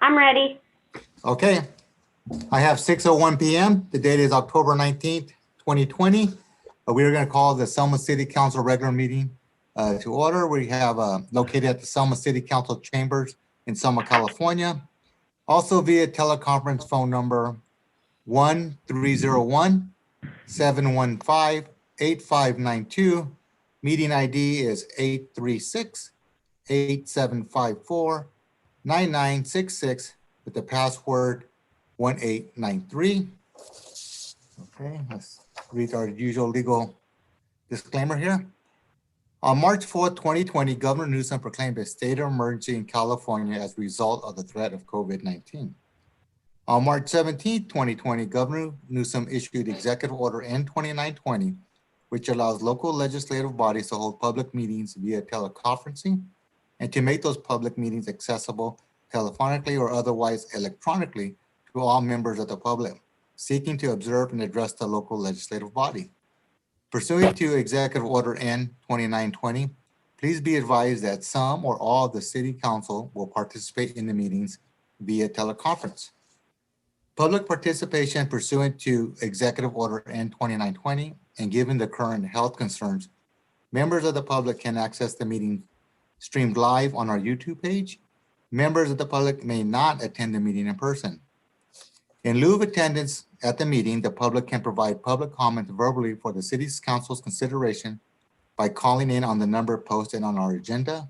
I'm ready. Okay, I have 6:01 p.m. The date is October 19th, 2020. We are going to call the Selma City Council regular meeting to order. We have located at the Selma City Council chambers in Selma, California. Also via teleconference phone number 1-301-715-8592. Meeting ID is 836-8754-9966 with the password 1893. Okay, let's read our usual legal disclaimer here. On March 4th, 2020, Governor Newsom proclaimed a state of emergency in California as a result of the threat of COVID-19. On March 17th, 2020, Governor Newsom issued Executive Order N-2920, which allows local legislative bodies to hold public meetings via teleconferencing and to make those public meetings accessible telephonically or otherwise electronically to all members of the public seeking to observe and address the local legislative body. Pursuant to Executive Order N-2920, please be advised that some or all of the City Council will participate in the meetings via teleconference. Public participation pursuant to Executive Order N-2920 and given the current health concerns, members of the public can access the meeting streamed live on our YouTube page. Members of the public may not attend the meeting in person. In lieu of attendance at the meeting, the public can provide public comment verbally for the City Council's consideration by calling in on the number posted on our agenda.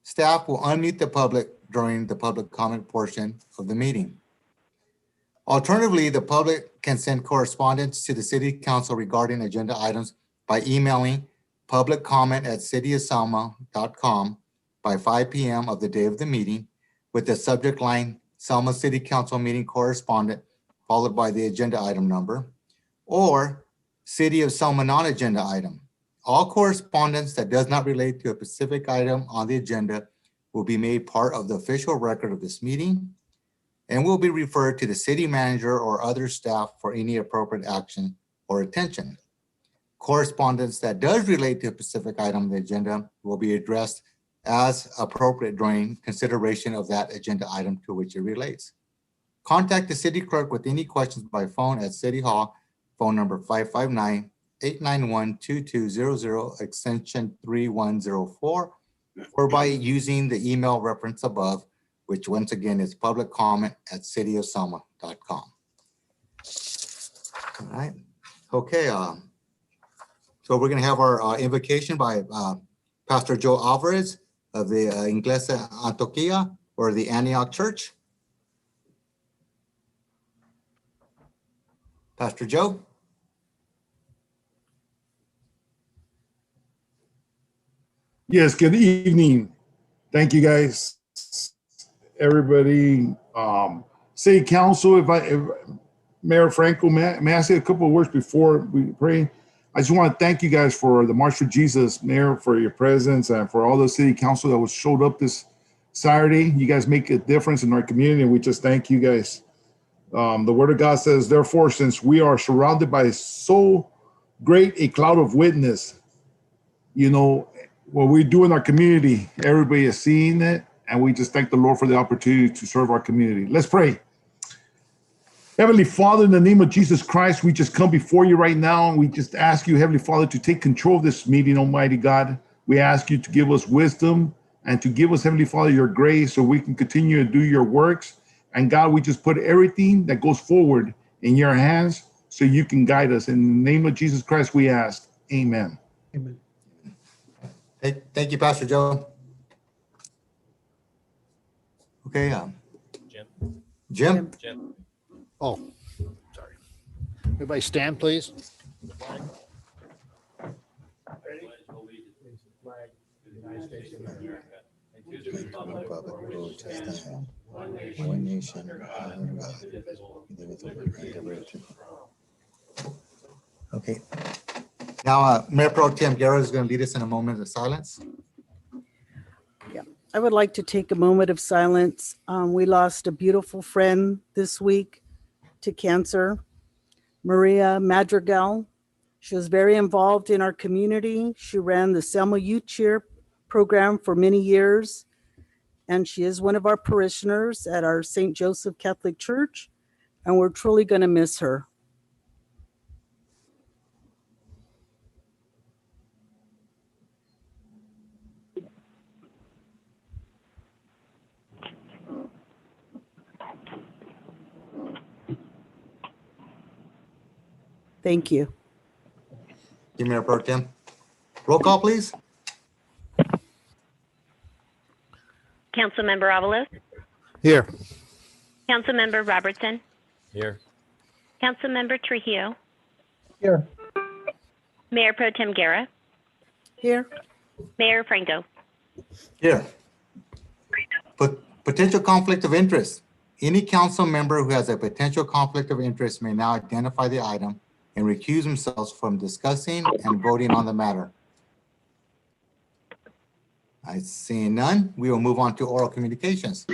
Staff will unmute the public during the public comment portion of the meeting. Alternatively, the public can send correspondence to the City Council regarding agenda items by emailing publiccomment@cityofselma.com by 5 p.m. of the day of the meeting with the subject line Selma City Council meeting correspondent, followed by the agenda item number, or City of Selma non-agenda item. All correspondence that does not relate to a specific item on the agenda will be made part of the official record of this meeting and will be referred to the city manager or other staff for any appropriate action or attention. Correspondence that does relate to a specific item on the agenda will be addressed as appropriate during consideration of that agenda item to which it relates. Contact the city clerk with any questions by phone at City Hall, phone number 559-891-2200, extension 3104, or by using the email reference above, which once again is publiccomment@cityofselma.com. All right, okay. So we're gonna have our invocation by Pastor Joe Alvarez of the Iglesia Antioquia, or the Antioch Church. Pastor Joe. Yes, good evening. Thank you guys, everybody. City Council, if Mayor Franco, may I say a couple of words before we pray? I just want to thank you guys for the March for Jesus, Mayor, for your presence, and for all the City Council that was showed up this Saturday. You guys make a difference in our community, and we just thank you guys. The Word of God says, therefore, since we are surrounded by so great a cloud of witness, you know, what we do in our community, everybody is seeing it, and we just thank the Lord for the opportunity to serve our community. Let's pray. Heavenly Father, in the name of Jesus Christ, we just come before you right now, and we just ask you, Heavenly Father, to take control of this meeting, Almighty God. We ask you to give us wisdom and to give us, Heavenly Father, your grace so we can continue to do your works. And God, we just put everything that goes forward in your hands so you can guide us. In the name of Jesus Christ, we ask, amen. Amen. Thank you, Pastor Joe. Okay, Jim. Oh, sorry. Everybody stand, please. One nation. Okay. Now, Mayor Pro Tem Guerra is going to lead us in a moment of silence. Yeah, I would like to take a moment of silence. We lost a beautiful friend this week to cancer, Maria Madrigal. She was very involved in our community. She ran the Selma Youth Cheer program for many years. and she is one of our parishioners at our St. Joseph Catholic Church, and we're truly going to miss her. Thank you. Give me a Pro Tem. Roll call, please. Councilmember Avalos, Here. Councilmember Robertson, Here. Councilmember Trujillo, Here. Mayor Pro Tem Guerra, Here. Mayor Franco. Here. Potential conflict of interest. Any council member who has a potential conflict of interest may now identify the item and recuse themselves from discussing and voting on the matter. I see none. We will move on to oral communications.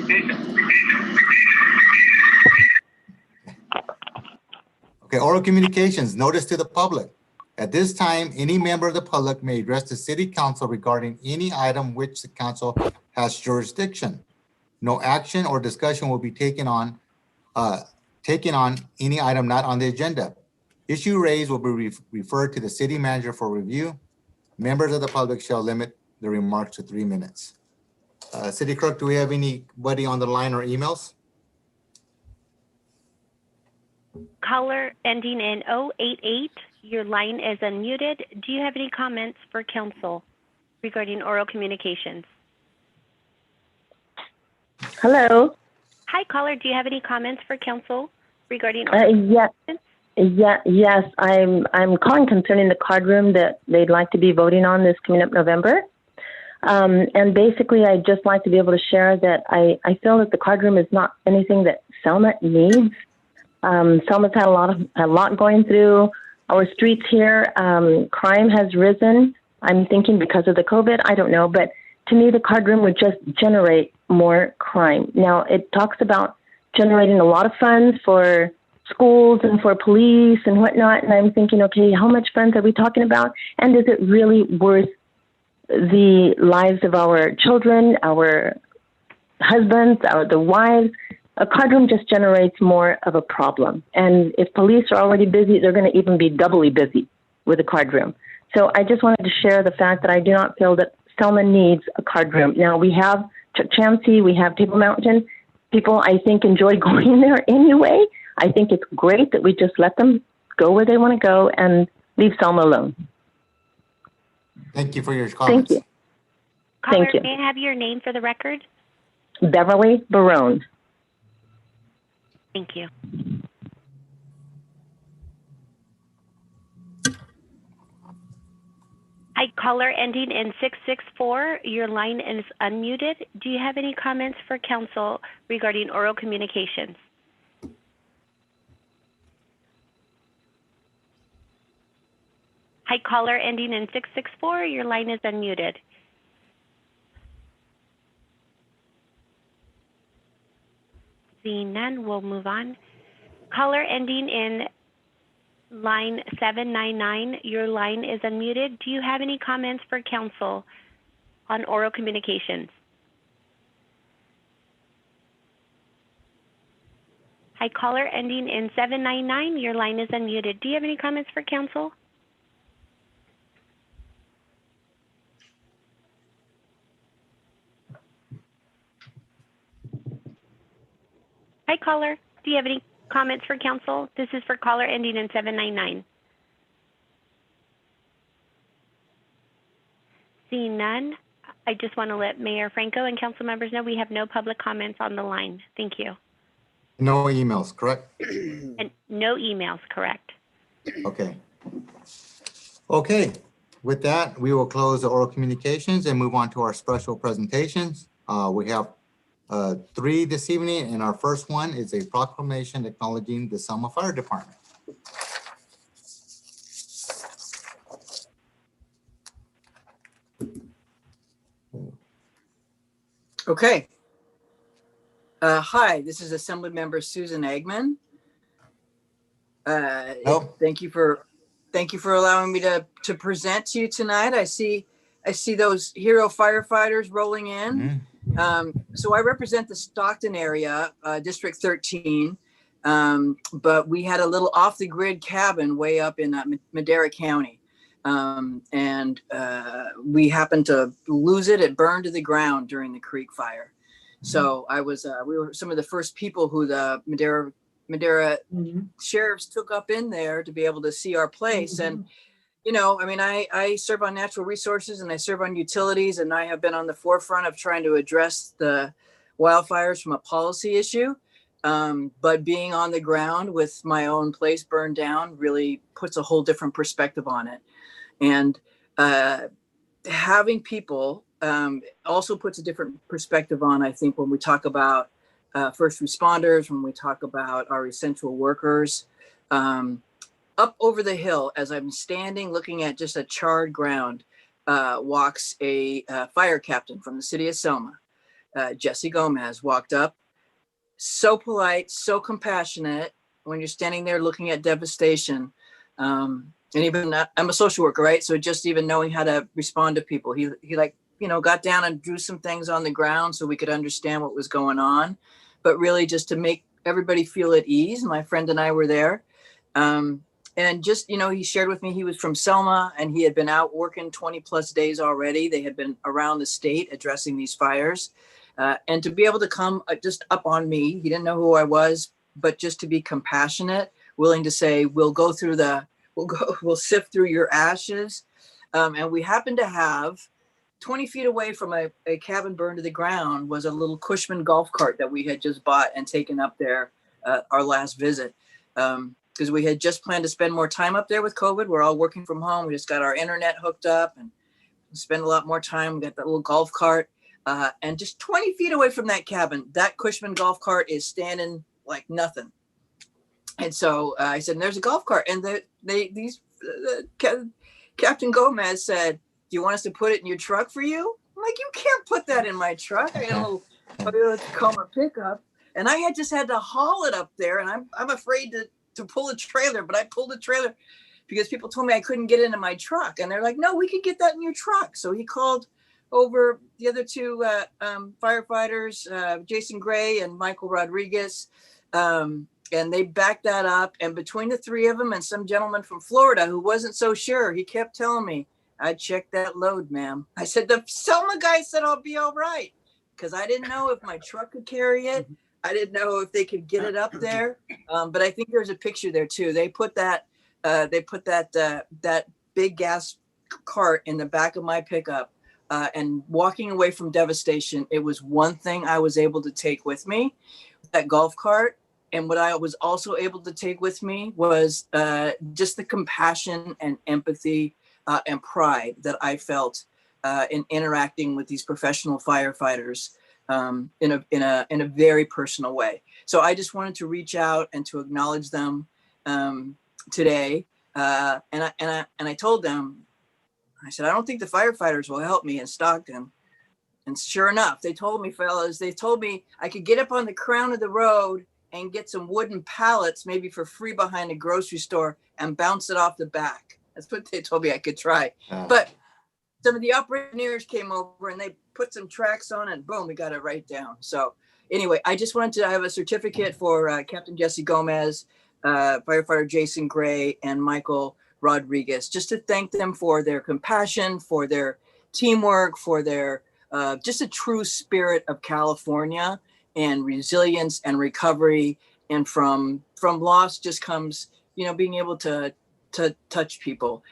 Okay, oral communications, notice to the public. At this time, any member of the public may address the city council regarding any item which the council has jurisdiction. No action or discussion will be taken on any item not on the agenda. Issue raised will be referred to the city manager for review. Members of the public shall limit the remarks to 3 minutes. City Clerk, do we have anybody on the line or emails? Caller ending in 088, your line is unmuted. Do you have any comments for council regarding oral communications? Hello. Hi, caller. Do you have any comments for council regarding? Yes. I'm calling concerning the card room that they'd like to be voting on this coming up November. And basically, I'd just like to be able to share that I feel that the card room is not anything that Selma needs. Selma's had a lot going through our streets here. Crime has risen. I'm thinking because of the COVID. I don't know, but to me, the card room would just generate more crime. Now, it talks about generating a lot of funds for schools and for police and whatnot. And I'm thinking, okay, how much funds are we talking about? And is it really worth the lives of our children, our husbands, the wives? A card room just generates more of a problem. And if police are already busy, they're going to even be doubly busy with a card room. So I just wanted to share the fact that I do not feel that Selma needs a card room. Now, we have Chansey, we have Table Mountain. People, I think, enjoy going there anyway. I think it's great that we just let them go where they want to go and leave Selma alone. Thank you for your comments. Thank you. Caller, Thank you. may I have your name for the record? Beverly Barone. Thank you. Hi, caller ending in 664. Your line is unmuted. Do you have any comments for council regarding oral communications? Hi, caller ending in 664. Your line is unmuted. Seeing none, we'll move on. Caller ending in line 799, your line is unmuted. Do you have any comments for council on oral communications? Hi, caller ending in 799, your line is unmuted. Do you have any comments for council? Hi, caller. Do you have any comments for council? This is for caller ending in 799. Seeing none, I just want to let Mayor Franco and council members know we have no public comments on the line. Thank you. No emails, correct? And no emails, correct? Okay. Okay, with that, we will close the oral communications and move on to our special presentations. We have 3 this evening, and our first one is a proclamation acknowledging the Selma Fire Department. Okay. Hi, this is Assembly Member Susan Eggman. Oh. Thank you for allowing me to present to you tonight. I see those hero firefighters rolling in. So I represent the Stockton area, District 13, but we had a little off-the-grid cabin way up in Madera County. And we happened to lose it. It burned to the ground during the Creek Fire. So we were some of the first people who the Madera sheriffs took up in there to be able to see our place. And you know, I mean, I serve on natural resources and I serve on utilities, and I have been on the forefront of trying to address the wildfires from a policy issue. But being on the ground with my own place burned down really puts a whole different perspective on it. And having people also puts a different perspective on, I think, when we talk about first responders, when we talk about our essential workers. Up over the hill, as I'm standing looking at just a charred ground, walks a fire captain from the city of Selma. Jesse Gomez walked up, so polite, so compassionate when you're standing there looking at devastation. And even I'm a social worker, right? So just even knowing how to respond to people, he like, you know, got down and drew some things on the ground so we could understand what was going on, but really just to make everybody feel at ease. My friend and I were there. And just, you know, he shared with me, he was from Selma and he had been out working 20 plus days already. They had been around the state addressing these fires. And to be able to come just up on me, he didn't know who I was, but just to be compassionate, willing to say, we'll sift through your ashes. And we happened to have 20 feet away from a cabin burned to the ground was a little Cushman golf cart that we had just bought and taken up there our last visit. Because we had just planned to spend more time up there with COVID. We're all working from home. We just got our internet hooked up and spend a lot more time. We got that little golf cart. And just 20 feet away from that cabin, that Cushman golf cart is standing like nothing. And so I said, there's a golf cart. And Captain Gomez said, do you want us to put it in your truck for you? I'm like, you can't put that in my truck. I got a little Tacoma pickup. And I had to haul it up there. And I'm afraid to pull a trailer, but I pulled a trailer because people told me I couldn't get into my truck. And they're like, no, we can get that in your truck. So he called over the other two firefighters, Jason Gray and Michael Rodriguez. And they backed that up. And between the three of them and some gentleman from Florida who wasn't so sure, he kept telling me, I checked that load, ma'am. I said, the Selma guy said I'll be all right. Because I didn't know if my truck could carry it. I didn't know if they could get it up there, but I think there's a picture there too. They put that big gas cart in the back of my pickup, and walking away from devastation. It was one thing I was able to take with me, that golf cart, and what I was also able to take with me was just the compassion and empathy and pride that I felt in interacting with these professional firefighters. In a very personal way. So I just wanted to reach out and to acknowledge them today. And I told them, I said, I don't think the firefighters will help me in Stockton. And sure enough, they told me, fellas, they told me I could get up on the crown of the road and get some wooden pallets, maybe for free behind a grocery store, and bounce it off the back. That's what they told me I could try. But some of the engineers came over and they put some tracks on and boom, we got it right down. So anyway, I just wanted to have a certificate for Captain Jesse Gomez, firefighter Jason Gray, and Michael Rodriguez, just to thank them for their compassion, for their teamwork, for their just a true spirit of California and resilience and recovery. And from loss just comes, you know, being able to touch people.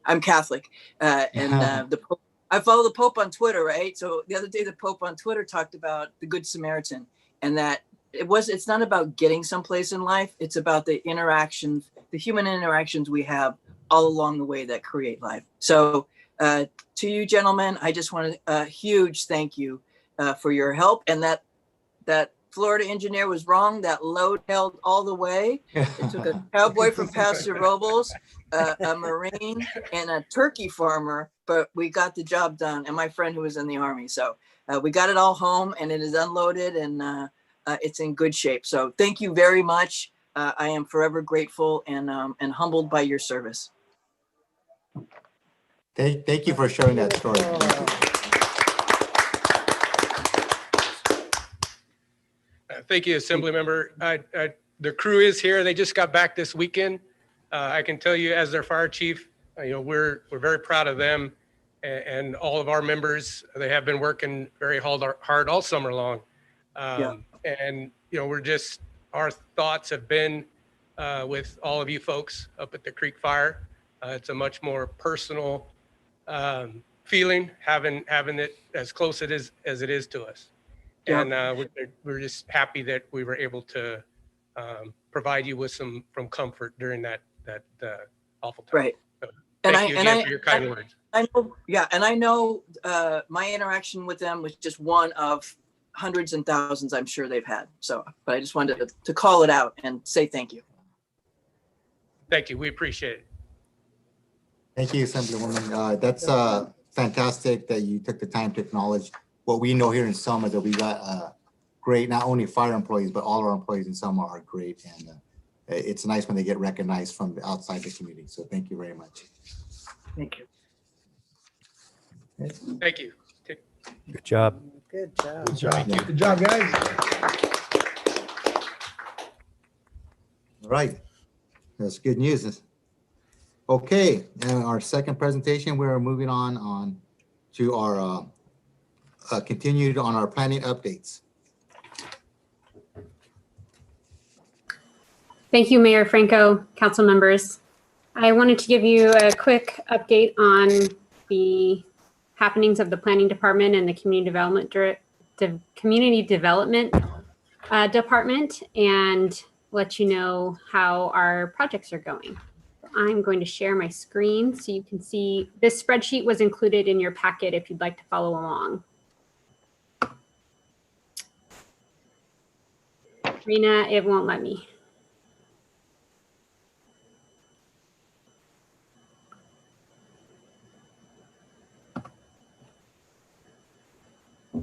I'm Catholic, and the Pope, I follow the Pope on Twitter, right? So the other day, the Pope on Twitter talked about the Good Samaritan, and that it's not about getting someplace in life. It's about the interactions, the human interactions we have all along the way that create life. So to you, gentlemen, I just want a huge thank you for your help. And that Florida engineer was wrong. That load held all the way. It took a cowboy from Paso Robles, a Marine, and a turkey farmer, but we got the job done. And my friend who was in the Army. So we got it all home, and it is unloaded, and it's in good shape. So thank you very much. I am forever grateful and humbled by your service. Thank you for sharing that story. Thank you, Assembly Member. The crew is here. They just got back this weekend. I can tell you, as their fire chief, we're very proud of them and all of our members. They have been working very hard all summer long. And our thoughts have been with all of you folks up at the Creek Fire. It's a much more personal feeling having it as close as it is to us. Yeah. And we're just happy that we were able to provide you with some comfort during that awful time. Right. So And thank you again for your kind words. I know my interaction with them was just one of hundreds and thousands I'm sure they've had. So, but I just wanted to call it out and say thank you. Thank you. We appreciate it. Thank you, Assemblywoman. That's fantastic that you took the time to acknowledge what we know here in Selma, that we got great, not only fire employees, but all our employees in Selma are great. And it's nice when they get recognized from outside the community. So thank you very much. Thank you. Thank you. Good job. Good job. Good job. Yeah. Good job, guys. All right. That's good news. Okay, and our second presentation, we're moving on to our continued on our planning updates. Thank you, Mayor Franco, council members. I wanted to give you a quick update on the happenings of the planning department and the community development department, and let you know how our projects are going. I'm going to share my screen so you can see. This spreadsheet was included in your packet if you'd like to follow along. Rena, it won't let me.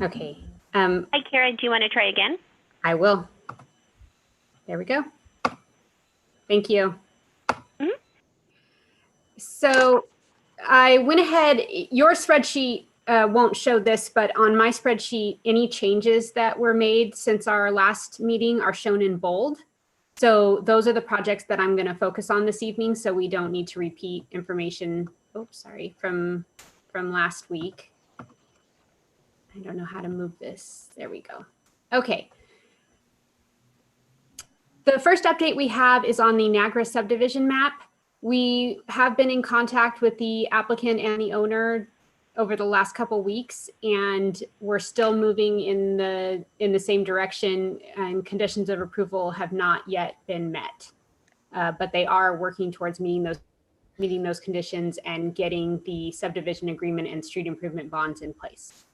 Okay. Hi, Kara. Do you want to try again? I will. There we go. Thank you. So I went ahead, your spreadsheet won't show this, but on my spreadsheet, any changes that were made since our last meeting are shown in bold. So those are the projects that I'm going to focus on this evening, so we don't need to repeat information, from last week. I don't know how to move this. There we go. Okay. The first update we have is on the Niagara subdivision map. We have been in contact with the applicant and the owner over the last couple weeks, and we're still moving in the same direction, and conditions of approval have not yet been met. But they are working towards meeting those conditions and getting the subdivision agreement and street improvement bonds in place.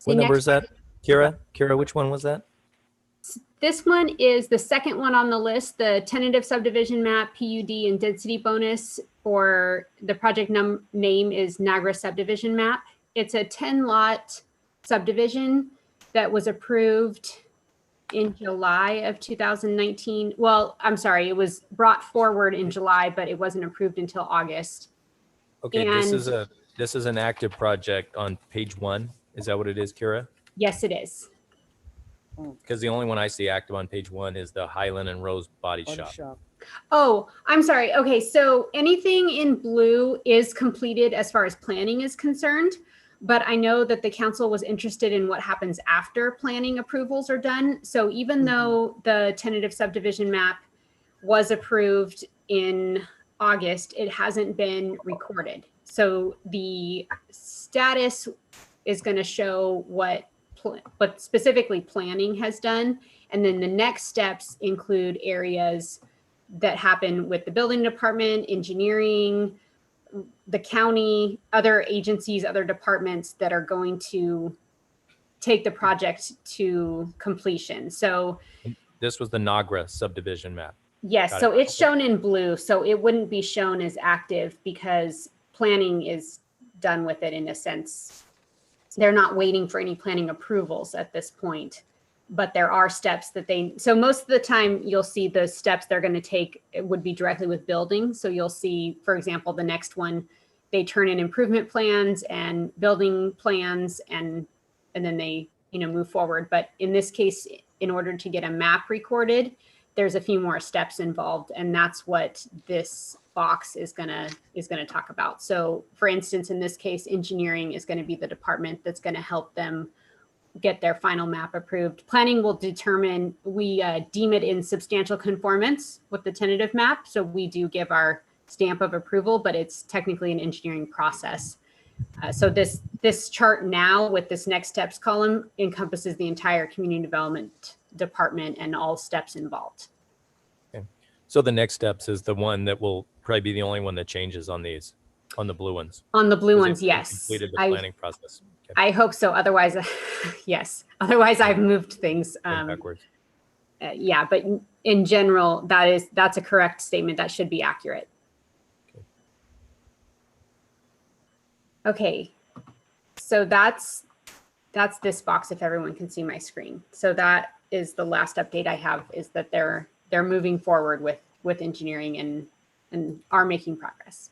What number is that? Kira, which one was that? This one is the second one on the list, the tentative subdivision map, PUD, and density bonus for the project name is Niagara subdivision map. It's a 10-lot subdivision that was approved in July of 2019. Well, I'm sorry, it was brought forward in July, but it wasn't approved until August. Okay, this is an active project on page 1. Is that what it is, Kira? Yes, it is. Because the only one I see active on page 1 is the Highland and Rose Body Shop. Oh, I'm sorry. Okay, so anything in blue is completed as far as planning is concerned, but I know that the council was interested in what happens after planning approvals are done. So even though the tentative subdivision map was approved in August, it hasn't been recorded. So the status is going to show what specifically planning has done. And then the next steps include areas that happen with the building department, engineering, the county, other agencies, other departments that are going to take the project to completion. So this was the Niagara subdivision map. Yes, so it's shown in blue. So it wouldn't be shown as active because planning is done with it in a sense. They're not waiting for any planning approvals at this point, but there are steps that so most of the time you'll see the steps they're going to take would be directly with building. So you'll see, for example, the next one, they turn in improvement plans and building plans, and then they, move forward. But in this case, in order to get a map recorded, there's a few more steps involved, and that's what this box is gonna talk about. So for instance, in this case, engineering is going to be the department that's going to help them get their final map approved. Planning will determine, we deem it in substantial conformance with the tentative map. So we do give our stamp of approval, but it's technically an engineering process. So this chart now with this next steps column encompasses the entire community development department and all steps involved. Okay. So the next steps is the one that will probably be the only one that changes on these, on the blue ones. On the blue ones, yes. Completed the planning process. Okay. I hope so. Otherwise, yes. Otherwise, I've moved things Backwards. Yeah, but in general, that's a correct statement. That should be accurate. Okay, so that's this box, if everyone can see my screen. So that is the last update I have, is that they're moving forward with engineering and are making progress.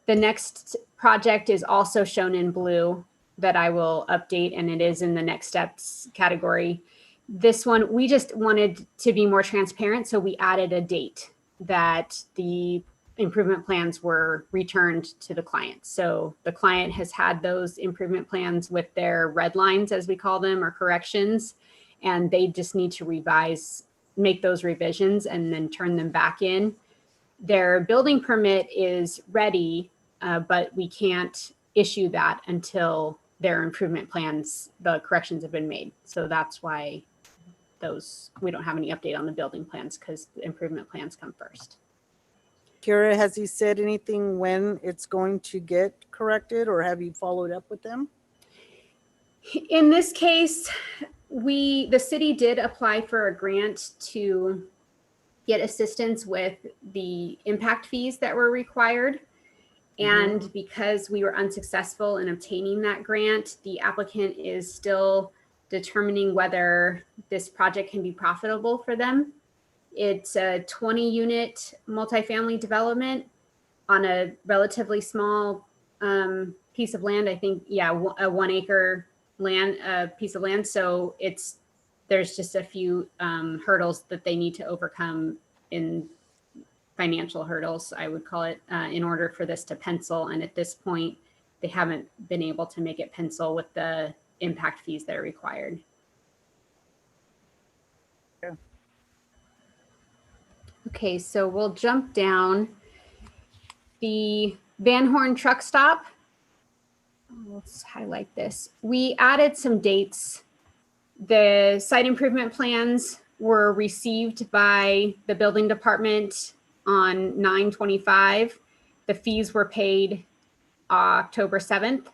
The next project is also shown in blue that I will update, and it is in the next steps category. This one, we just wanted to be more transparent, so we added a date that the improvement plans were returned to the client. So the client has had those improvement plans with their red lines, as we call them, or corrections, and they just need to make those revisions and then turn them back in. Their building permit is ready, but we can't issue that until their improvement plans, the corrections have been made. So that's why we don't have any update on the building plans, because the improvement plans come first. Kira, has he said anything when it's going to get corrected, or have you followed up with them? In this case, the city did apply for a grant to get assistance with the impact fees that were required. And because we were unsuccessful in obtaining that grant, the applicant is still determining whether this project can be profitable for them. It's a 20-unit multifamily development on a relatively small piece of land. I think, yeah, a 1 acre piece of land. So there's just a few hurdles that they need to overcome, in financial hurdles, I would call it, in order for this to pencil. And at this point, they haven't been able to make it pencil with the impact fees that are required. Okay, so we'll jump down. The Van Horn truck stop. Let's highlight this. We added some dates. The site improvement plans were received by the building department on 9/25. The fees were paid October 7th,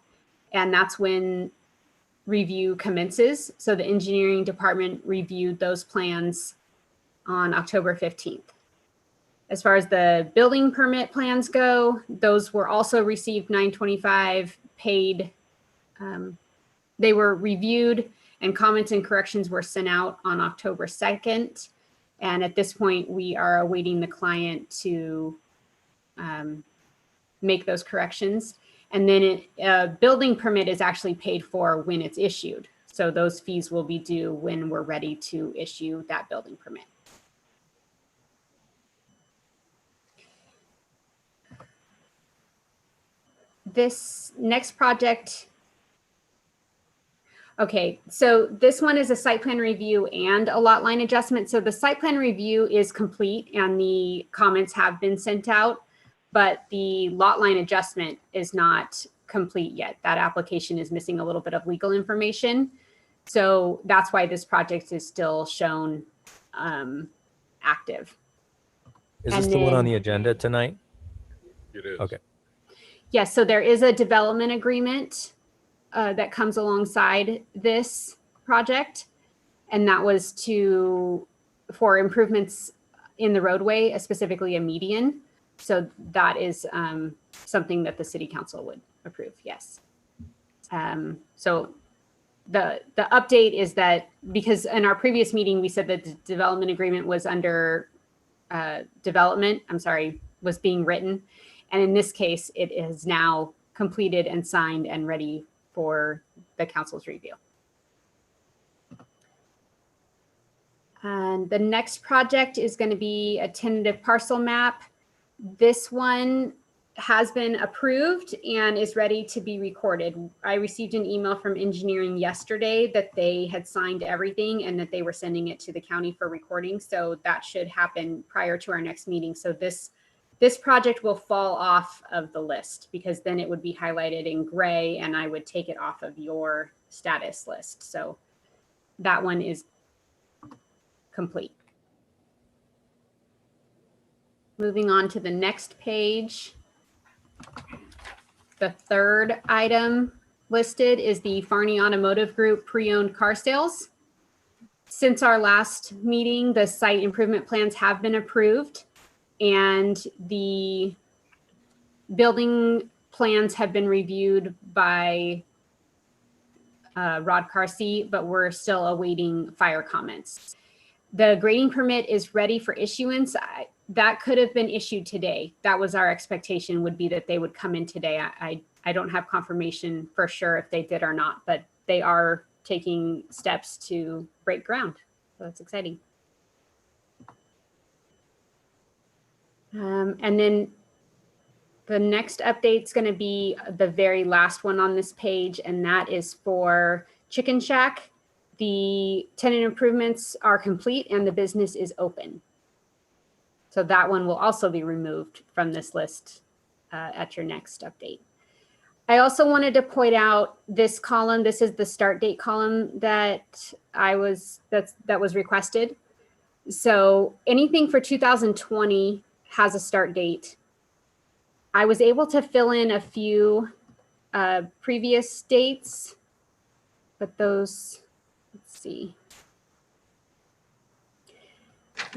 and that's when review commences. So the engineering department reviewed those plans on October 15th. As far as the building permit plans go, those were also received 9/25, paid. They were reviewed, and comments and corrections were sent out on October 2nd. And at this point, we are awaiting the client to make those corrections. And then a building permit is actually paid for when it's issued. So those fees will be due when we're ready to issue that building permit. This next project, okay, so this one is a site plan review and a lot line adjustment. So the site plan review is complete and the comments have been sent out, but the lot line adjustment is not complete yet. That application is missing a little bit of legal information. So that's why this project is still shown active. Is this the one on the agenda tonight? It is. Okay. Yes, so there is a development agreement that comes alongside this project, and that was for improvements in the roadway, specifically a median. So that is something that the city council would approve, yes. So the update is that, because in our previous meeting, we said that the development agreement was under was being written. And in this case, it is now completed and signed and ready for the council's review. And the next project is going to be a tentative parcel map. This one has been approved and is ready to be recorded. I received an email from engineering yesterday that they had signed everything and that they were sending it to the county for recording. So that should happen prior to our next meeting. So this project will fall off of the list because then it would be highlighted in gray and I would take it off of your status list. So that one is complete. Moving on to the next page. The third item listed is the Farney Automotive Group pre-owned car sales. Since our last meeting, the site improvement plans have been approved and the building plans have been reviewed by Rod Carsey, but we're still awaiting fire comments. The grading permit is ready for issuance. That could have been issued today. That was our expectation, would be that they would come in today. I don't have confirmation for sure if they did or not, but they are taking steps to break ground. So that's exciting. And then the next update is going to be the very last one on this page, and that is for Chicken Shack. The tenant improvements are complete and the business is open. So that one will also be removed from this list at your next update. I also wanted to point out this column. This is the start date column that was requested. So anything for 2020 has a start date. I was able to fill in a few previous dates, but those, let's see.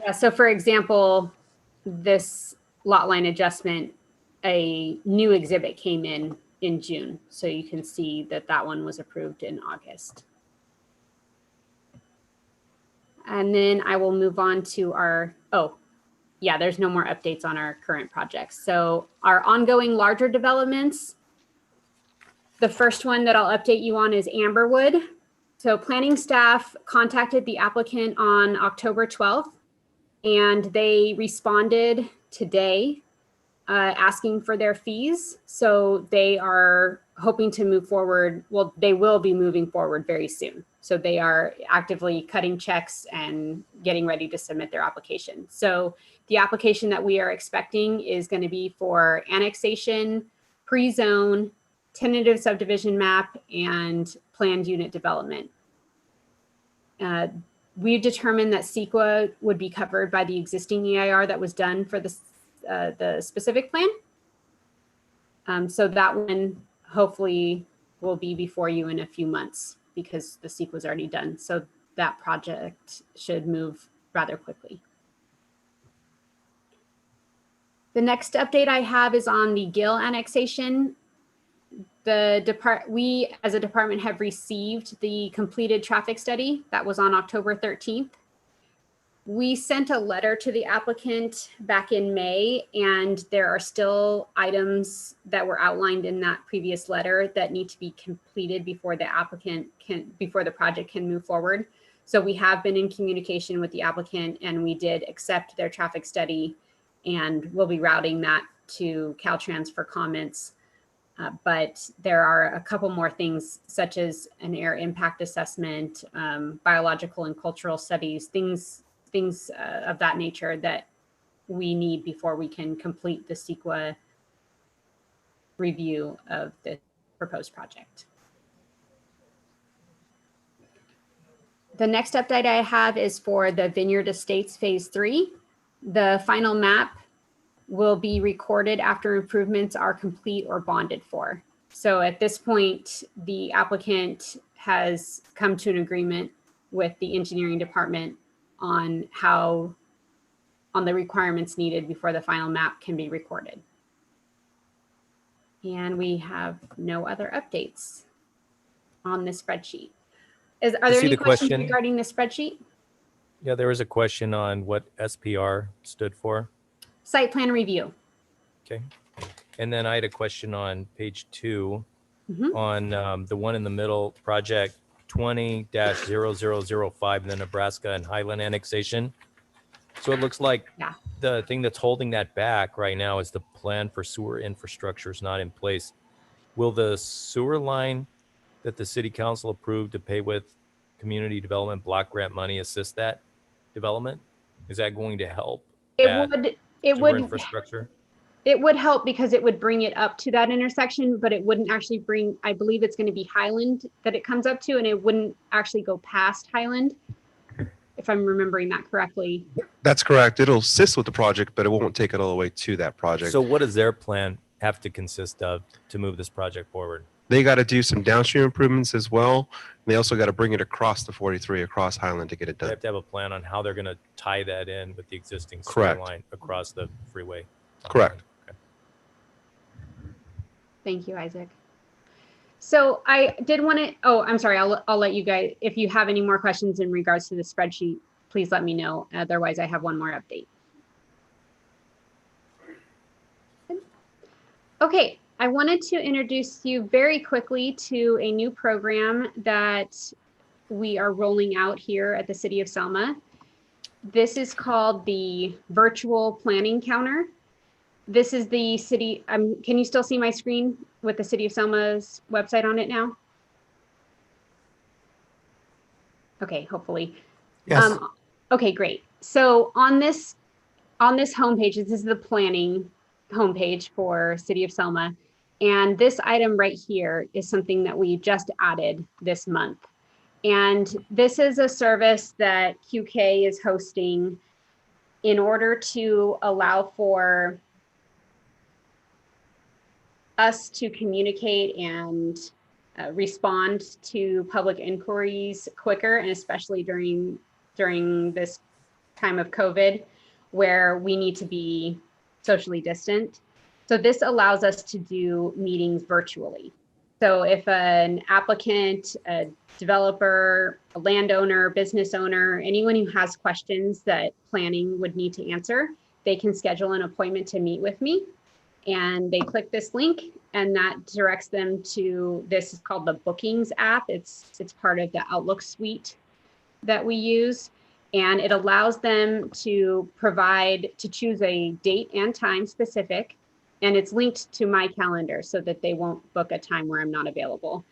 Yeah, so for example, this lot line adjustment, a new exhibit came in June. So you can see that that one was approved in August. And then I will move on to our, yeah, there's no more updates on our current projects. So our ongoing larger developments, the first one that I'll update you on is Amberwood. So planning staff contacted the applicant on October 12th, and they responded today asking for their fees. So they are hoping to move forward. Well, they will be moving forward very soon. So they are actively cutting checks and getting ready to submit their application. So the application that we are expecting is going to be for annexation, pre-zone, tentative subdivision map, and planned unit development. We've determined that CEQA would be covered by the existing EIR that was done for the specific plan. So that one hopefully will be before you in a few months because the CEQA was already done. So that project should move rather quickly. The next update I have is on the Gill annexation. We as a department have received the completed traffic study that was on October 13th. We sent a letter to the applicant back in May, and there are still items that were outlined in that previous letter that need to be completed before the project can move forward. So we have been in communication with the applicant, and we did accept their traffic study, and we'll be routing that to Caltrans for comments. But there are a couple more things, such as an air impact assessment, biological and cultural studies, things of that nature that we need before we can complete the CEQA review of the proposed project. The next update I have is for the Vineyard Estates Phase 3. The final map will be recorded after improvements are complete or bonded for. So at this point, the applicant has come to an agreement with the engineering department on the requirements needed before the final map can be recorded. And we have no other updates on this spreadsheet. Are there any questions regarding the spreadsheet? Yeah, there was a question on what SPR stood for. Site plan review. Okay. And then I had a question on page 2 Mhm. on the one in the middle, project 20-0005, the Nebraska and Highland annexation. So it looks like Yeah. the thing that's holding that back right now is the plan for sewer infrastructure is not in place. Will the sewer line that the city council approved to pay with community development block grant money assist that development? Is that going to help It that would, sewer infrastructure? it would help because it would bring it up to that intersection, but it wouldn't actually bring, I believe it's going to be Highland that it comes up to, and it wouldn't actually go past Highland, if I'm remembering that correctly. That's correct. It'll assist with the project, but it won't take it all the way to that project. So what does their plan have to consist of to move this project forward? They got to do some downstream improvements as well. They also got to bring it across the 43, across Highland to get it They done. have to have a plan on how they're going to tie that in with the existing sewer Correct. line across the freeway. Correct. Okay. Thank you, Isaac. So I did want to, oh, I'm sorry. I'll let you guys, if you have any more questions in regards to the spreadsheet, please let me know. Otherwise, I have one more update. Okay, I wanted to introduce you very quickly to a new program that we are rolling out here at the City of Selma. This is called the Virtual Planning Counter. This is the city, can you still see my screen with the City of Selma's website on it now? Okay, hopefully. Yes. Okay, great. So on this homepage, this is the planning homepage for City of Selma. And this item right here is something that we just added this month. And this is a service that QK is hosting in order to allow for us to communicate and respond to public inquiries quicker, and especially during this time of COVID, where we need to be socially distant. So this allows us to do meetings virtually. So if an applicant, a developer, a landowner, business owner, anyone who has questions that planning would need to answer, they can schedule an appointment to meet with me. And they click this link, and that directs them to, this is called the Bookings app. It's part of the Outlook suite that we use. And it allows them to choose a date and time specific. And it's linked to my calendar so that they won't book a time where I'm not available.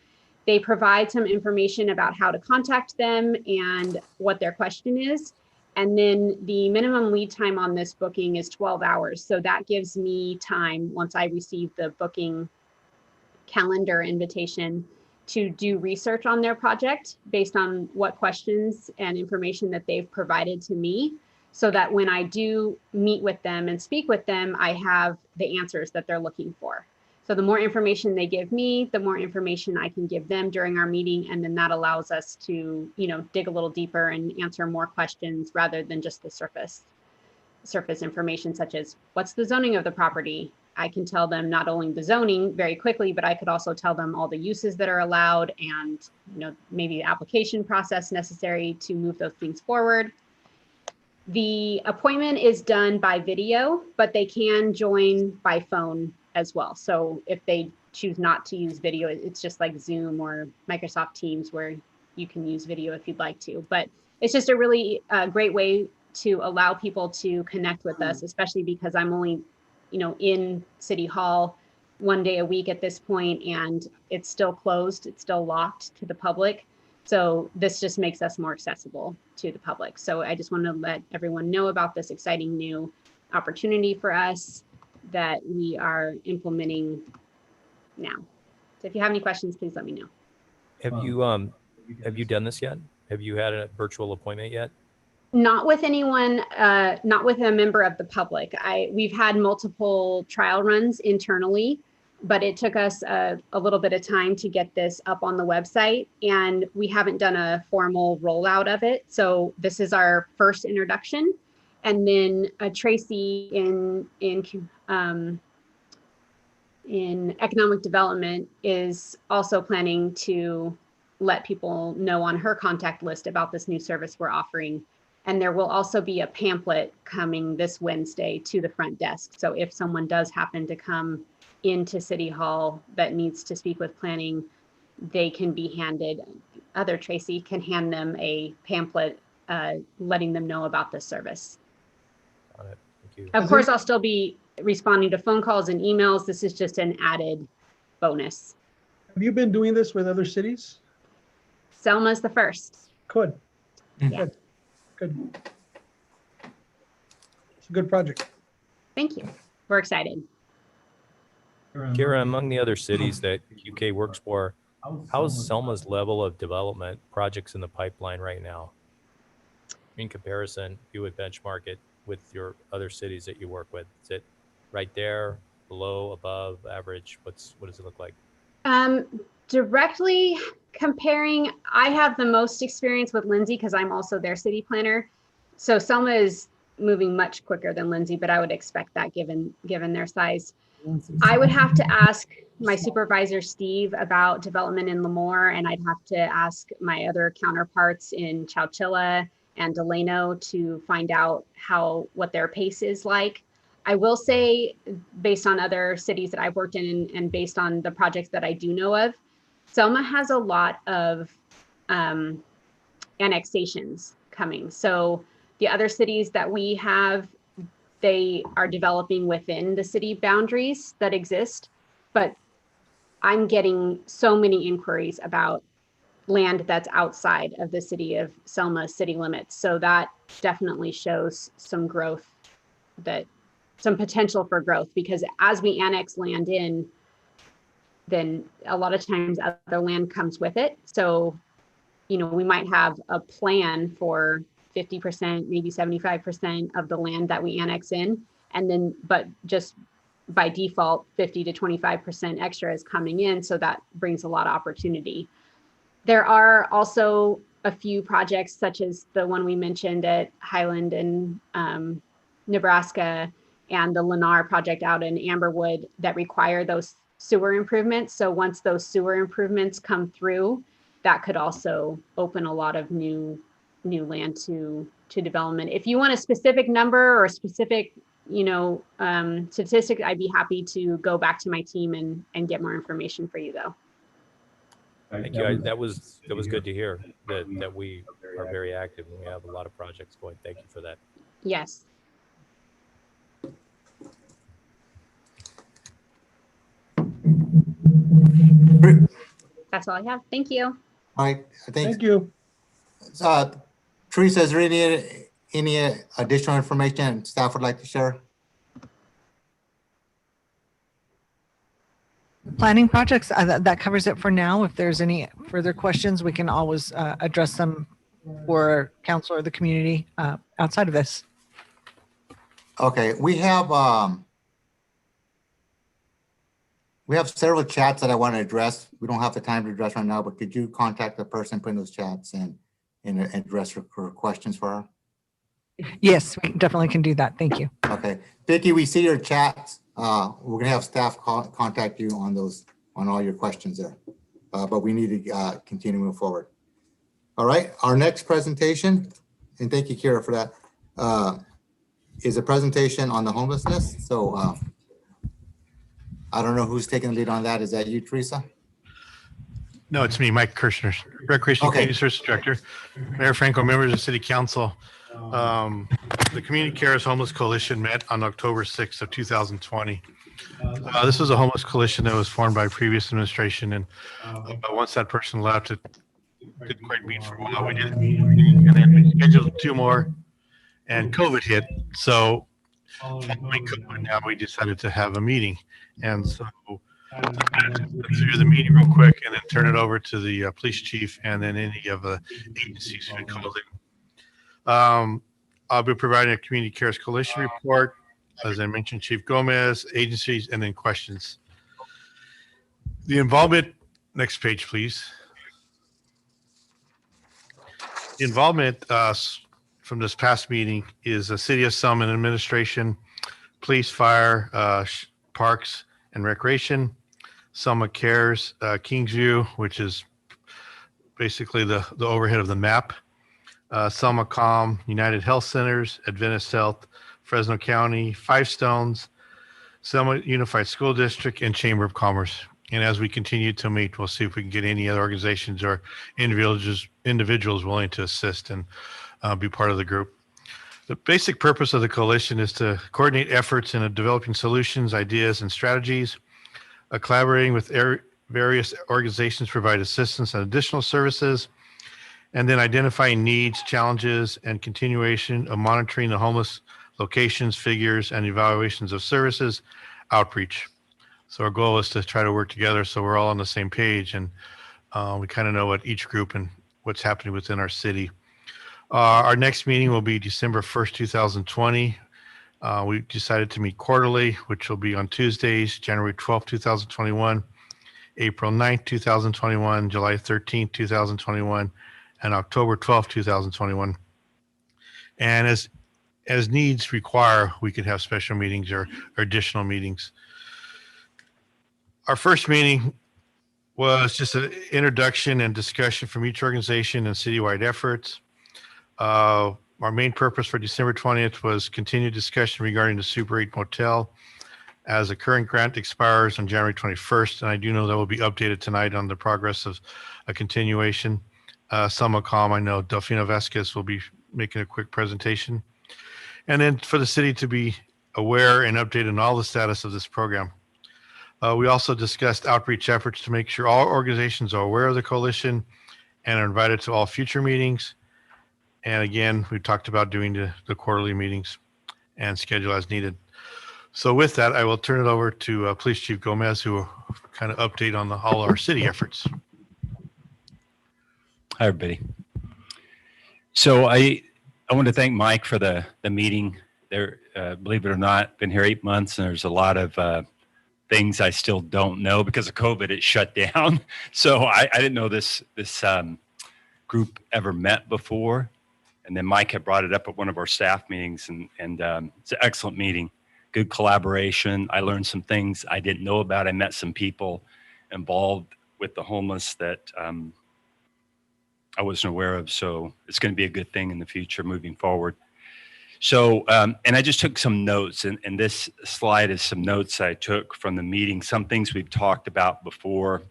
They provide some information about how to contact them and what their question is. And then the minimum lead time on this booking is 12 hours. So that gives me time, once I receive the booking calendar invitation, to do research on their project based on what questions and information that they've provided to me, so that when I do meet with them and speak with them, I have the answers that they're looking for. So the more information they give me, the more information I can give them during our meeting. And then that allows us to, dig a little deeper and answer more questions rather than just the surface information, such as what's the zoning of the property? I can tell them not only the zoning very quickly, but I could also tell them all the uses that are allowed and, maybe the application process necessary to move those things forward. The appointment is done by video, but they can join by phone as well. So if they choose not to use video, it's just like Zoom or Microsoft Teams, where you can use video if you'd like to. But it's just a really great way to allow people to connect with us, especially because I'm only, in City Hall one day a week at this point, and it's still closed, it's still locked to the public. So this just makes us more accessible to the public. So I just want to let everyone know about this exciting new opportunity for us that we are implementing now. So if you have any questions, please let me know. Have you done this yet? Have you had a virtual appointment yet? Not with anyone, not with a member of the public. We've had multiple trial runs internally, but it took us a little bit of time to get this up on the website, and we haven't done a formal rollout of it. So this is our first introduction. And then Tracy in economic development is also planning to let people know on her contact list about this new service we're offering. And there will also be a pamphlet coming this Wednesday to the front desk. So if someone does happen to come into City Hall that needs to speak with planning, they can be handed, other Tracy can hand them a pamphlet letting them know about this service. Got it. Thank you. Of course, I'll still be responding to phone calls and emails. This is just an added bonus. Have you been doing this with other cities? Selma's the first. Good. Yeah. Good. It's a good project. Thank you. We're excited. Kira, among the other cities that QK works for, how's Selma's level of development projects in the pipeline right now? In comparison, if you would benchmark it with your other cities that you work with, is it right there, below, above, average? What does it look like? Directly comparing, I have the most experience with Lindsay because I'm also their city planner. So Selma is moving much quicker than Lindsay, but I would expect that given their size. I would have to ask my supervisor, Steve, about development in Lemoore, and I'd have to ask my other counterparts in Chowchilla and Delano to find out what their pace is like. I will say, based on other cities that I've worked in and based on the projects that I do know of, Selma has a lot of annexations coming. So the other cities that we have, they are developing within the city boundaries that exist, but I'm getting so many inquiries about land that's outside of the city of Selma city limits. So that definitely shows some growth, some potential for growth, because as we annex land in, then a lot of times other land comes with it. So, we might have a plan for 50%, maybe 75% of the land that we annex in, and then, but just by default, 50 to 25% extra is coming in. So that brings a lot of opportunity. There are also a few projects such as the one we mentioned at Highland and Nebraska and the Lennar project out in Amberwood that require those sewer improvements. So once those sewer improvements come through, that could also open a lot of new land to development. If you want a specific number or a specific, statistic, I'd be happy to go back to my team and get more information for you though. Thank you. That was good to hear that we are very active and we have a lot of projects going. Thank you for that. Yes. That's all I have. Thank you. All right, Thank you. Teresa, is there any additional information staff would like to share? Planning projects, that covers it for now. If there's any further questions, we can always address them for council or the community outside of this. Okay, we have several chats that I want to address. We don't have the time to address right now, but could you contact the person putting those chats and address her questions for her? Yes, we definitely can do that. Thank you. Okay, Vicki, we see your chats. We're gonna have staff contact you on all your questions there, but we need to continue to move forward. All right, our next presentation, and thank you, Kira, for that, is a presentation on the homelessness. So I don't know who's taking the lead on that. Is that you, Teresa? No, it's me, Mike Kirshner, Recreation Community Services Director. Mayor Franco, members of City Council. The Community Cares Homeless Coalition met on October 6th of 2020. This was a homeless coalition that was formed by previous administration, and once that person left, it didn't quite meet for a while. We did a meeting, and then we scheduled 2 more, and COVID hit. So following COVID, now we decided to have a meeting, and so let's do the meeting real quick and then turn it over to the police chief and then any of the agencies who called in. I'll be providing a Community Cares Coalition report, as I mentioned, Chief Gomez, agencies, and then questions. The involvement, next page, please. The involvement from this past meeting is the City of Selma administration, police, fire, parks, and recreation, Selma Cares, Kingsview, which is basically the overhead of the map, Selma Calm, United Health Centers, Adventist Health, Fresno County, Five Stones, Selma Unified School District, and Chamber of Commerce. And as we continue to meet, we'll see if we can get any other organizations or individuals willing to assist and be part of the group. The basic purpose of the coalition is to coordinate efforts in developing solutions, ideas, and strategies, collaborating with various organizations to provide assistance and additional services, and then identifying needs, challenges, and continuation of monitoring the homeless locations, figures, and evaluations of services, outreach. So our goal is to try to work together so we're all on the same page and we kind of know what each group and what's happening within our city. Our next meeting will be December 1st, 2020. We decided to meet quarterly, which will be on Tuesdays, January 12th, 2021, April 9th, 2021, July 13th, 2021, and October 12th, 2021. And as needs require, we could have special meetings or additional meetings. Our first meeting was just an introduction and discussion from each organization and citywide efforts. Our main purpose for December 20th was continued discussion regarding the Super 8 Motel as the current grant expires on January 21st. And I do know that will be updated tonight on the progress of a continuation. Selma Com, I know Delfina Vasquez will be making a quick presentation. And then for the city to be aware and updated on all the status of this program. We also discussed outreach efforts to make sure all organizations are aware of the coalition and are invited to all future meetings. And again, we talked about doing the quarterly meetings and schedule as needed. So with that, I will turn it over to Police Chief Gomez, who will kind of update on all our city efforts. Hi, everybody. So I want to thank Mike for the meeting. There, believe it or not, been here 8 months, and there's a lot of things I still don't know because of COVID. It shut down, so I didn't know this group ever met before. And then Mike had brought it up at one of our staff meetings, and it's an excellent meeting. Good collaboration. I learned some things I didn't know about. I met some people involved with the homeless that I wasn't aware of. So it's going to be a good thing in the future moving forward. So, and I just took some notes, and this slide is some notes I took from the meeting. Some things we've talked about before.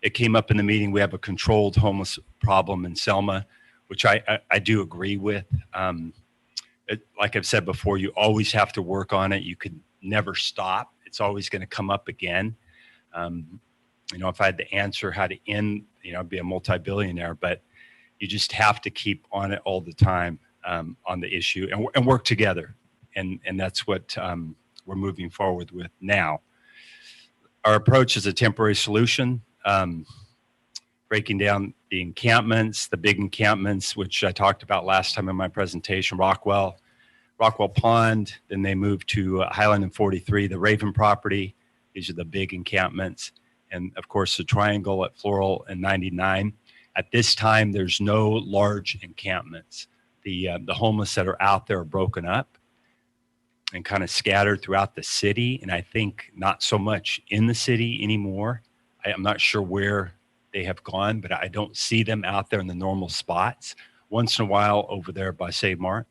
It came up in the meeting. We have a controlled homeless problem in Selma, which I do agree with. Like I've said before, you always have to work on it. You could never stop. It's always going to come up again. You know, if I had the answer how to end, you know, I'd be a multi-billionaire, but you just have to keep on it all the time on the issue and work together. And that's what we're moving forward with now. Our approach is a temporary solution. Breaking down the encampments, the big encampments, which I talked about last time in my presentation, Rockwell Pond, then they moved to Highland and 43, the Raven property. These are the big encampments. And of course, the Triangle at Floral and 99. At this time, there's no large encampments. The homeless that are out there are broken up and kind of scattered throughout the city. And I think not so much in the city anymore. I'm not sure where they have gone, but I don't see them out there in the normal spots. Once in a while over there by Save Mart,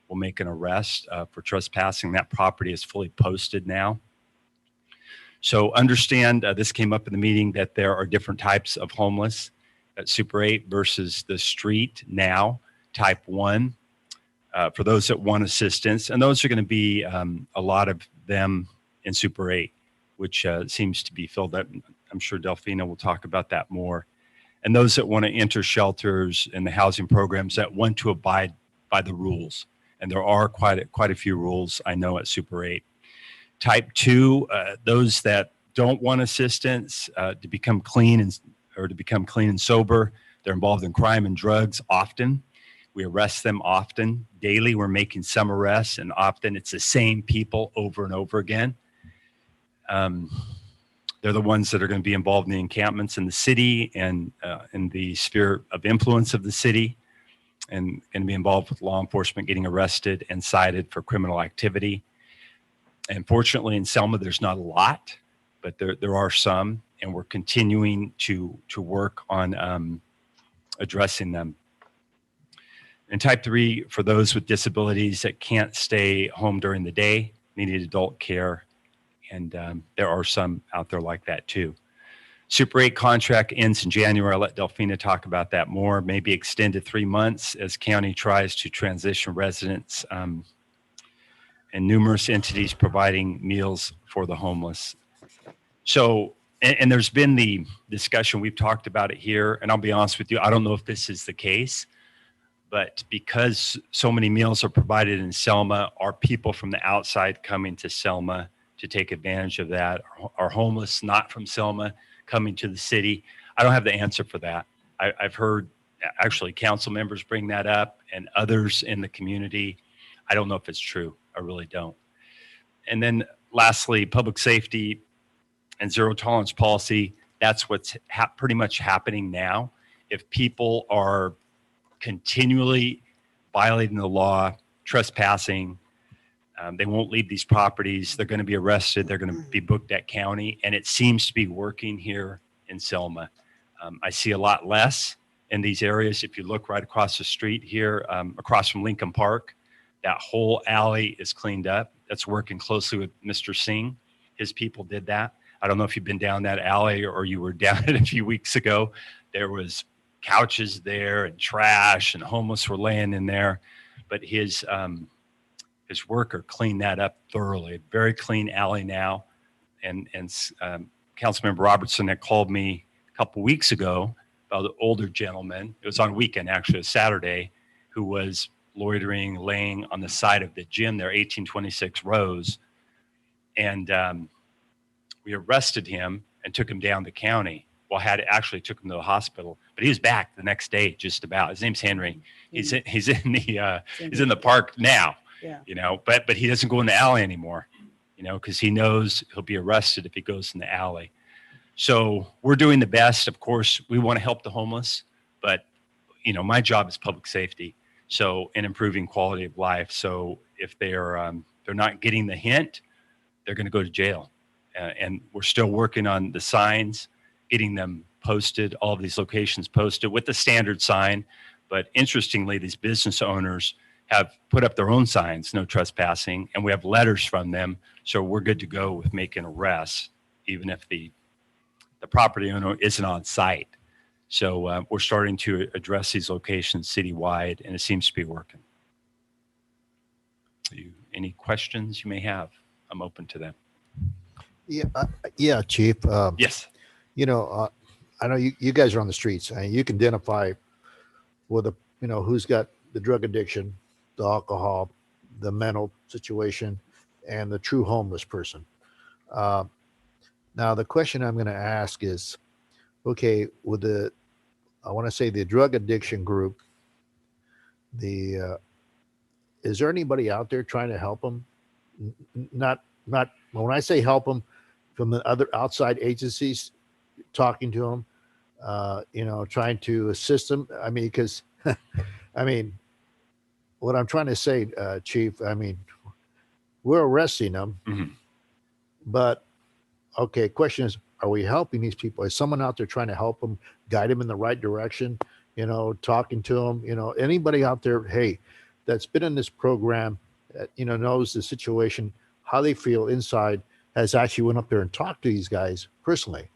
we'll make an arrest for trespassing. That property is fully posted now. So understand, this came up in the meeting, that there are different types of homeless at Super 8 versus the street now, type 1, for those that want assistance. And those are going to be a lot of them in Super 8, which seems to be filled up. I'm sure Delfina will talk about that more. And those that want to enter shelters and the housing programs that want to abide by the rules. And there are quite a few rules, I know, at Super 8. Type 2, those that don't want assistance to become clean and sober. They're involved in crime and drugs often. We arrest them often. Daily, we're making some arrests, and often it's the same people over and over again. They're the ones that are going to be involved in the encampments in the city and in the sphere of influence of the city, and going to be involved with law enforcement getting arrested and cited for criminal activity. And fortunately in Selma, there's not a lot, but there are some, and we're continuing to work on addressing them. And type 3, for those with disabilities that can't stay home during the day, needed adult care, And there are some out there like that too. Super 8 contract ends in January. I'll let Delphina talk about that more. Maybe extended 3 months as county tries to transition residents and numerous entities providing meals for the homeless. So, and there's been the discussion, we've talked about it here, and I'll be honest with you, I don't know if this is the case, but because so many meals are provided in Selma, are people from the outside coming to Selma to take advantage of that? Are homeless not from Selma coming to the city? I don't have the answer for that. I've heard actually council members bring that up and others in the community. I don't know if it's true. I really don't. And then lastly, public safety and zero tolerance policy. That's what's pretty much happening now. If people are continually violating the law, trespassing, they won't leave these properties. They're going to be arrested. They're going to be booked at county. And it seems to be working here in Selma. I see a lot less in these areas. If you look right across the street here, across from Lincoln Park, that whole alley is cleaned up. That's working closely with Mr. Singh. His people did that. I don't know if you've been down that alley or you were down it a few weeks ago. There was couches there and trash and homeless were laying in there. But his worker cleaned that up thoroughly. Very clean alley now. And Councilmember Robertson had called me a couple weeks ago about an older gentleman. It was on a weekend, actually, a Saturday, who was loitering, laying on the side of the gym there, 1826 Rose. And we arrested him and took him down to county. Well, actually took him to the hospital, but he was back the next day, just about. His name's Henry. He's in the park now. Yeah. You know, but he doesn't go in the alley anymore, you know, because he knows he'll be arrested if he goes in the alley. So we're doing the best. Of course, we want to help the homeless, but you know, my job is public safety. So and improving quality of life. So if they're not getting the hint, they're going to go to jail. And we're still working on the signs, getting them posted, all of these locations posted with the standard sign. But interestingly, these business owners have put up their own signs, no trespassing, and we have letters from them. So we're good to go with making arrests, even if the property owner isn't on site. So we're starting to address these locations citywide, and it seems to be working. Any questions you may have, I'm open to them. Yeah, Chief. Yes. You know, I know you guys are on the streets and you can identify with who's got the drug addiction, the alcohol, the mental situation, and the true homeless person. Now, the question I'm going to ask is, okay, with the drug addiction group, is there anybody out there trying to help them? Not when I say help them, from the other outside agencies, talking to them, trying to assist them. I mean, because, what I'm trying to say, Chief, we're arresting them, but okay, question is, are we helping these people? Is someone out there trying to help them, guide them in the right direction? Talking to them, anybody out there, hey, that's been in this program, knows the situation, how they feel inside, has actually went up there and talked to these guys personally.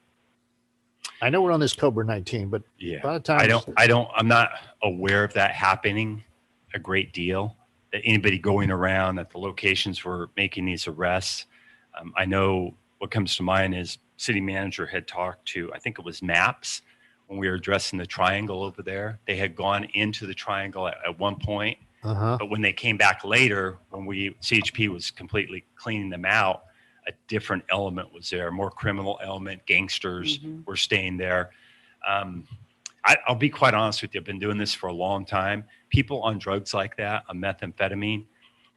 I know we're on this COVID-19, but yeah, a lot of times I'm not aware of that happening a great deal, that anybody going around at the locations we're making these arrests. I know what comes to mind is city manager had talked to, I think it was MAPS, when we were addressing the triangle over there. They had gone into the triangle at one point, but when they came back later, when CHP was completely cleaning them out, a different element was there, more criminal element, gangsters were staying there. I'll be quite honest with you. I've been doing this for a long time. People on drugs like that, on methamphetamine,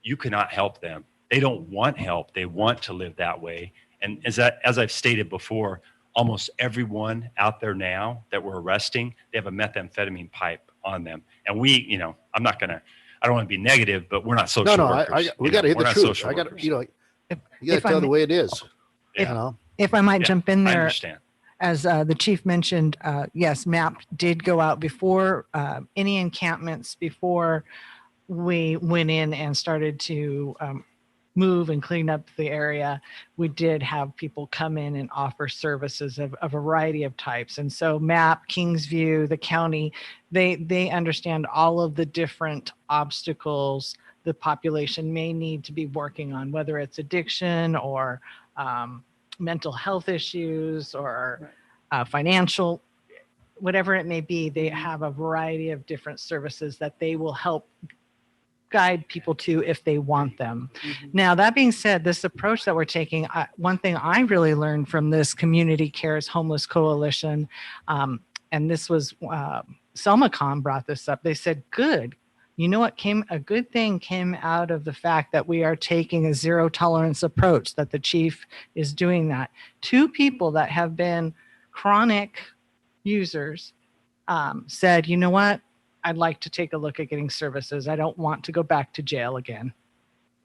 you cannot help them. They don't want help. They want to live that way. And as I've stated before, almost everyone out there now that we're arresting, they have a methamphetamine pipe on them. And we, I don't want to be negative, but we're not social workers. We got to hit the truth. I got to, you got to tell the way it is. If I might jump in I there, understand. as the chief mentioned, yes, MAP did go out before any encampments, before we went in and started to move and clean up the area, we did have people come in and offer services of a variety of types. And so MAP, Kingsview, the county, they understand all of the different obstacles the population may need to be working on, whether it's addiction or mental health issues or financial, whatever it may be. They have a variety of different services that they will help guide people to if they want them. Now, that being said, this approach that we're taking, one thing I really learned from this Community Cares Homeless Coalition, and this was SelmaCon brought this up. They said, good. You know what a good thing came out of the fact that we are taking a zero tolerance approach, that the chief is doing that. 2 people that have been chronic users said, you know what? I'd like to take a look at getting services. I don't want to go back to jail again.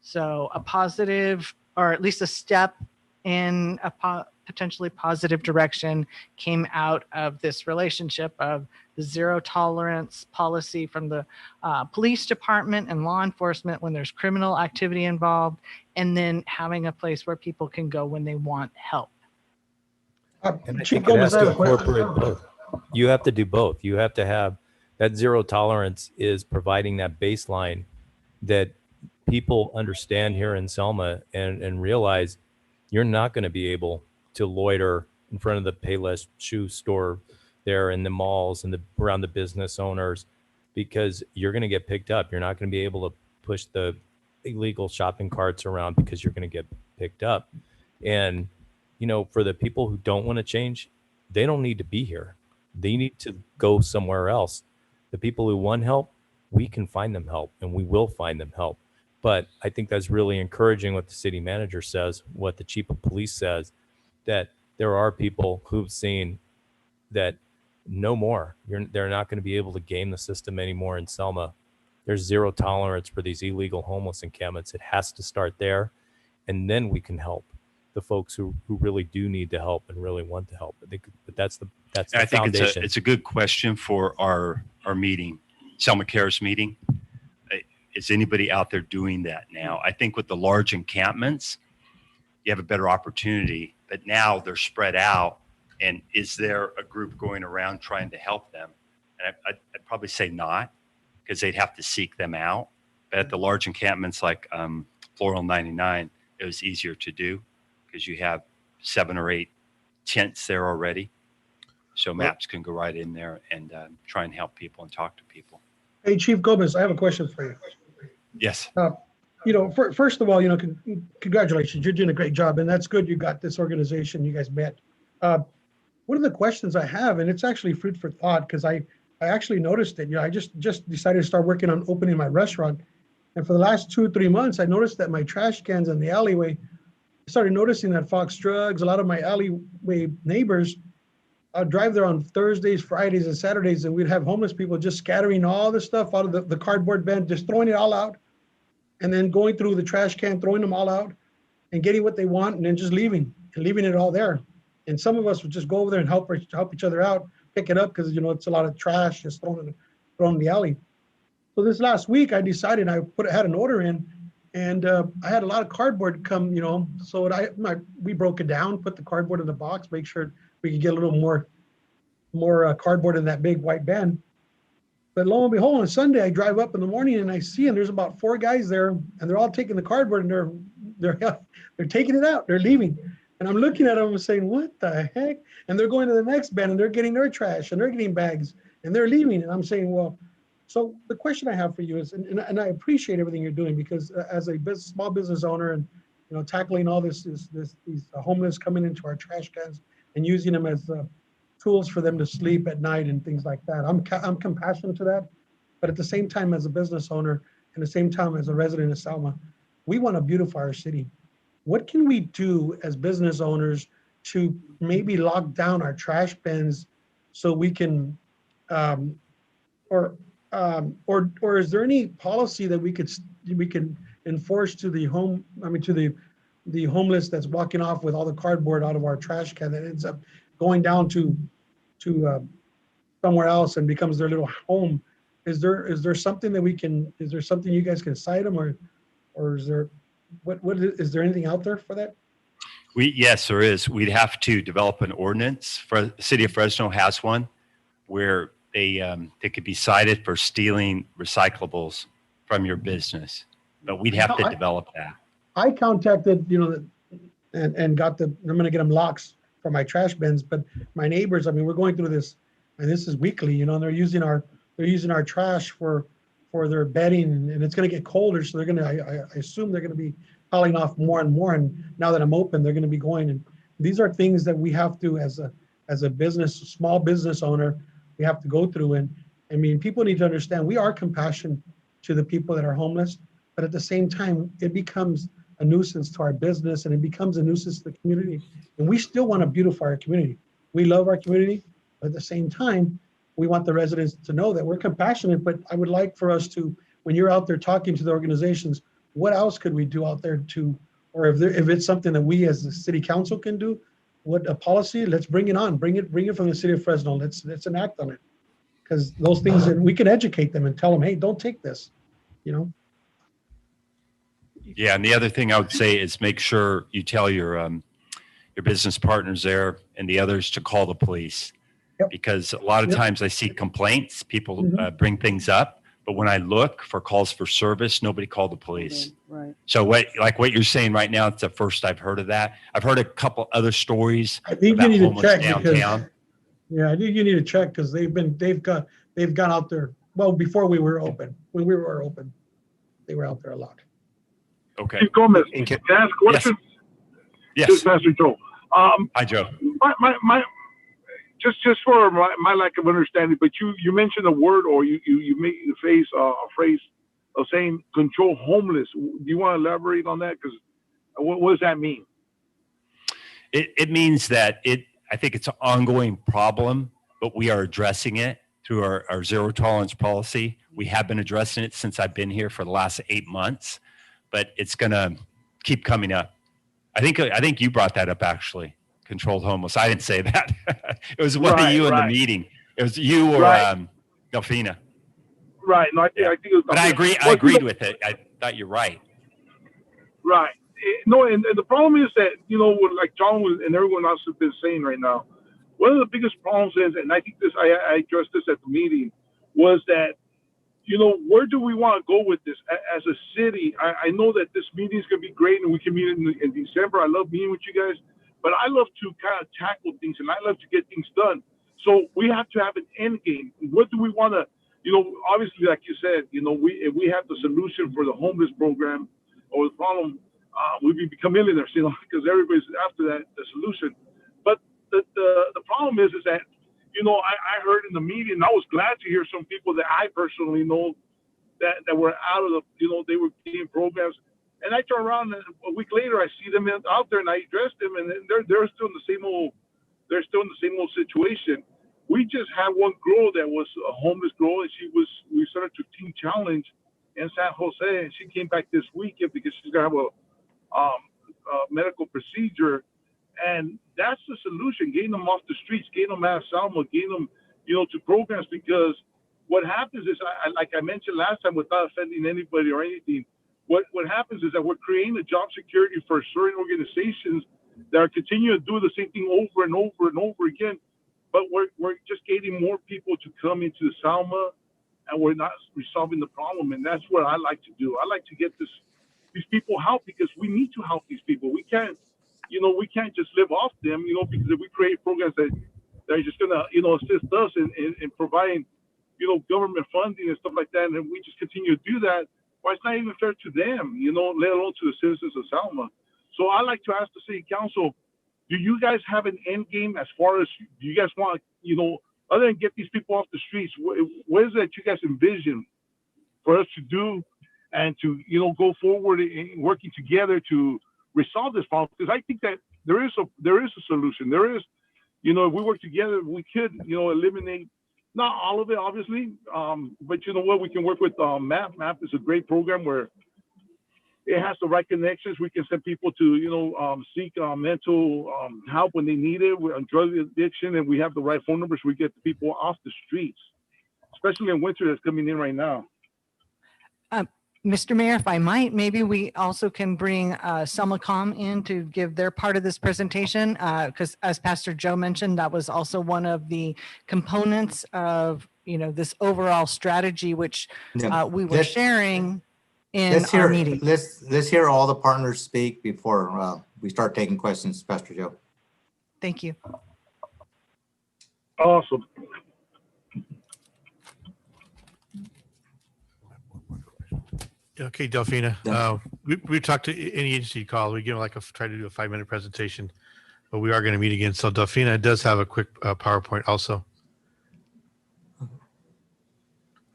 So a positive, or at least a step in a potentially positive direction, came out of this relationship of the zero tolerance policy from the police department and law enforcement when there's criminal activity involved, and then having a place where people can go when they want help. And I Chief think it has Gomez, I to have a question. incorporate both. You have to do both. You have to have that zero tolerance is providing that baseline that people understand here in Selma and realize you're not going to be able to loiter in front of the Payless shoe store there in the malls and around the business owners, because you're going to get picked up. You're not going to be able to push the illegal shopping carts around because you're going to get picked up. And, for the people who don't want to change, they don't need to be here. They need to go somewhere else. The people who want help, we can find them help, and we will find them help. But I think that's really encouraging what the city manager says, what the chief of police says, that there are people who've seen that no more. They're not going to be able to game the system anymore in Selma. There's zero tolerance for these illegal homeless encampments. It has to start there, and then we can help the folks who really do need the help and really want to help. But that's the I think foundation. it's a good question for our meeting, Selma Cares meeting. Is anybody out there doing that now? I think with the large encampments, you have a better opportunity, but now they're spread out. And is there a group going around trying to help them? And I'd probably say not, because they'd have to seek them out. But at the large encampments like Floral 99, it was easier to do because you have 7 or 8 tents there already. So MAPS can go right in there and try and help people and talk to people. Hey, Chief Gomez, I have a question for you. Yes. First of all, congratulations. You're doing a great job, and that's good you got this organization, you guys met. One of the questions I have, and it's actually food for thought, because I actually noticed it. I just decided to start working on opening my restaurant. And for the last 2 or 3 months, I noticed that my trash cans in the alleyway, I started noticing that Fox Drugs, a lot of my alleyway neighbors, I'd drive there on Thursdays, Fridays, and Saturdays, and we'd have homeless people just scattering all the stuff out of the cardboard bin, just throwing it all out, and then going through the trash can, throwing them all out, and getting what they want, and then just leaving it all there. And some of us would just go over there and help each other out, pick it up, because it's a lot of trash just thrown in the alley. So this last week, I decided I had an order in, and I had a lot of cardboard come, so we broke it down, put the cardboard in the box, make sure we could get a little more cardboard in that big white bin. But lo and behold, on Sunday, I drive up in the morning and I see, and there's about 4 guys there, and they're all taking the cardboard, and they're taking it out, they're leaving. And I'm looking at them and saying, what the heck? And they're going to the next bin, and they're getting their trash, and they're getting bags, and they're leaving. And I'm saying, well, so the question I have for you is, and I appreciate everything you're doing, because as a small business owner, and tackling all these homeless coming into our trash cans and using them as tools for them to sleep at night and things like that, I'm compassionate to that. But at the same time, as a business owner, and the same time as a resident of Selma, we want to beautify our city. What can we do as business owners to maybe lock down our trash bins so we can, or is there any policy that we can enforce to the homeless that's walking off with all the cardboard out of our trash can that ends up going down to somewhere else and becomes their little home? Is there something that is there something you guys can cite them, or is there is there anything out there for that? Yes, there is. We'd have to develop an ordinance. The city of Fresno has one where they could be cited for stealing recyclables from your business, but we'd have to develop that. I contacted, and got I'm going to get them locks for my trash bins, but my neighbors, I mean, we're going through this, and this is weekly, and they're using our trash for their bedding, and it's going to get colder, so they're going to, I assume they're going to be piling off more and more, and now that I'm open, they're going to be going, and these are things that we have to, as a business, small business owner, we have to go through. And I mean, people need to understand we are compassionate to the people that are homeless, but at the same time, it becomes a nuisance to our business, and it becomes a nuisance to the community. And we still want to beautify our community. We love our community, but at the same time, we want the residents to know that we're compassionate. But I would like for us to, when you're out there talking to the organizations, what else could we do out there to, or if it's something that we as the city council can do, what a policy, let's bring it on, bring it from the city of Fresno. Let's enact on it. Because those things, that we can educate them and tell them, hey, don't take this, Yeah, and the other thing I would say is make sure you tell your business partners there and the others to call the police. Yep. Because a lot of times I see complaints, people bring things up, but when I look for calls for service, nobody called the police. Right. So what you're saying right now, it's the first I've heard of that. I've heard a couple other stories I think about you need to homeless check downtown. I think you need to check because they've gone out there. Well, before we were open, when we were open, they were out there a lot. Okay. Chief Gomez, can I ask a question? Yes. Just Master Joe. Hi, Joe. My just for my lack of understanding, but you mentioned a word, or you made the a phrase of saying control homeless. Do you want to elaborate on that? Because what does that mean? It means that I think it's an ongoing problem, but we are addressing it through our zero tolerance policy. We have been addressing it since I've been here for the last 8 months, but it's going to keep coming up. I think you brought that up, actually, controlled homeless. I didn't say that. It was one of you in the meeting. It was you or Delfina. Right. No, I think it was. But I agreed with it. I thought you're right. Right. No, and the problem is that, like John and everyone else has been saying right now, one of the biggest problems is, and I think I addressed this at the meeting, was that, where do we want to go with this as a city? I know that this meeting is going to be great, and we can meet in December. I love meeting with you guys, but I love to kind of tackle things, and I love to get things done. So we have to have an end game. What do we want to, obviously, like you said, if we have the solution for the homeless program or the problem, we become millionaires, because everybody's after the solution. But the problem is that, I heard in the meeting, and I was glad to hear some people that I personally know that were out of they were getting programs. And I turn around, and a week later, I see them out there, and I address them, and they're still in the same old, situation. We just had one girl that was a homeless girl, and we sent her to Teen Challenge in San Jose, and she came back this weekend because she's gonna have a medical procedure. And that's the solution, getting them off the streets, getting them out of Selma, getting them, to programs, because what happens is, like I mentioned last time, without offending anybody or anything, what happens is that we're creating a job security for certain organizations that are continuing to do the same thing over and over and over again, but we're just getting more people to come into Selma, and we're not resolving the problem. And that's what I like to do. I like to get these people help, because we need to help these people. We can't just live off them, because if we create programs that are just gonna, assist us in providing, government funding and stuff like that, and we just continue to do that, well, it's not even fair to them, let alone to the citizens of Selma. So I like to ask the city council, do you guys have an end game as far as, do you guys want, other than get these people off the streets, what is it that you guys envision for us to do, and to, go forward in working together to resolve this problem? Because I think that there is a solution. There is, if we work together, we could, eliminate, not all of it, obviously, but you know what, we can work with MAP. MAP is a great program where it has the right connections. We can send people to, seek mental help when they need it, with drug addiction, and we have the right phone numbers. We get the people off the streets, especially in winter that's coming in right now. Mr. Mayor, if I might, maybe we also can bring Selma in to give their part of this presentation, because as Pastor Joe mentioned, that was also one of the components of, this overall strategy, which Yeah. we were Let's- sharing in Let's our hear, meeting. let's hear all the partners speak before we start taking questions, Pastor Joe. Thank you. Awesome. Okay, Delphina. We talked to any agency you call. We give them try to do a 5-minute presentation, but we are going to meet again. So Delphina does have a quick PowerPoint also.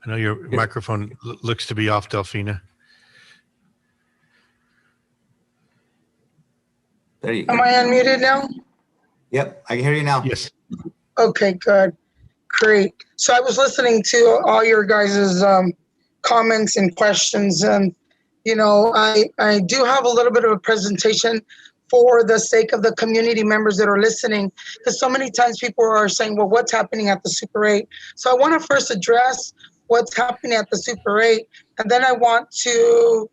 I know your microphone looks to be off, Delphina. There you go. Am I unmuted now? Yep, I can hear you now. Yes. Okay, good. Great. So I was listening to all your guys' comments and questions, and I do have a little bit of a presentation for the sake of the community members that are listening, because so many times people are saying, well, what's happening at the Super 8? So I want to first address what's happening at the Super 8, and then I want to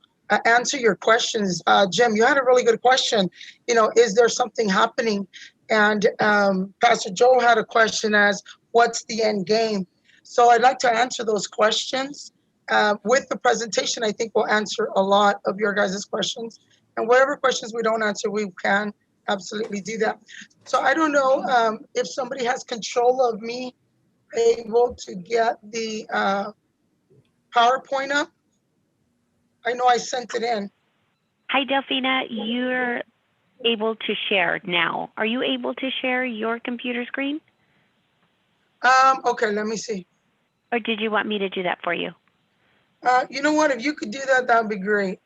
answer your questions. Jim, you had a really good question. Is there something happening? And Pastor Joe had a question as, what's the end game? So I'd like to answer those questions. With the presentation, I think we'll answer a lot of your guys' questions. And whatever questions we don't answer, we can absolutely do that. So I don't know if somebody has control of me able to get the PowerPoint up. I know I sent it in. Hi, Delphina. You're able to share now. Are you able to share your computer screen? Okay, let me see. Or did you want me to do that for you? You know what? If you could do that, that would be great.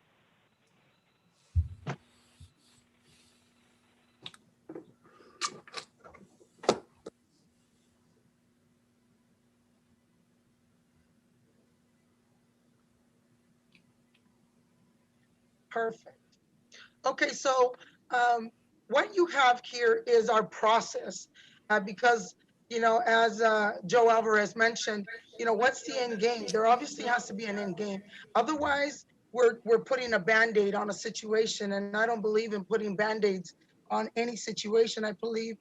Perfect. Okay, so what you have here is our process, because, as Joe Alvarez mentioned, what's the end game? There obviously has to be an end game. Otherwise, we're putting a Band-Aid on a situation, and I don't believe in putting Band-Aids on any situation. I believe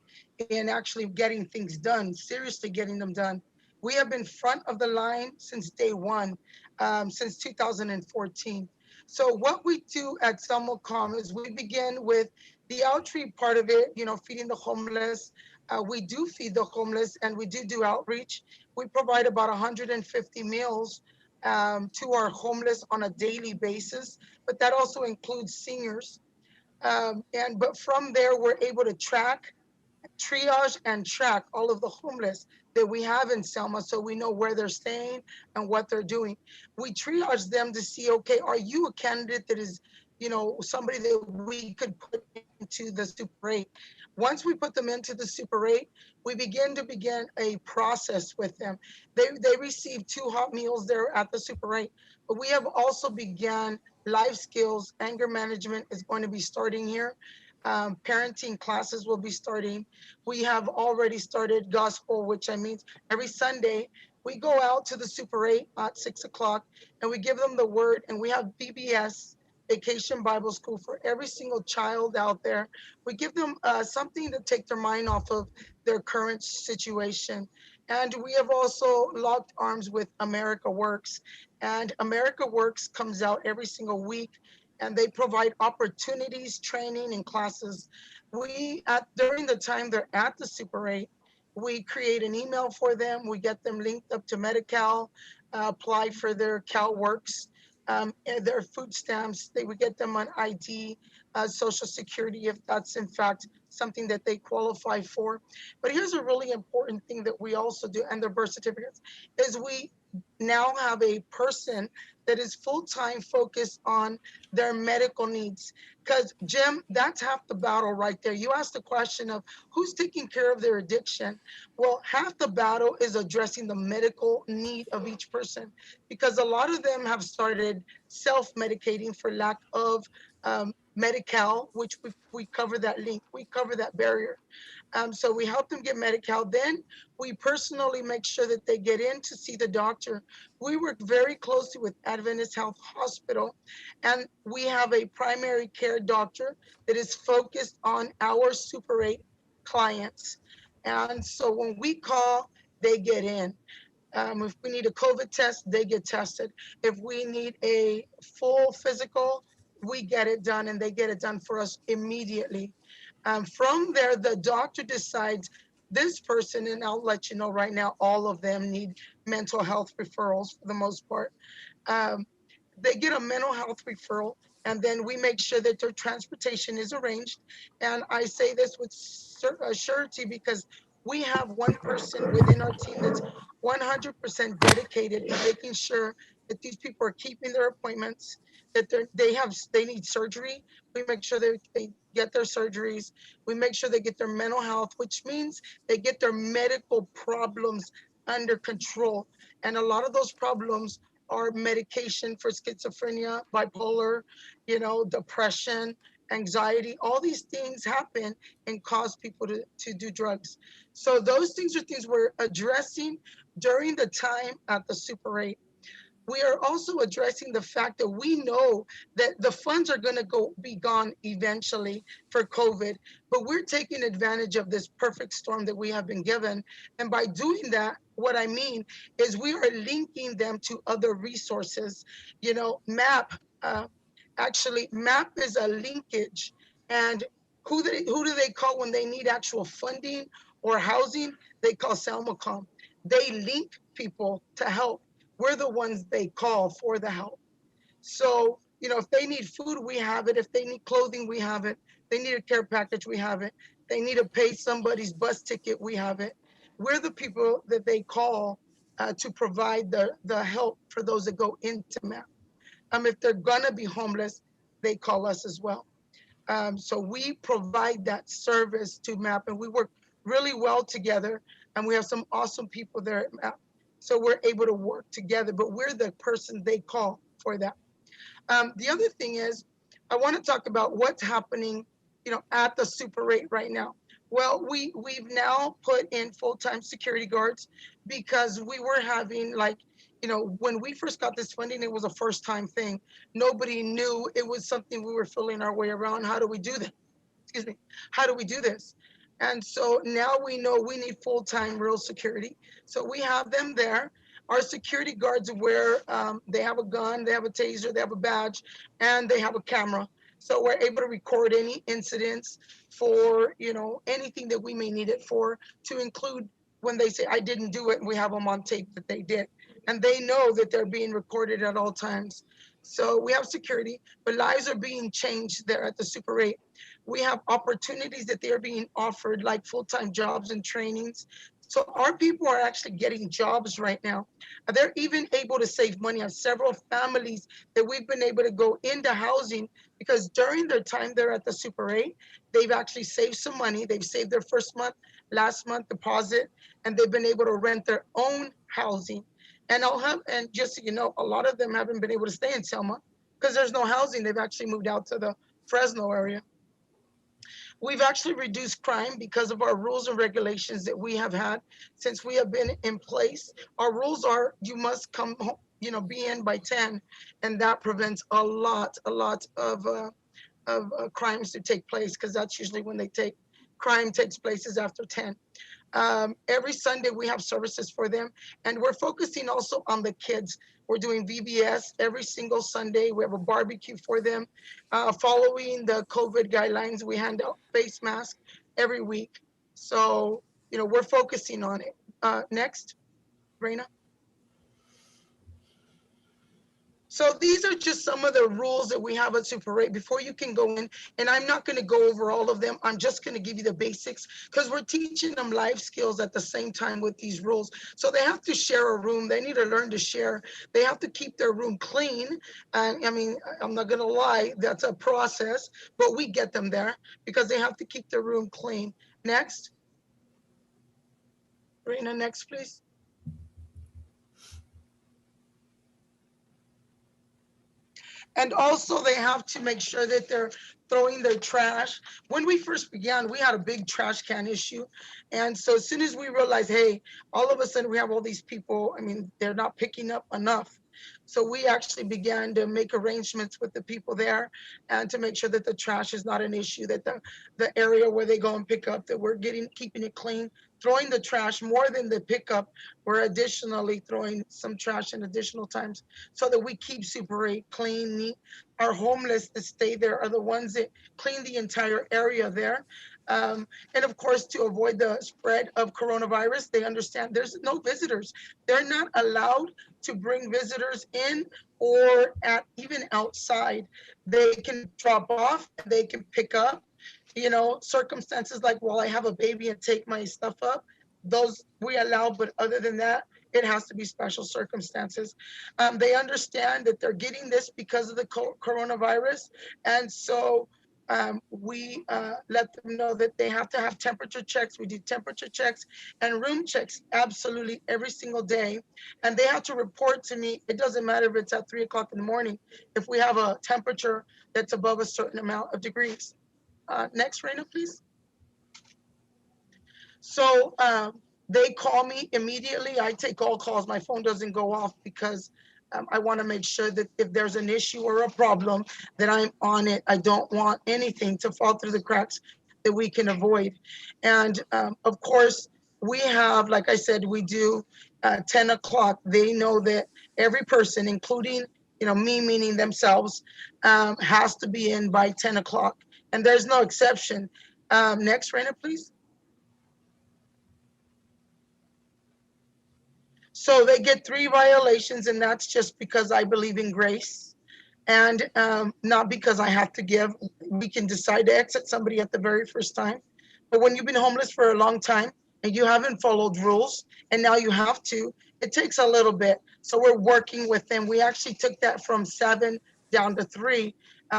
in actually getting things done, seriously getting them done. We have been front of the line since day one, since 2014. So what we do at Selma is we begin with the outreach part of it, feeding the homeless. We do feed the homeless, and we do outreach. We provide about 150 meals to our homeless on a daily basis, but that also includes seniors. But from there, we're able to triage and track all of the homeless that we have in Selma, so we know where they're staying and what they're doing. We triage them to see, okay, are you a candidate that is, somebody that we could put into the Super 8? Once we put them into the Super 8, we begin a process with them. They receive 2 hot meals there at the Super 8, but we have also began life skills. Anger management is going to be starting here. Parenting classes will be starting. We have already started gospel, which I mean every Sunday we go out to the Super 8 at 6 o'clock and we give them the word, and we have VBS, Vacation Bible School, for every single child out there. We give them something to take their mind off of their current situation. And we have also locked arms with America Works, and America Works comes out every single week, and they provide opportunities, training, and classes. During the time they're at the Super 8, we create an email for them. We get them linked up to Medi-Cal, apply for their CalWorks, and their food stamps. We get them on ID, Social Security, if that's in fact something that they qualify for. But here's a really important thing that we also do, and their birth certificates, is we now have a person that is full-time focused on their medical needs. Because Jim, that's half the battle right there. You asked the question of who's taking care of their addiction. Well, half the battle is addressing the medical need of each person, because a lot of them have started self-medicating for lack of Medi-Cal, which we cover that link, we cover that barrier. So we help them get Medi-Cal. Then we personally make sure that they get in to see the doctor. We work very closely with Adventist Health Hospital, and we have a primary care doctor that is focused on our Super 8 clients. And so when we call, they get in. If we need a COVID test, they get tested. If we need a full physical, we get it done, and they get it done for us immediately. From there, the doctor decides this person, and I'll let you know right now, all of them need mental health referrals for the most part. Um, they get a mental health referral, and then we make sure that their transportation is arranged. And I say this with surety because we have one person within our team that's 100% dedicated to making sure that these people are keeping their appointments, that they need surgery. We make sure they get their surgeries. We make sure they get their mental health, which means they get their medical problems under control. And a lot of those problems are medication for schizophrenia, bipolar, depression, anxiety. All these things happen and cause people to do drugs. So those things are things we're addressing during the time at the Super 8. We are also addressing the fact that we know that the funds are going to be gone eventually for COVID, but we're taking advantage of this perfect storm that we have been given. And by doing that, what I mean is we are linking them to other resources. MAP, actually, MAP is a linkage. And who do they call when they need actual funding or housing? They call Selma. They link people to help. We're the ones they call for the help. So, if they need food, we have it. If they need clothing, we have it. They need a care package, we have it. They need to pay somebody's bus ticket, we have it. We're the people that they call to provide the help for those that go into MAP. If they're gonna be homeless, they call us as well. So we provide that service to MAP, and we work really well together, and we have some awesome people there at MAP. So we're able to work together, but we're the person they call for that. The other thing is, I want to talk about what's happening, at the Super 8 right now. Well, we've now put in full-time security guards because we were having when we first got this funding, it was a first-time thing. Nobody knew it was something we were feeling our way around. How do we do that? Excuse me. How do we do this? And so now we know we need full-time real security. So we have them there. Our security guards wear, they have a gun, they have a taser, they have a badge, and they have a camera. So we're able to record any incidents for, anything that we may need it for, to include when they say, I didn't do it, and we have them on tape that they did. And they know that they're being recorded at all times. So we have security, but lives are being changed there at the Super 8. We have opportunities that they're being offered, like full-time jobs and trainings. So our people are actually getting jobs right now. They're even able to save money on several families that we've been able to go into housing because during their time there at the Super 8, they've actually saved some money. They've saved their first month, last month deposit, and they've been able to rent their own housing. And just so you know, a lot of them haven't been able to stay in Selma because there's no housing. They've actually moved out to the Fresno area. We've actually reduced crime because of our rules and regulations that we have had since we have been in place. Our rules are you must come home, be in by 10, and that prevents a lot of crimes to take place because that's usually when crime takes place is after 10. Every Sunday we have services for them, and we're focusing also on the kids. We're doing VBS every single Sunday. We have a barbecue for them. Following the COVID guidelines, we hand out face masks every week. So, we're focusing on it. Next, Reina. So these are just some of the rules that we have at Super 8 before you can go in. And I'm not going to go over all of them. I'm just going to give you the basics because we're teaching them life skills at the same time with these rules. So they have to share a room. They need to learn to share. They have to keep their room clean. And I'm not going to lie, that's a process, but we get them there because they have to keep their room clean. Next. Reina, next, please. And also they have to make sure that they're throwing their trash. When we first began, we had a big trash can issue. And so as soon as we realized, hey, all of a sudden we have all these people, I mean, they're not picking up enough. So we actually began to make arrangements with the people there and to make sure that the trash is not an issue, that the area where they go and pick up, that we're keeping it clean, throwing the trash more than the pickup. We're additionally throwing some trash in additional times so that we keep Super 8 clean, neat. Our homeless that stay there are the ones that clean the entire area there. And of course, to avoid the spread of coronavirus, they understand there's no visitors. They're not allowed to bring visitors in or even outside. They can drop off, they can pick up. You know, circumstances like, well, I have a baby and take my stuff up, those we allow, but other than that, it has to be special circumstances. They understand that they're getting this because of the coronavirus, and so we let them know that they have to have temperature checks. We do temperature checks and room checks absolutely every single day, and they have to report to me. It doesn't matter if it's at 3 o'clock in the morning, if we have a temperature that's above a certain amount of degrees. Next, Raina, please. So they call me immediately. I take all calls. My phone doesn't go off because I want to make sure that if there's an issue or a problem, that I'm on it. I don't want anything to fall through the cracks that we can avoid. And of course, we have, like I said, we do 10 o'clock. They know that every person, including, you know, me, meaning themselves, has to be in by 10 o'clock. And there's no exception. Next, Raina, please. So they get 3 violations, and that's just because I believe in grace and not because I have to give. We can decide to exit somebody at the very first time. But when you've been homeless for a long time and you haven't followed rules and now you have to, it takes a little bit. So we're working with them. We actually took that from 7 down to 3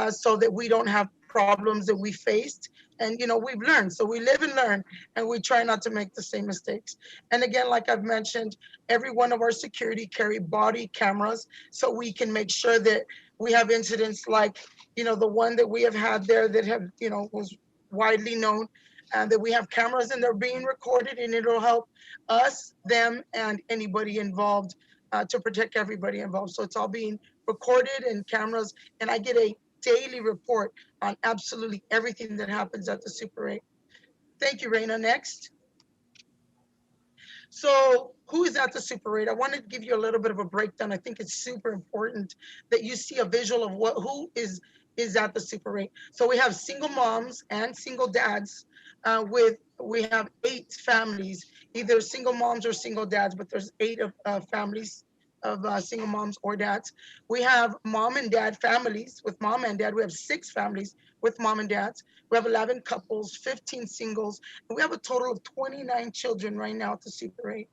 so that we don't have problems that we faced. And, you know, we've learned. So we live and learn, and we try not to make the same mistakes. And again, like I've mentioned, every one of our security carry body cameras so we can make sure that we have incidents like, you know, the one that we have had there that have, you know, was widely known, and that we have cameras and they're being recorded, and it'll help us, them, and anybody involved to protect everybody involved. So it's all being recorded and cameras, and I get a daily report on absolutely everything that happens at the Super 8. Thank you, Raina. Next. So who is at the Super 8? I wanted to give you a little bit of a breakdown. I think it's super important that you see a visual of who is at the Super 8. So we have single moms and single dads we have 8 families, either single moms or single dads, but there's 8 of families of single moms or dads. We have mom and dad families with mom and dad. We have 6 families with mom and dads. We have 11 couples, 15 singles, and we have a total of 29 children right now at the Super 8.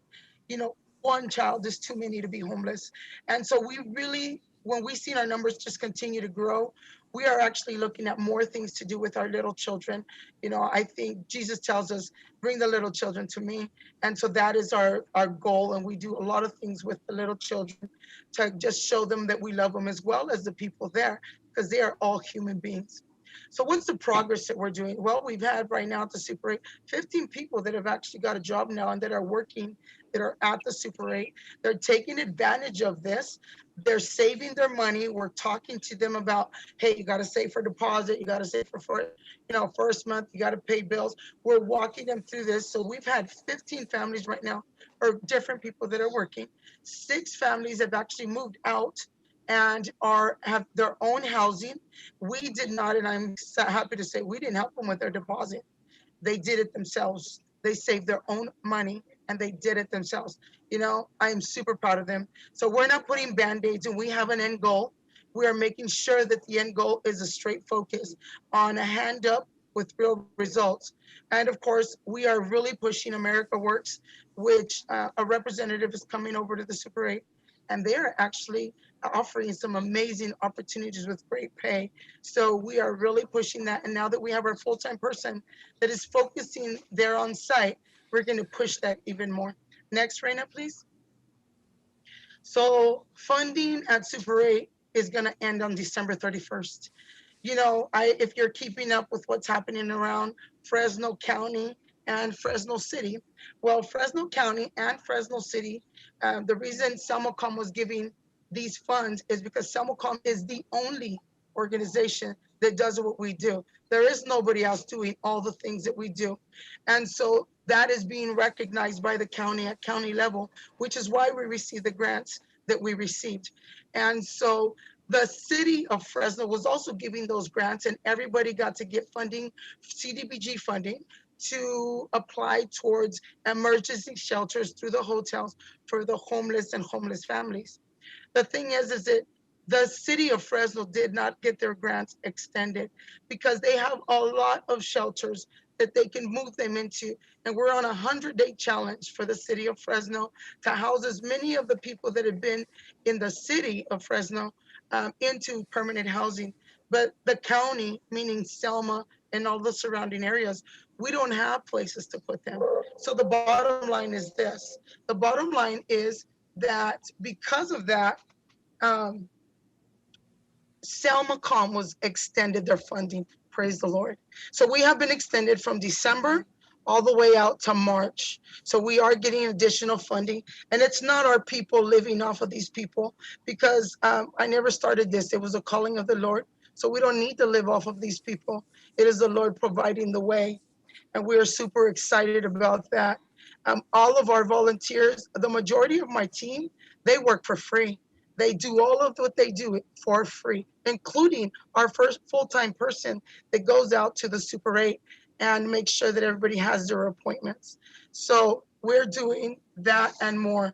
You know, one child is too many to be homeless. And so we really, when we see our numbers just continue to grow, we are actually looking at more things to do with our little children. You know, I think Jesus tells us, bring the little children to me. And so that is our goal. And we do a lot of things with the little children to just show them that we love them as well as the people there, because they are all human beings. So what's the progress that we're doing? Well, we've had right now at the Super 8, 15 people that have actually got a job now and that are working, that are at the Super 8. They're taking advantage of this. They're saving their money. We're talking to them about, hey, you got to save for deposit. You got to save for, you know, first month. You got to pay bills. We're walking them through this. So we've had 15 families right now, or different people that are working. 6 families have actually moved out and have their own housing. We did not, and I'm so happy to say we didn't help them with their deposit. They did it themselves. They saved their own money and they did it themselves. You know, I am super proud of them. So we're not putting band-aids, and we have an end goal. We are making sure that the end goal is a straight focus on a hand up with real results. And of course, we are really pushing America Works, which a representative is coming over to the Super 8, and they are actually offering some amazing opportunities with great pay. So we are really pushing that. And now that we have our full-time person that is focusing there on site, we're going to push that even more. Next, Raina, please. So funding at Super 8 is going to end on December 31st. if you're keeping up with what's happening around Fresno County and Fresno City, well, Fresno County and Fresno City, the reason Selmacom was giving these funds is because Selmacom is the only organization that does what we do. There is nobody else doing all the things that we do. And so that is being recognized by the county at county level, which is why we received the grants that we received. And so the city of Fresno was also giving those grants, and everybody got to get funding, CDBG funding, to apply towards emergency shelters through the hotels for the homeless and homeless families. The thing is that the city of Fresno did not get their grants extended because they have a lot of shelters that they can move them into. And we're on a 100-day challenge for the city of Fresno to house as many of the people that have been in the city of Fresno into permanent housing. But the county, meaning Selma and all the surrounding areas, we don't have places to put them. So the bottom line is this. The bottom line is that because of that, Selmacom was extended their funding. Praise the Lord. So we have been extended from December all the way out to March. So we are getting additional funding, and it's not our people living off of these people, because I never started this. It was a calling of the Lord. So we don't need to live off of these people. It is the Lord providing the way, and we are super excited about that. All of our volunteers, the majority of my team, they work for free. They do all of what they do for free, including our first full-time person that goes out to the Super 8 and makes sure that everybody has their appointments. So we're doing that and more.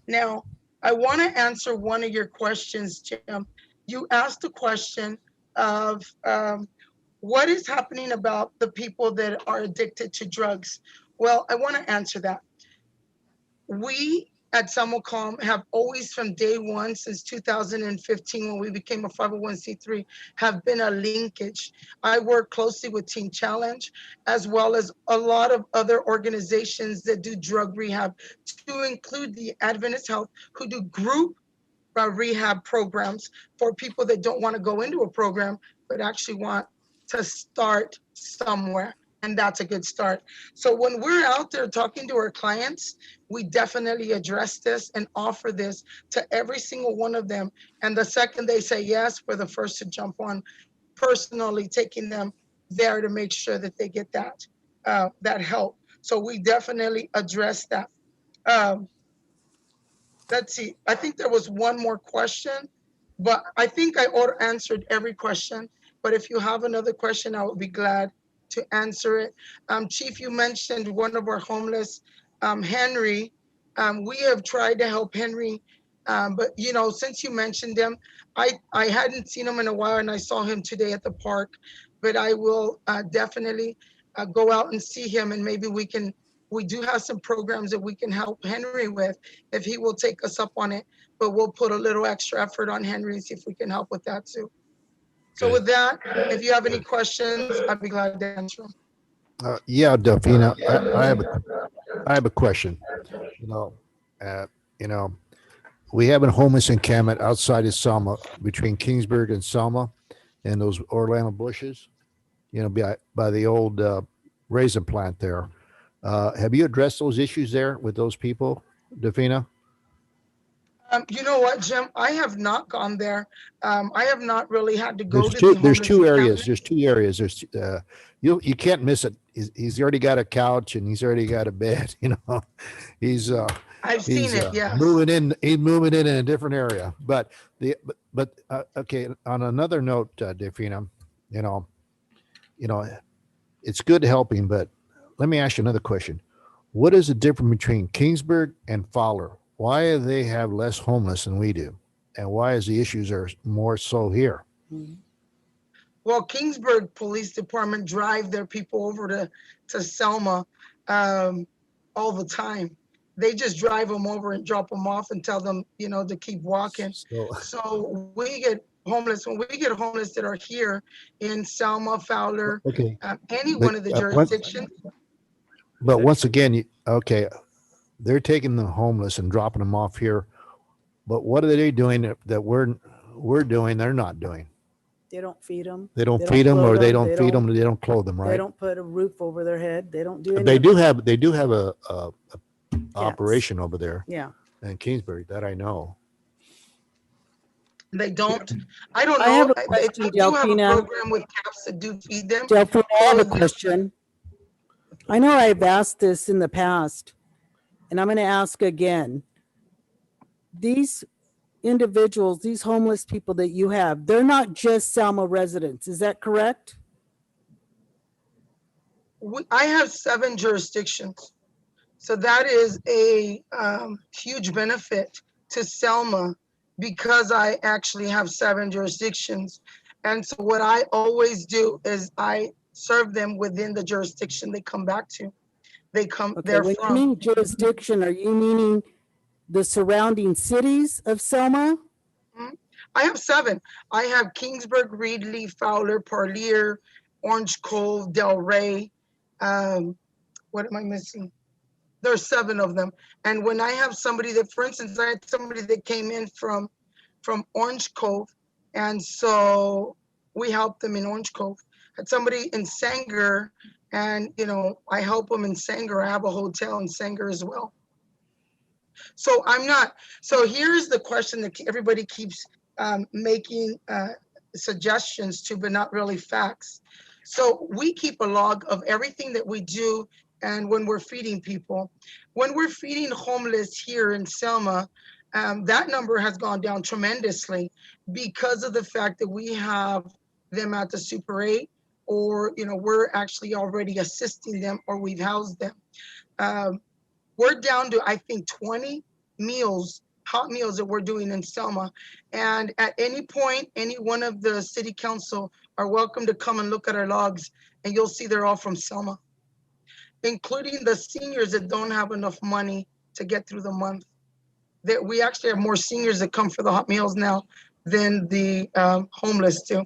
Now, I want to answer one of your questions, Jim. You asked a question of what is happening about the people that are addicted to drugs? Well, I want to answer that. We at Selmacom have always, from day one, since 2015, when we became a 501c3, have been a linkage. I work closely with Teen Challenge, as well as a lot of other organizations that do drug rehab, to include the Adventist Health, who do group rehab programs for people that don't want to go into a program, but actually want to start somewhere. And that's a good start. So when we're out there talking to our clients, we definitely address this and offer this to every single one of them. And the second they say yes, we're the first to jump on, personally taking them there to make sure that they get that help. So we definitely address that. Let's see, I think there was one more question, but I think I answered every question. But if you have another question, I would be glad to answer it. Chief, you mentioned one of our homeless, Henry. We have tried to help Henry, but since you mentioned him, I hadn't seen him in a while, and I saw him today at the park. But I will definitely go out and see him, and maybe we do have some programs that we can help Henry with if he will take us up on it, but we'll put a little extra effort on Henry and see if we can help with that too. So with that, if you have any questions, I'd be glad to answer them. Yeah, Delphina, I have a question. You know, uh, you know, we have a homeless encampment outside of Selma, between Kingsburg and Selma, and those Orlando bushes. By the old raisin plant there. Have you addressed those issues there with those people, Delphina? You know what, Jim? I have not gone there. I have not really had to go There's to two. the There's homeless two areas. encampment. There's two areas. There's you can't miss it. He's already got a couch and he's already got a bed. He's I've seen it. Yes. moving in. He's moving in a different area. But okay. On another note, Delphina, you know, it's good helping, but let me ask you another question. What is the difference between Kingsburg and Fowler? Why do they have less homeless than we do? And why is the issues are more so here? Well, Kingsburg Police Department drive their people over to Selma all the time. They just drive them over and drop them off and tell them, to keep walking. So we get homeless. When we get homeless that are here in Selma, Fowler, Okay. any one of the jurisdictions. But once again, they're taking the homeless and dropping them off here. But what are they doing that we're doing? They're not doing. They don't feed them. They don't feed them, or they don't feed them. They don't clothe them, They right? don't put a roof over their head. They don't do anything. They do have a operation over there Yeah. in Kingsbury that I know. They don't. I don't I have know. a question, They do have a Delphina. program with CAPS that do feed them. Delphina, I have a Clothe them. question. I know I've asked this in the past, and I'm going to ask again. These individuals, these homeless people that you have, they're not just Selma residents. Is that correct? I have 7 jurisdictions. So that is a huge benefit to Selma because I actually have 7 jurisdictions. And so what I always do is I serve them within the jurisdiction they come back to. They're when from. you mean jurisdiction, are you meaning the surrounding cities of Selma? I have 7. I have Kingsburg, Reedley, Fowler, Parlier, Orange Cove, Del Rey. What am I missing? There's 7 of them. And when I have somebody that, for instance, I had somebody that came in from Orange Cove. And so we helped them in Orange Cove. I had somebody in Sanger, and, I help them in Sanger. I have a hotel in Sanger as well. So so here's the question that everybody keeps making suggestions to, but not really facts. So we keep a log of everything that we do, and when we're feeding people. When we're feeding homeless here in Selma, that number has gone down tremendously because of the fact that we have them at the Super 8, or, we're actually already assisting them, or we've housed them. We're down to, I think, 20 meals, hot meals that we're doing in Selma. And at any point, any one of the city council are welcome to come and look at our logs, and you'll see they're all from Selma, including the seniors that don't have enough money to get through the month. That we actually have more seniors that come for the hot meals now than the homeless do.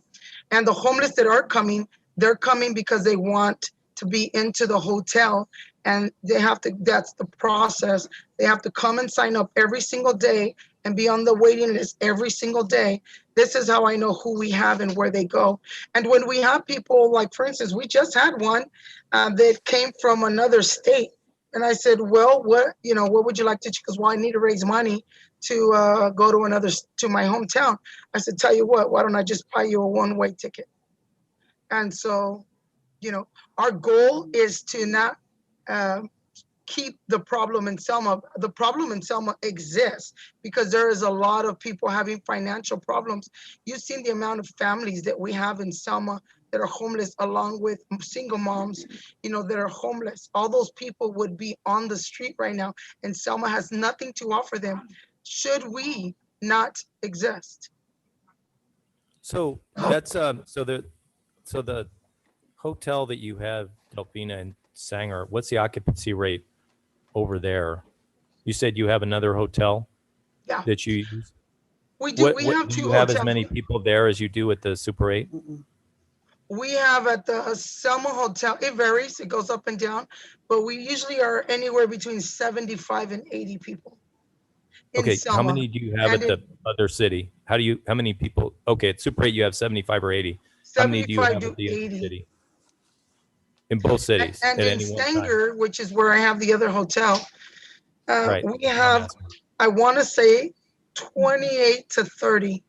And the homeless that are coming, they're coming because they want to be into the hotel, and they have to, that's the process. They have to come and sign up every single day and be on the waiting list every single day. This is how I know who we have and where they go. And when we have people, like, for instance, we just had one that came from another state. And I said, well, what would you like to, because, well, I need to raise money to go to my hometown. I said, tell you what, why don't I just buy you a one-way ticket? And so, our goal is to not keep the problem in Selma. The problem in Selma exists because there is a lot of people having financial problems. You've seen the amount of families that we have in Selma that are homeless, along with single moms, that are homeless. All those people would be on the street right now, and Selma has nothing to offer them. Should we not exist? So that's so the hotel that you have, Delphina and Sanger, what's the occupancy rate over there? You said you have another hotel that you use? We do. We have do 2 you have hotels. as many people there as you do at the Super 8? We have at the Selma Hotel, it varies, it goes up and down, but we usually are anywhere between 75 and 80 people. Okay, Selma. how many do you have at the other city? How many people? Okay, at Super 8 you have 75 or 80. How many do you have at the other city? In both cities And at in any one time? Sanger, which is where I have the other hotel, Right. we have, I want to say, 28 to 30.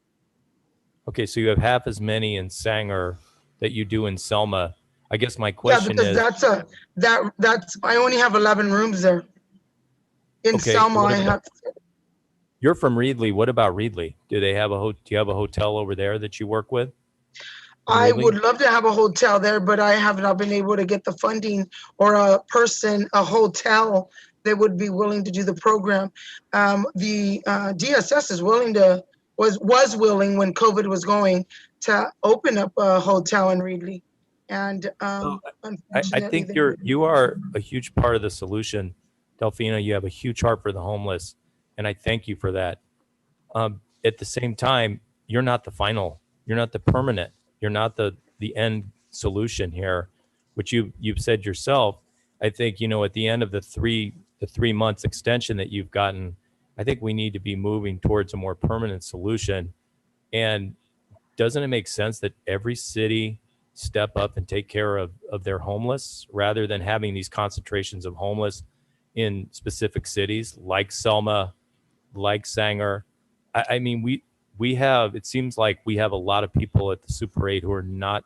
Okay, so you have half as many in Sanger that you do in Selma. I guess my question is, that's I only have 11 rooms there. In Selma, I have. You're from Reedley. What about Reedley? Do you have a hotel over there that you work with? I would love to have a hotel there, but I have not been able to get the funding or a hotel that would be willing to do the program. The DSS is was willing when COVID was going to open up a hotel in Reedley. And I think you are a huge part of the solution, Delphina. You have a huge heart for the homeless, and I thank you for that. At the same time, you're not the final. You're not the permanent. You're not the end solution here, which you've said yourself. I think at the end of the 3 months extension that you've gotten, I think we need to be moving towards a more permanent solution. And doesn't it make sense that every city step up and take care of their homeless rather than having these concentrations of homeless in specific cities like Selma, like Sanger? I mean, we have, it seems like we have a lot of people at the Super 8 who are not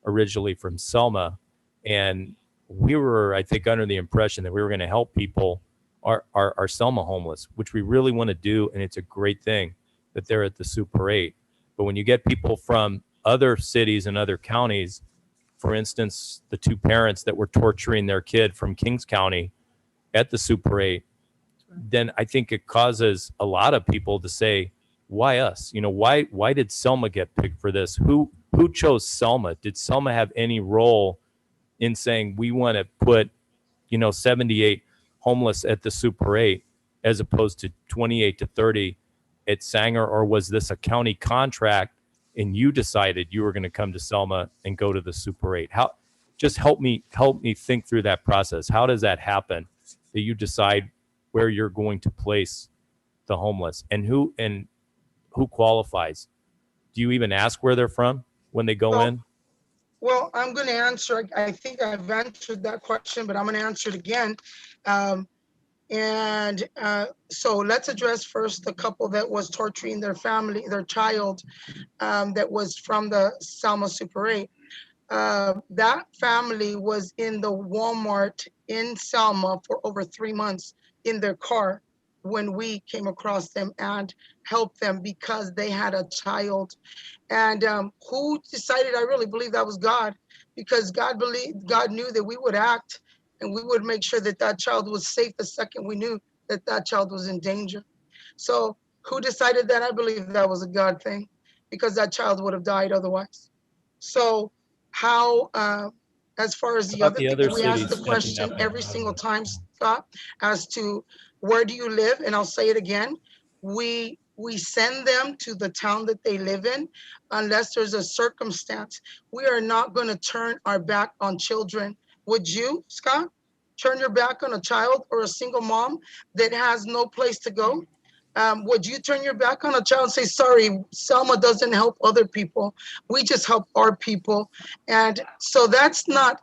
originally from Selma. And we were, I think, under the impression that we were going to help people, our Selma homeless, which we really want to do. And it's a great thing that they're at the Super 8. But when you get people from other cities and other counties, for instance, the two parents that were torturing their kid from Kings County at the Super 8, then I think it causes a lot of people to say, why us? You know, why did Selma get picked for this? Who chose Selma? Did Selma have any role in saying we want to put, 78 homeless at the Super 8 as opposed to 28 to 30 at Sanger? Or was this a county contract and you decided you were going to come to Selma and go to the Super 8? Just help me think through that process. How does that happen that you decide where you're going to place the homeless, and who qualifies? Do you even ask where they're from when they go in? Well, I'm going to answer. I think I've answered that question, but I'm going to answer it again. So let's address first the couple that was torturing their child, that was from the Selma Super 8. That family was in the Walmart in Selma for over 3 months in their car when we came across them and helped them because they had a child. And who decided? I really believe that was God, because God knew that we would act and we would make sure that that child was safe the second we knew that that child was in danger. So who decided that? I believe that was a God thing, because that child would have died otherwise. So how, as far as the other things, we ask the question every single time, Scott, as to where do you live? And I'll say it again. We send them to the town that they live in unless there's a circumstance. We are not going to turn our back on children. Would you, Scott, turn your back on a child or a single mom that has no place to go? Would you turn your back on a child and say, sorry, Selma doesn't help other people. We just help our people. And so that's not,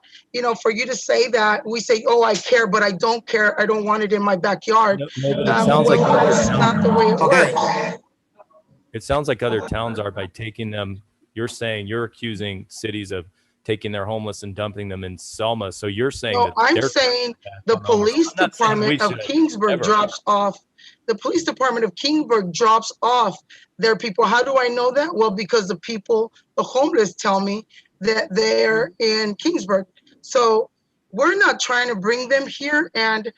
for you to say that, we say, oh, I care, but I don't care. I don't want it in my backyard. No, but it sounds like that's not the way it works. It sounds like other towns are, by taking them. You're accusing cities of taking their homeless and dumping them in Selma. So you're saying No, that I'm saying the police department of Kingsburg drops off. The police department of Kingsburg drops off their people. How do I know that? Well, because the homeless tell me that they're in Kingsburg. So we're not trying to bring them here. And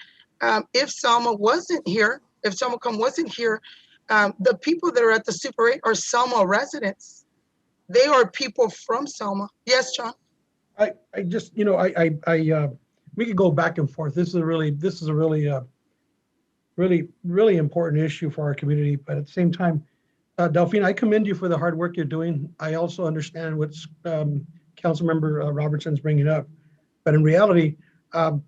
if Selma wasn't here, if Selma wasn't here, the people that are at the Super 8 are Selma residents. They are people from Selma. Yes, John. I just, we could go back and forth. This is a really really important issue for our community. But at the same time, Delphine, I commend you for the hard work you're doing. I also understand what Councilmember Robertson's bringing up. But in reality, I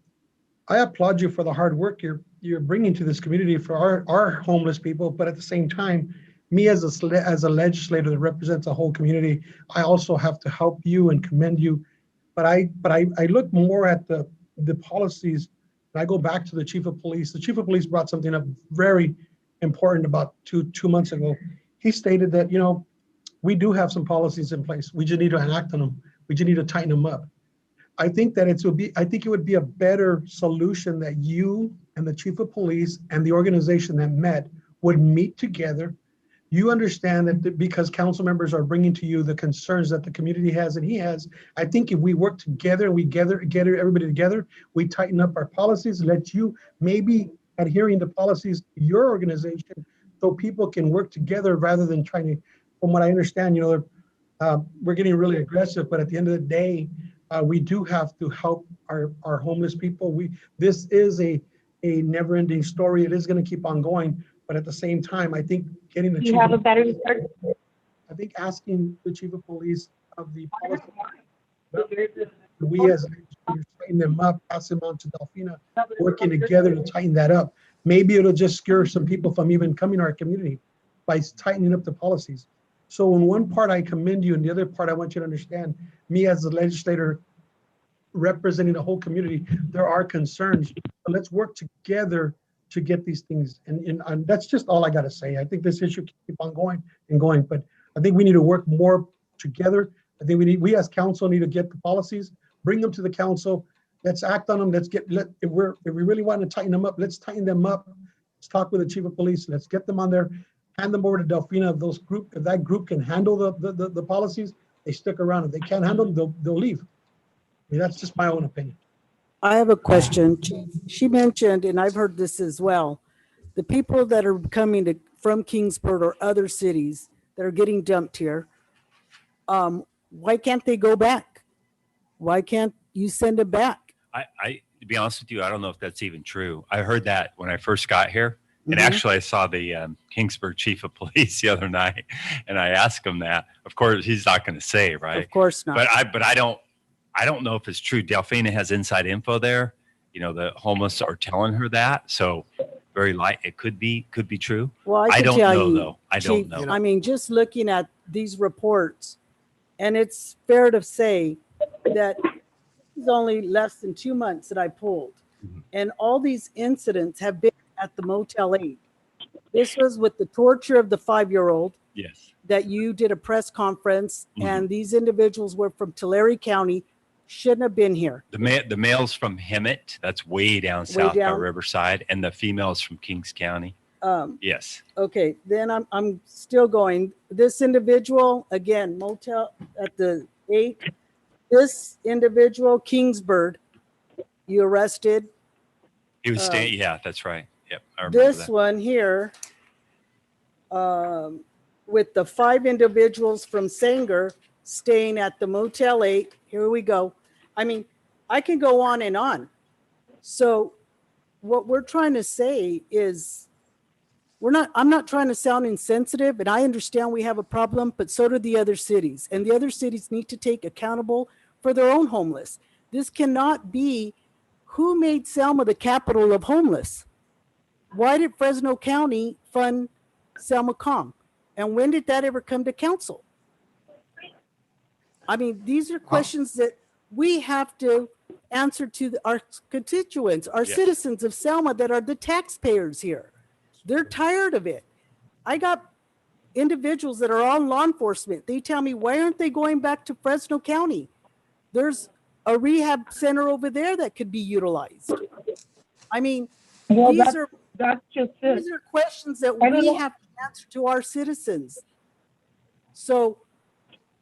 applaud you for the hard work you're bringing to this community for our homeless people. But at the same time, me as a legislator that represents a whole community, I also have to help you and commend you. But I look more at the policies. And I go back to the chief of police. The chief of police brought something up very important about two months ago. He stated that, we do have some policies in place. We just need to enact on them. We just need to tighten them up. I think that it would be a better solution that you and the chief of police and the organization that met would meet together. You understand that because council members are bringing to you the concerns that the community has and he has. I think if we work together and we gather everybody together, we tighten up our policies, let you maybe adhering to policies, your organization, so people can work together rather than trying to, from what I understand, we're getting really aggressive, but at the end of the day, we do have to help our homeless people. This is a never-ending story. It is going to keep on going. But at the same time, I think getting the chief of police, I think asking the chief of police of the policy, we as legislators tighten them up, pass them on to Delfina, working together to tighten that up. Maybe it'll just scare some people from even coming to our community by tightening up the policies. So in one part, I commend you, and the other part, I want you to understand, me as a legislator representing the whole community, there are concerns. But let's work together to get these things. And that's just all I got to say. I think this issue can keep on going and going, but I think we need to work more together. I think we as council need to get the policies, bring them to the council. Let's act on them. If we really want to tighten them up, let's tighten them up. Let's talk with the chief of police. Let's get them on there, hand them over to Delfina. If that group can handle the policies, they stick around. If they can't handle them, they'll leave. I mean, that's just my own opinion. I have a question. She mentioned, and I've heard this as well, the people that are coming from Kingsport or other cities that are getting dumped here, why can't they go back? Why can't you send them back? I to be honest with you, I don't know if that's even true. I heard that when I first got here. And Mhm. actually, I saw the Kingsburg chief of police the other night, and I asked him that. Of course, he's not going to say, right? Of course not. But I don't know if it's true. Delfina has inside info there. You know, the homeless are telling her that, so very light. It could be true. Well, I can don't tell know you, though. I Chief, don't know. I mean, just looking at these reports, and it's fair to say that it's only less than 2 months that I pulled, and all these incidents have been at the Motel 8. This was with the torture of the 5-year-old. Yes. That you did a press conference, and these individuals were from Tulare County, shouldn't have been here. The male's from Hemet. That's way down south by down. Riverside, and the female's from Kings County. Yes. Okay, then I'm still going. This individual, again, Motel at the 8. This individual, Kingsburg, you arrested. He was staying. Yeah, that's right. Yep. I remember This that. one here, with the 5 individuals from Sanger staying at the Motel 8. Here we go. I mean, I can go on and on. So what we're trying to say is I'm not trying to sound insensitive, and I understand we have a problem, but so do the other cities. And the other cities need to take accountable for their own homeless. This cannot be who made Selma the capital of homeless. Why did Fresno County fund Selma Com? And when did that ever come to council? I mean, these are questions that we have to answer to our constituents, our citizens of Selma that are the taxpayers here. They're tired of it. I got individuals that are on law enforcement. They tell me, why aren't they going back to Fresno County? There's a rehab center over there that could be utilized. I mean, these are questions that we have to answer to our citizens. So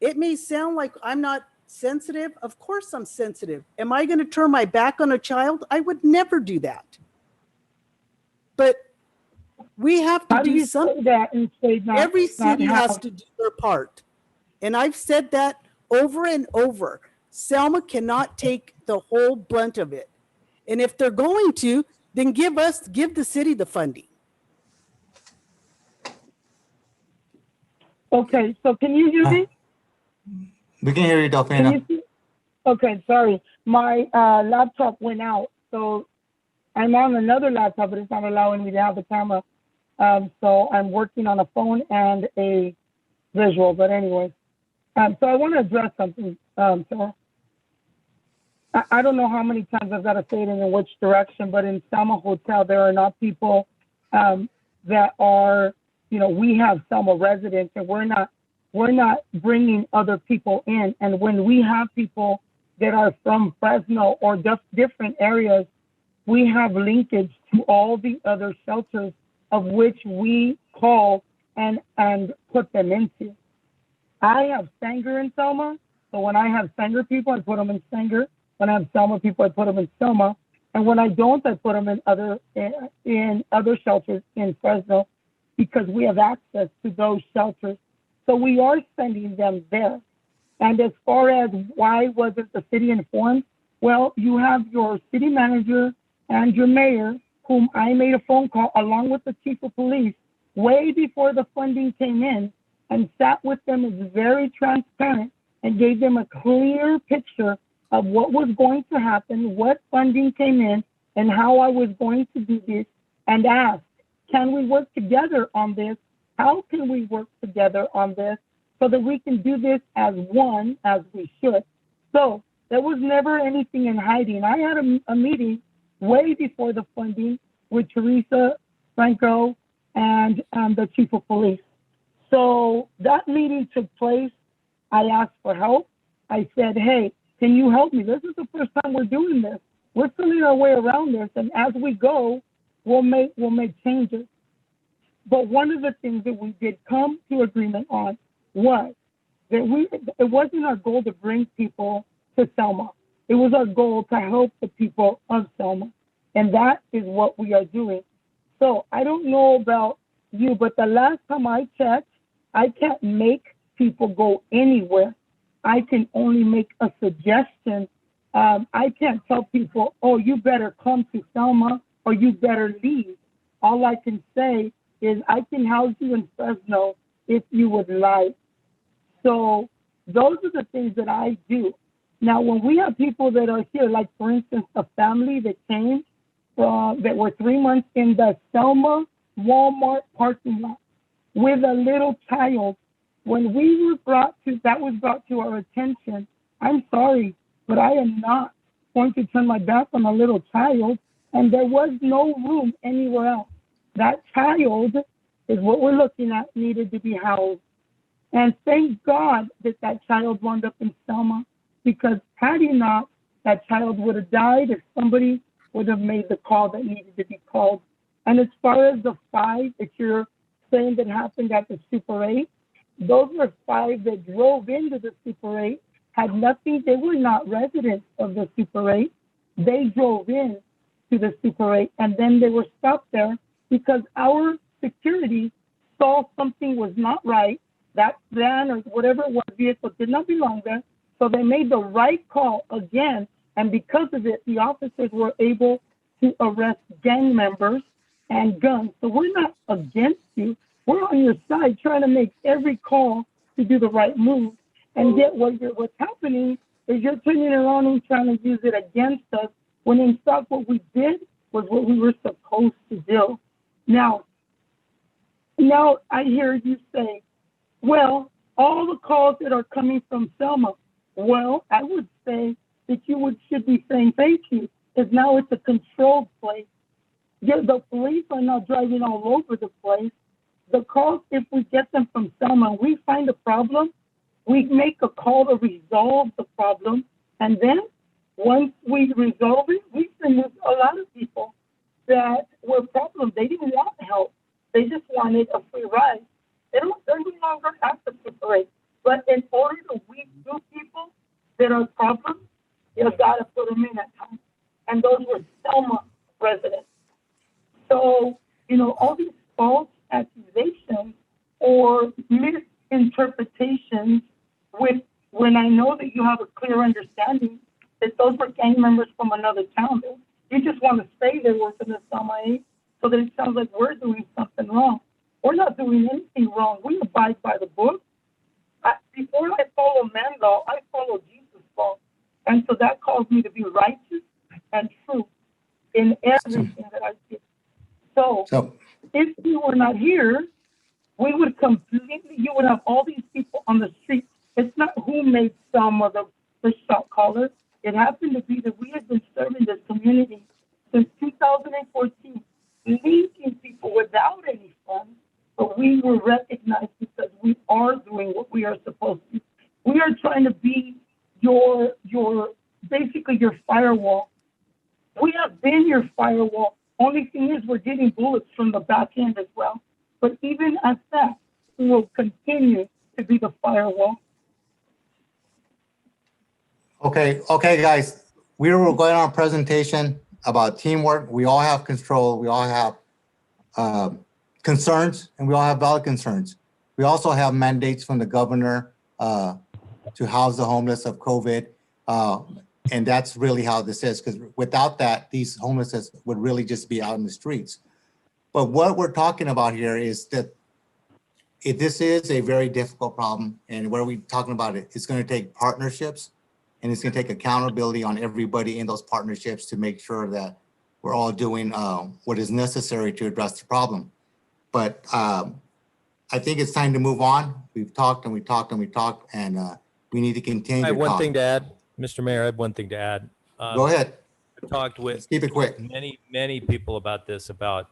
it may sound like I'm not sensitive. Of course I'm sensitive. Am I going to turn my back on a child? I would never do that. But we have to do something. Every city has to do their part. And I've said that over and over. Selma cannot take the whole brunt of it. And if they're going to, then give the city the funding. Okay, so can you hear me? We can hear you, Delfina. Okay, sorry. My laptop went out, so I'm on another laptop, but it's not allowing me to have the camera. So I'm working on a phone and a visual, but anyway. So I want to address something, Sarah. I don't know how many times I've got to say it and in which direction, but in Selma Hotel, there are not people that are, we have Selma residents, and we're not bringing other people in. And when we have people that are from Fresno or different areas, we have linkage to all the other shelters of which we call and put them into. I have Sanger in Selma, so when I have Sanger people, I put them in Sanger. When I have Selma people, I put them in Selma. And when I don't, I put them in other shelters in Fresno because we have access to those shelters. So we are sending them there. And as far as why wasn't the city informed? Well, you have your city manager and your mayor, whom I made a phone call along with the chief of police way before the funding came in and sat with them as very transparent and gave them a clear picture of what was going to happen, what funding came in, and how I was going to do this, and asked, can we work together on this? How can we work together on this? so that we can do this as one, as we should. So there was never anything in hiding. I had a meeting way before the funding with Teresa Franco and the chief of police. So that meeting took place. I asked for help. I said, hey, can you help me? This is the first time we're doing this. We're feeling our way around this. And as we go, we'll make changes. But one of the things that we did come to agreement on was that it wasn't our goal to bring people to Selma. It was our goal to help the people of Selma. And that is what we are doing. So I don't know about you, but the last time I checked, I can't make people go anywhere. I can only make a suggestion. I can't tell people, oh, you better come to Selma or you better leave. All I can say is I can house you in Fresno if you would like. So those are the things that I do. Now, when we have people that are here, like for instance, a family that came that were 3 months in the Selma Walmart parking lot with a little child, when we were brought to our attention, I'm sorry, but I am not going to turn my back on a little child, and there was no room anywhere else. That child is what we're looking at, needed to be housed. And thank God that that child wound up in Selma, because had he not, that child would have died if somebody would have made the call that needed to be called. And as far as the 5 that you're saying that happened at the Super 8, those were 5 that drove into the Super 8, had nothing, they were not residents of the Super 8. They drove in to the Super 8, and then they were stopped there because our security saw something was not right. That van or whatever it was, vehicle did not belong there. So they made the right call again. And because of it, the officers were able to arrest gang members and guns. So we're not against you. We're on your side trying to make every call to do the right move. And yet what's happening is you're turning around and trying to use it against us, when in fact what we did was what we were supposed to do. Now I hear you say, well, all the calls that are coming from Selma, well, I would say that you should be saying thank you, because now it's a controlled place. Yeah, the police are not driving all over the place. The calls, if we get them from Selma, we find a problem, we make a call to resolve the problem, and then once we resolve it, we remove a lot of people that were problems. They didn't want help. They just wanted a free ride. They're no longer have to separate. But in order to weed through people that are problems, you got to put them in at times. And those were Selma residents. So, all these false accusations or misinterpretations when I know that you have a clear understanding that those were gang members from another town. You just want to say they were from the Selma 8 so that it sounds like we're doing something wrong. We're not doing anything wrong. We abide by the book. Before I follow man's law, I follow Jesus' law. And so that calls me to be righteous and true in everything that I do. So if you were not here, you would have all these people on the street. It's not who made some of the shot callers. It happened to be that we have been serving this community since 2014, linking people without any funds, but we were recognized because we are doing what we are supposed to. We are trying to be basically your firewall. We have been your firewall. Only thing is we're getting bullets from the back end as well. But even at that, we will continue to be the firewall. Okay, guys. We were going on a presentation about teamwork. We all have control. We all have concerns, and we all have valid concerns. We also have mandates from the governor to house the homeless of COVID. And that's really how this is, because without that, these homeless would really just be out in the streets. But what we're talking about here is that this is a very difficult problem. And what are we talking about? It's going to take partnerships, and it's going to take accountability on everybody in those partnerships to make sure that we're all doing what is necessary to address the problem. But I think it's time to move on. We've talked and we talked and we talked, and we need to continue I have to one talk. thing to add, Mr. Mayor. I have one thing to add. Go ahead. I've talked with Let's keep it quick. many people about this, about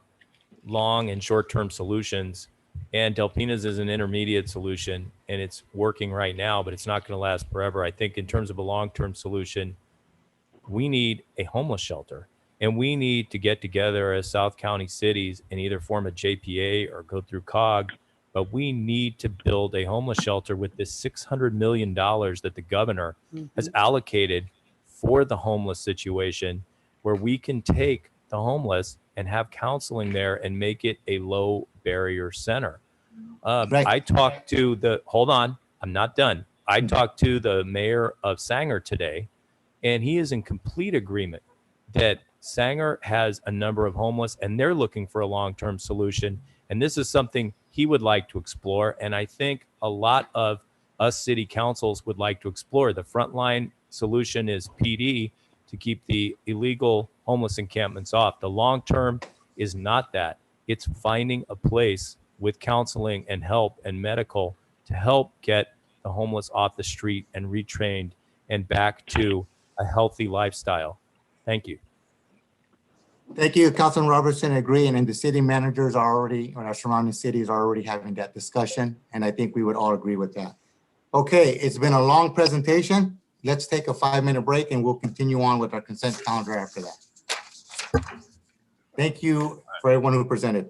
long and short-term solutions. And Delpina's is an intermediate solution, and it's working right now, but it's not going to last forever. I think in terms of a long-term solution, we need a homeless shelter, and we need to get together as South County cities and either form a JPA or go through COG. But we need to build a homeless shelter with this $600 million that the governor has allocated for the homeless situation, where we can take the homeless and have counseling there and make it a low barrier center. I talked to hold on, I'm not done. I talked to the mayor of Sanger today, and he is in complete agreement that Sanger has a number of homeless and they're looking for a long-term solution. And this is something he would like to explore. And I think a lot of us city councils would like to explore. The frontline solution is PD to keep the illegal homeless encampments off. The long-term is not that. It's finding a place with counseling and help and medical to help get the homeless off the street and retrained and back to a healthy lifestyle. Thank you. Thank you, Councilman Robertson. I agree. And the city managers are already, or our surrounding cities are already having that discussion. And I think we would all agree with that. Okay, it's been a long presentation. Let's take a 5-minute break and we'll continue on with our consent calendar after that. Thank you for everyone who presented.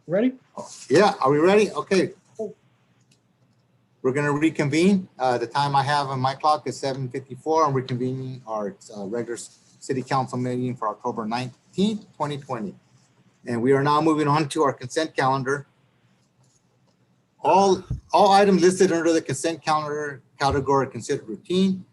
Ready? Yeah, are we ready? Okay. We're going to reconvene. The time I have on my clock is 7:54. I'm reconvening our regular city council meeting for October 19th, 2020. And we are now moving on to our consent calendar. All items listed under the consent calendar category are considered routine.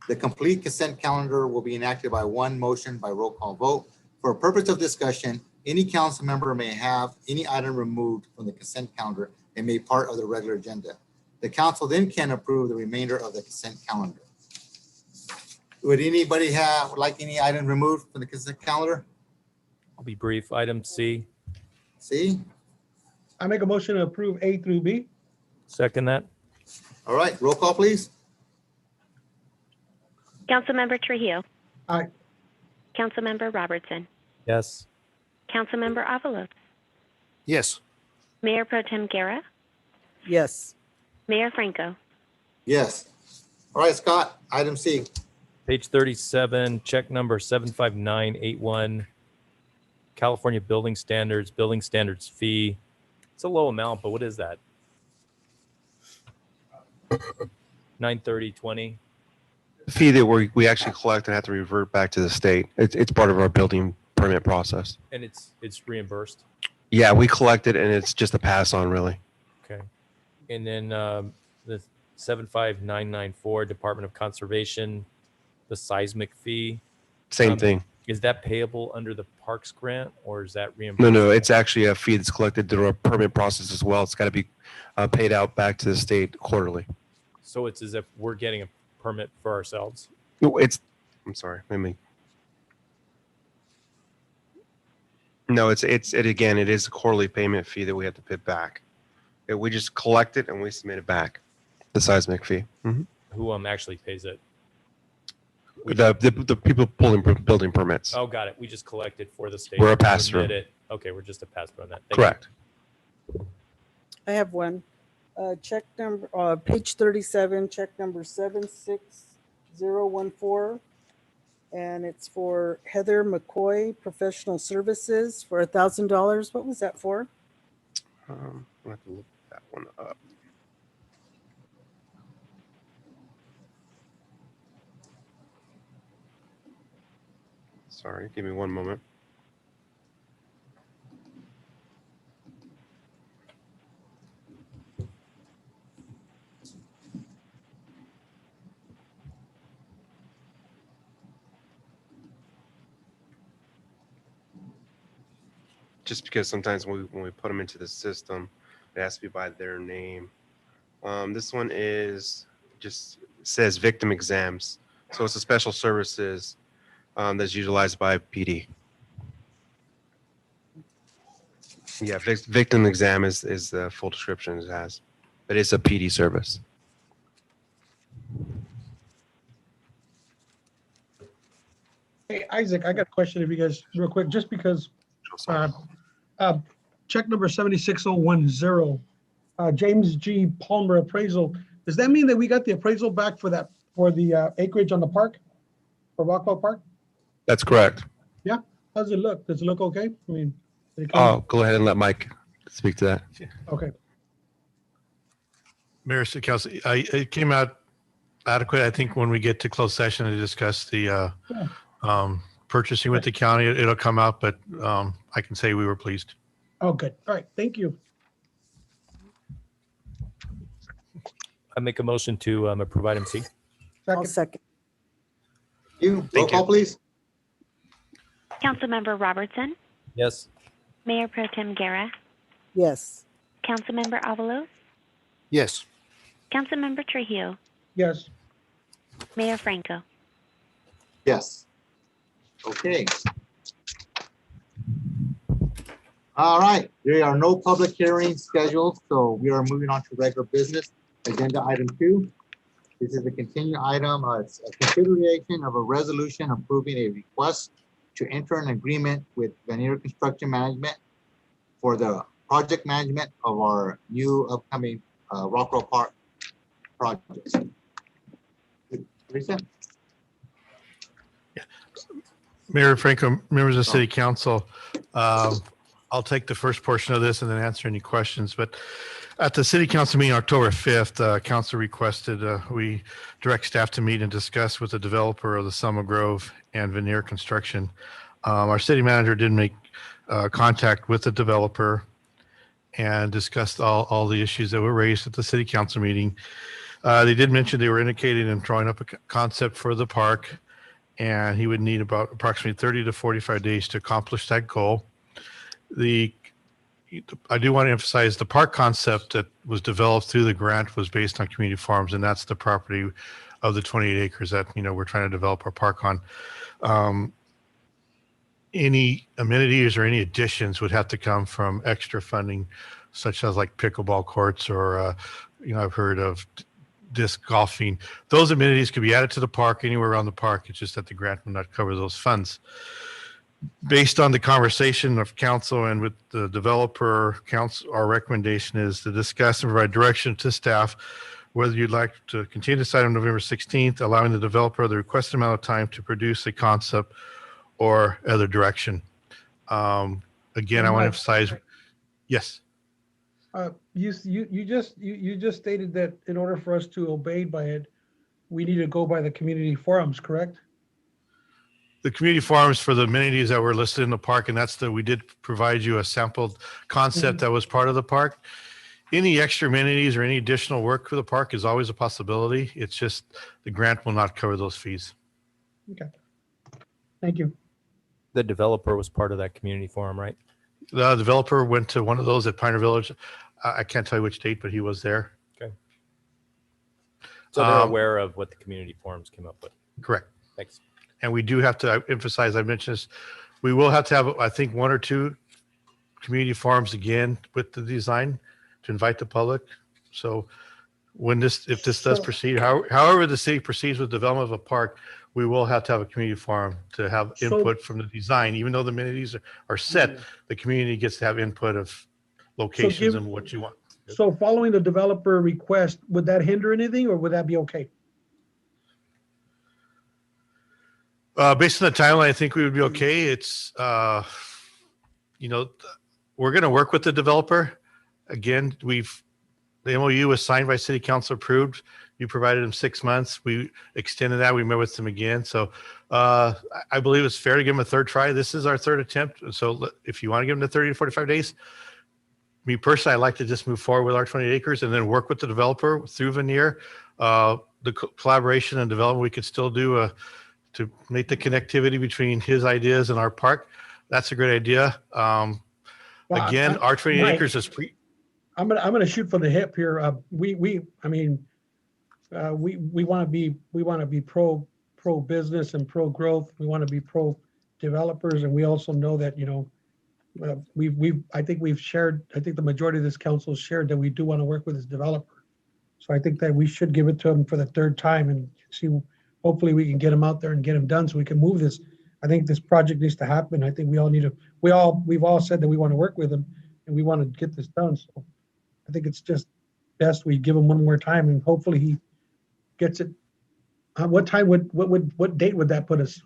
The complete consent calendar will be enacted by one motion by roll call vote. For a purpose of discussion, any council member may have any item removed from the consent calendar and made part of the regular agenda. The council then can approve the remainder of the consent calendar. Would anybody like any item removed from the consent calendar? I'll be brief. Item C. C? I make a motion to approve A through B. Second that. All right, roll call, please. Councilmember Trujillo. Aye. Councilmember Robertson. Yes. Councilmember Avalos. Yes. Mayor Pro Tem Guerra. Yes. Mayor Franco. Yes. All right, Scott, item C. Page 37, check number 75981. California building standards fee. It's a low amount, but what is that? 930.20. The fee that we actually collect and have to revert back to the state. It's part of our building permit process. And it's reimbursed. Yeah, we collect it and it's just a pass on really. Okay. And then the 75994 Department of Conservation, the seismic fee. Same thing. Is that payable under the parks grant or is that reimbursed? No, it's actually a fee that's collected through our permit process as well. It's got to be paid out back to the state quarterly. So it's as if we're getting a permit for ourselves. No, I'm sorry. No, it is a quarterly payment fee that we have to pay back. We just collect it and we submit it back. The seismic fee. Mm-hmm. Who actually pays it? The people pulling building permits. Oh, got it. We just collect it for the state. We're a pass-through. Okay, we're just a pass-through on that. Correct. I have one. Check number, page 37, check number 76014. And it's for Heather McCoy Professional Services for $1,000. What was that for? I'll have to look that one up. Sorry, give me one moment. Just because sometimes when we put them into the system, it has to be by their name. This one says victim exams. So it's a special services that's utilized by PD. Yeah, victim exam is the full description it has, but it's a PD service. Hey, Isaac, I got a question if you guys, real quick, just because check number 76010, James G. Palmer appraisal. Does that mean that we got the appraisal back for the acreage on the park, for Rockwell Park? That's correct. Yeah. How does it look? Does it look okay? I mean, Go ahead and let Mike speak to that. Okay. Mayor Sikowski, it came out adequate. I think when we get to closed session to discuss the purchasing with the county, it'll come out, but I can say we were pleased. Oh, good. All right. Thank you. I make a motion to approve item C. I'll second. Roll call, please. Councilmember Robertson. Yes. Mayor Pro Tem Guerra. Yes. Councilmember Avalos. Yes. Councilmember Trujillo. Yes. Mayor Franco. Yes. Okay. All right, there are no public hearings scheduled, so we are moving on to regular business. Agenda item 2. This is a continuing item. It's a consideration of a resolution approving a request to enter an agreement with Veneer Construction Management for the project management of our new upcoming Rockwell Park projects. Teresa? Mayor Franco, members of the City Council, I'll take the first portion of this and then answer any questions. But at the city council meeting October 5th, council requested we direct staff to meet and discuss with the developer of the Selma Grove and Veneer construction. Our city manager did make contact with the developer and discussed all the issues that were raised at the city council meeting. They did mention they were indicating and drawing up a concept for the park, and he would need about approximately 30 to 45 days to accomplish that goal. I do want to emphasize the park concept that was developed through the grant was based on community farms, and that's the property of the 28 acres that we're trying to develop our park on. Any amenities or any additions would have to come from extra funding, such as like pickleball courts or I've heard of disc golfing. Those amenities could be added to the park anywhere around the park. It's just that the grant will not cover those funds. Based on the conversation of council and with the developer, our recommendation is to discuss and provide direction to staff whether you'd like to continue this item November 16th, allowing the developer the requested amount of time to produce a concept or other direction. Again, I want to emphasize, yes. You just stated that in order for us to obey by it, we need to go by the community forums, correct? The community forums for the amenities that were listed in the park, and we did provide you a sampled concept that was part of the park. Any extra amenities or any additional work for the park is always a possibility. It's just the grant will not cover those fees. Okay. Thank you. The developer was part of that community forum, right? The developer went to one of those at Pioneer Village. I can't tell you which date, but he was there. Okay. So they're aware of what the community forums came up with. Correct. Thanks. And we do have to emphasize, I mentioned this, we will have to have, I think, 1 or 2 community forums again with the design to invite the public. So if this does proceed, however the city proceeds with development of a park, we will have to have a community forum to have input from the design. Even though the amenities are set, the community gets to have input of locations and what you want. So following the developer request, would that hinder anything or would that be okay? Based on the timeline, I think we would be okay. It's, we're going to work with the developer. Again, the MOU was signed by city council, approved. You provided them 6 months. We extended that. We met with them again. So I believe it's fair to give them a third try. This is our third attempt. So if you want to give them the 30 to 45 days, me personally, I'd like to just move forward with our 28 acres and then work with the developer through Veneer. The collaboration and development we could still do to make the connectivity between his ideas and our park. That's a great idea. Again, our 28 acres is I'm gonna shoot for the hip here. We want to be pro business and pro growth. We want to be pro developers, and we also know that I think the majority of this council has shared that we do want to work with this developer. So I think that we should give it to him for the third time and see. Hopefully, we can get him out there and get him done so we can move this. I think this project needs to happen. I think we all need to. We've all said that we want to work with him and we want to get this done. So I think it's just best we give him one more time and hopefully he gets it. What date would that put us?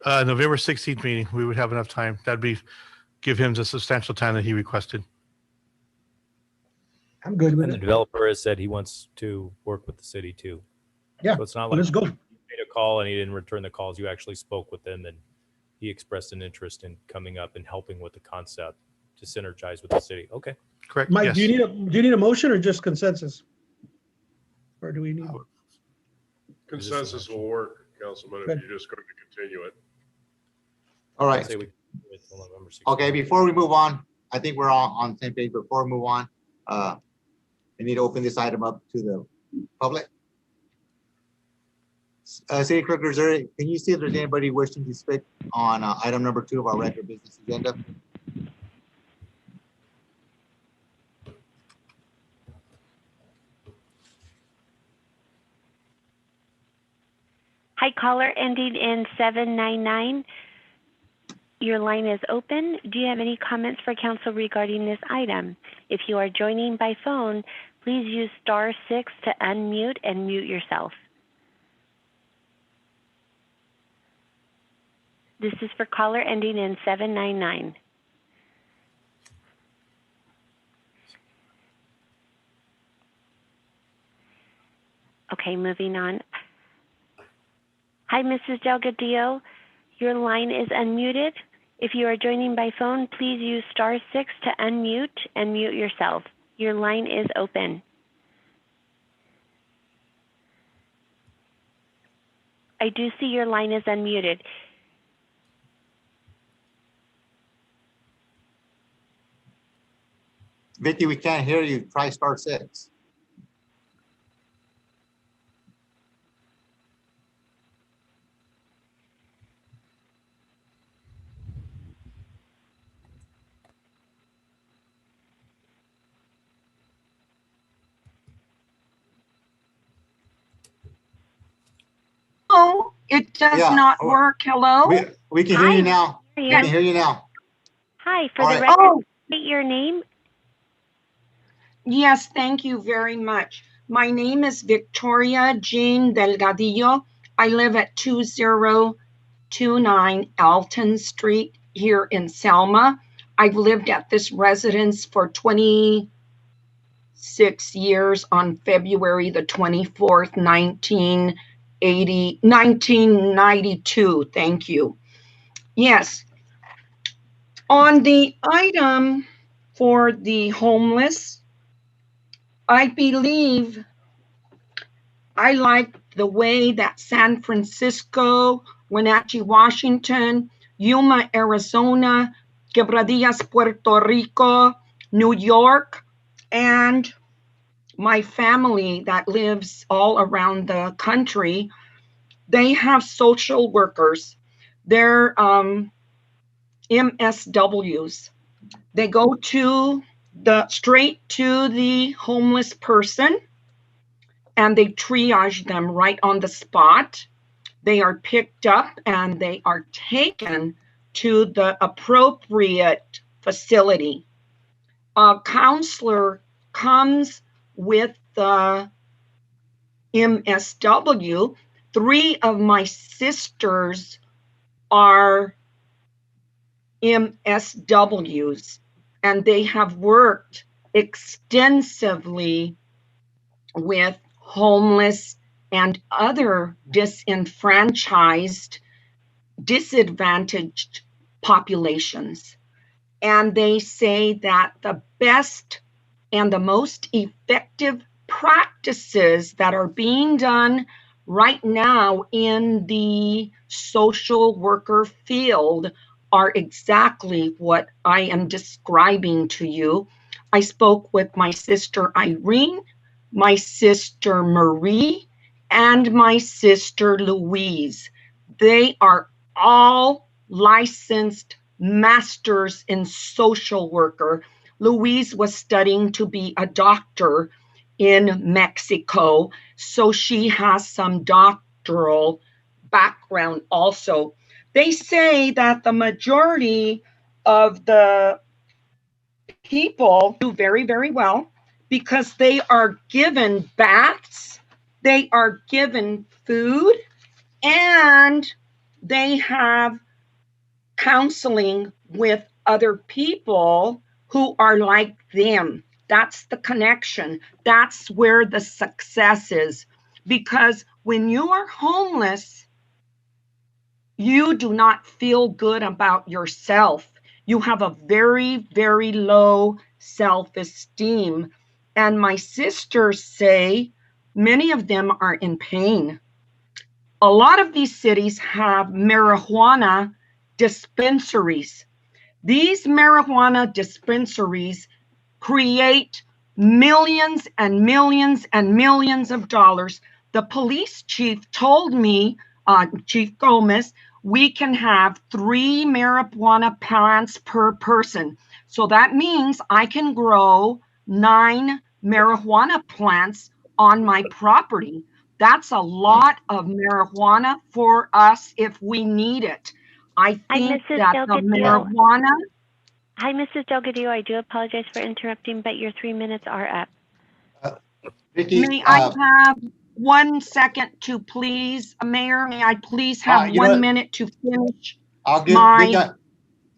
November 16th meeting. We would have enough time. Give him the substantial time that he requested. I'm good with it. And the developer has said he wants to work with the city too. Yeah. So it's not like let's go. You made a call and he didn't return the calls. You actually spoke with him and he expressed an interest in coming up and helping with the concept to synergize with the city. Okay. Correct. Mike, yes. do you need a motion or just consensus? Or do we need? Consensus will work, Councilman, if you're just going to continue it. All right. Okay, before we move on, I think we're all on the same page. Before we move on, we need to open this item up to the public. City Clerk, can you see if there's anybody wishing to speak on item number 2 of our regular business agenda? Hi, caller ending in 799. Your line is open. Do you have any comments for council regarding this item? If you are joining by phone, please use *6 to unmute and mute yourself. This is for caller ending in 799. Okay, moving on. Hi, Mrs. Delgadillo. Your line is unmuted. If you are joining by phone, please use *6 to unmute and mute yourself. Your line is open. I do see your line is unmuted. Vicky, we can't hear you. Try *6. Oh, it does not work. Hello? We can hear you now. We can hear you now. Hi, for All the right. record, state your name. Yes, thank you very much. My name is Victoria Jean Delgadillo. I live at 2029 Alton Street here in Selma. I've lived at this residence for 26 years on February the 24th, 1992. Thank you. Yes. On the item for the homeless, I believe I like the way that San Francisco, Wenatchee, Washington, Yuma, Arizona, Quebradillas, Puerto Rico, New York, and my family that lives all around the country, they have social workers. They're MSWs. They go straight to the homeless person and they triage them right on the spot. They are picked up and they are taken to the appropriate facility. A counselor comes with the MSW. 3 of my sisters are MSWs, and they have worked extensively with homeless and other disenfranchised, disadvantaged populations. And they say that the best and the most effective practices that are being done right now in the social worker field are exactly what I am describing to you. I spoke with my sister Irene, my sister Marie, and my sister Louise. They are all licensed masters in social worker. Louise was studying to be a doctor in Mexico, so she has some doctoral background also. They say that the majority of the people do very, very well because they are given baths, they are given food, and they have counseling with other people who are like them. That's the connection. That's where the success is. Because when you are homeless, you do not feel good about yourself. You have a very, very low self-esteem. And my sisters say many of them are in pain. A lot of these cities have marijuana dispensaries. These marijuana dispensaries create millions and millions and millions of dollars. The police chief told me, Chief Gomez, we can have 3 marijuana plants per person. So that means I can grow 9 marijuana plants on my property. That's a lot of marijuana for us if we need it. I think that the marijuana. Hi, Mrs. Delgadillo. I do apologize for interrupting, but your 3 minutes are up. Vicky, may I have 1 second to please, Mayor? May I please have 1 minute to finish? I'll give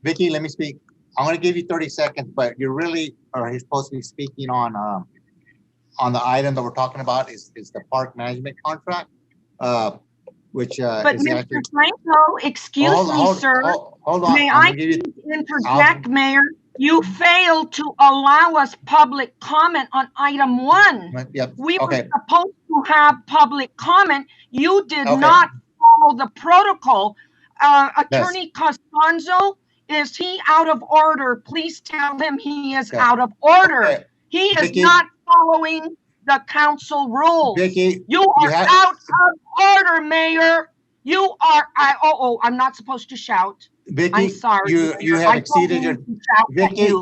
Vicky, let me speak. I'm going to give you 30 seconds, but you're really, or he's supposed to be speaking on on the item that we're talking about is the park management contract, which But is Mr. actually. Franco, excuse me, sir. Hold on. May I'm I gonna give you. interject, Mayor? You failed to allow us public comment on item 1. Yep. We Okay. were supposed to have public comment. You did Okay. not follow the protocol. Yes. Attorney Costanzo, is he out of order? Please tell him he is Okay. out of order. Okay. He is Vicky. not following the council rules. Vicky, you are out of order, Mayor. You are. I'm not supposed to shout. Vicky, I'm sorry. you have exceeded your. Vicky,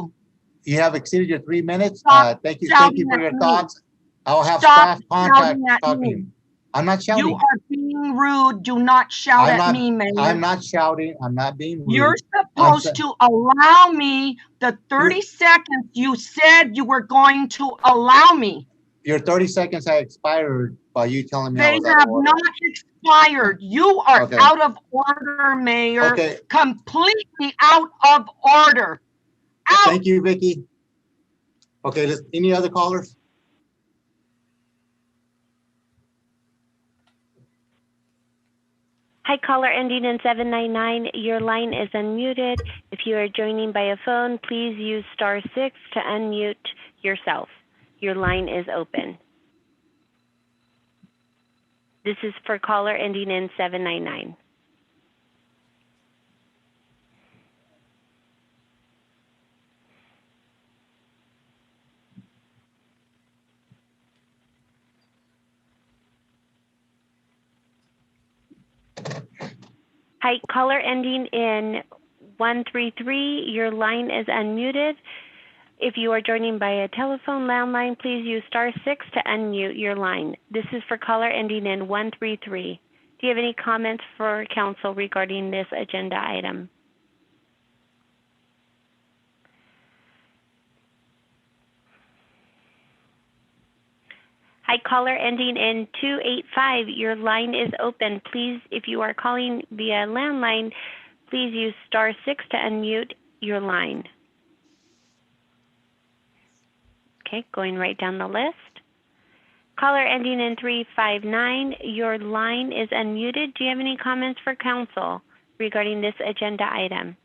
you have exceeded your 3 minutes. Thank you for your thoughts. I'll have staff contact talking. I'm not shouting. You are being rude. Do not shout at me, Mayor. I'm not shouting. I'm not being rude. You're supposed to allow me the 30 seconds you said you were going to allow me. Your 30 seconds have expired by you telling me I They was out have of order. not expired. You are Okay. out of order, Mayor. Okay. Completely out of order. Out. Thank you, Vicky. Okay, any other callers? Hi, caller ending in 799. Your line is unmuted. If you are joining by a phone, please use *6 to unmute yourself. Your line is open. This is for caller ending in 799. Hi, caller ending in 133. Your line is unmuted. If you are joining by a telephone landline, please use *6 to unmute your line. This is for caller ending in 133. Do you have any comments for council regarding this agenda item? Hi, caller ending in 285. Your line is open. Please, if you are calling via landline, please use *6 to unmute your line. Okay, going right down the list. Caller ending in 359, your line is unmuted. Do you have any comments for council regarding this agenda item?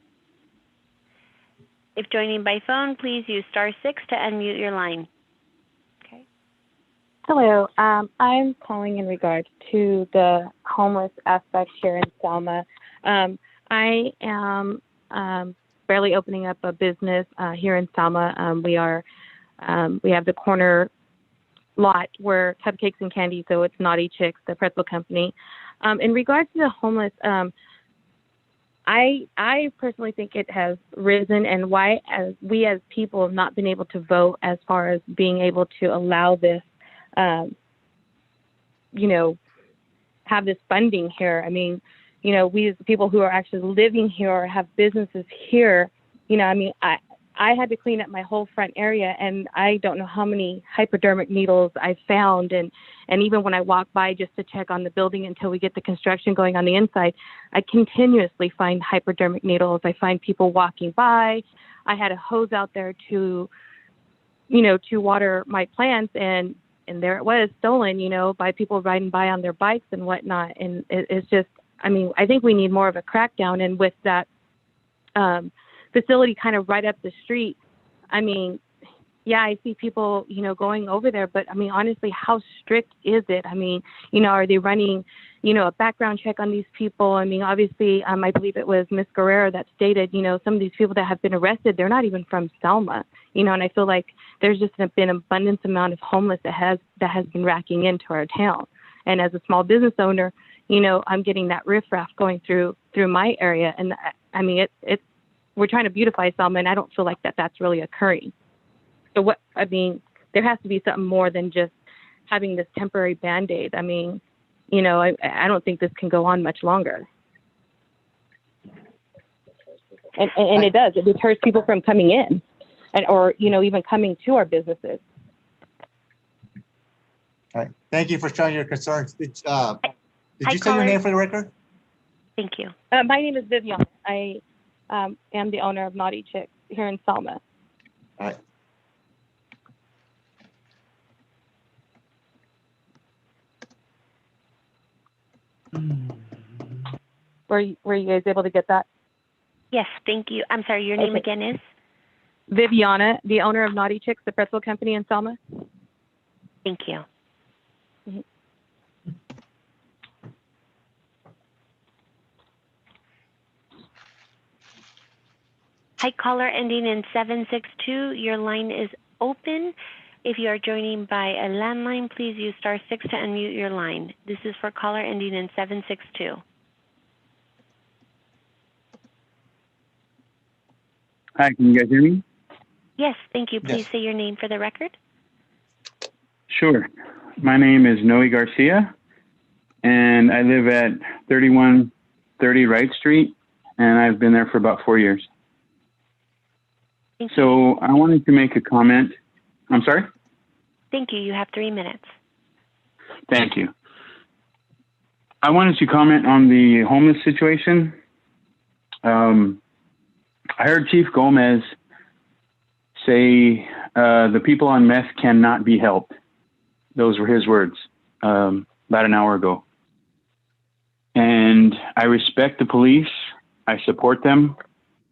If joining by phone, please use *6 to unmute your line. Okay. Hello, I'm calling in regards to the homeless aspect here in Selma. I am barely opening up a business here in Selma. We have the corner lot where cupcakes and candy, so it's Naughty Chicks, the pretzel company. In regards to the homeless, I personally think it has risen, and why we as people have not been able to vote as far as being able to allow this, have this funding here. I mean, we as people who are actually living here or have businesses here, I had to clean up my whole front area, and I don't know how many hypodermic needles I found. And even when I walk by just to check on the building until we get the construction going on the inside, I continuously find hypodermic needles. I find people walking by. I had a hose out there to water my plants, and there it was, stolen, by people riding by on their bikes and whatnot. And it's just, I think we need more of a crackdown. And with that, facility kind of right up the street. I see people, going over there, but honestly, how strict is it? Are they running, a background check on these people? Obviously, I believe it was Miss Guerrero that stated, some of these people that have been arrested, they're not even from Selma, and I feel like there's just been an abundance amount of homeless that has been racking into our town. And as a small business owner, I'm getting that riffraff going through my area. And we're trying to beautify Selma, and I don't feel like that's really occurring. So there has to be something more than just having this temporary Band-Aid. I don't think this can go on much longer. And it does. It deters people from coming in or even coming to our businesses. All right. Thank you for sharing your concerns. Did you say caller. your name for the record? Thank you. My name is Vivian. I am the owner of Naughty Chicks here in Selma. All right. Were you guys able to get that? Yes, thank you. I'm sorry, your name Okay. again is? Viviana, the owner of Naughty Chicks, the pretzel company in Selma. Thank you. Mhm. Hi, caller ending in 762. Your line is open. If you are joining by a landline, please use *6 to unmute your line. This is for caller ending in 762. Hi, can you guys hear me? Yes, thank you. Please Yes. say your name for the record. Sure. My name is Noe Garcia, and I live at 3130 Wright Street, and I've been there for about 4 years. So I wanted to make a comment. I'm sorry? Thank you. You have 3 minutes. Thank you. I wanted to comment on the homeless situation. I heard Chief Gomez say the people on meth cannot be helped. Those were his words about an hour ago. And I respect the police. I support them.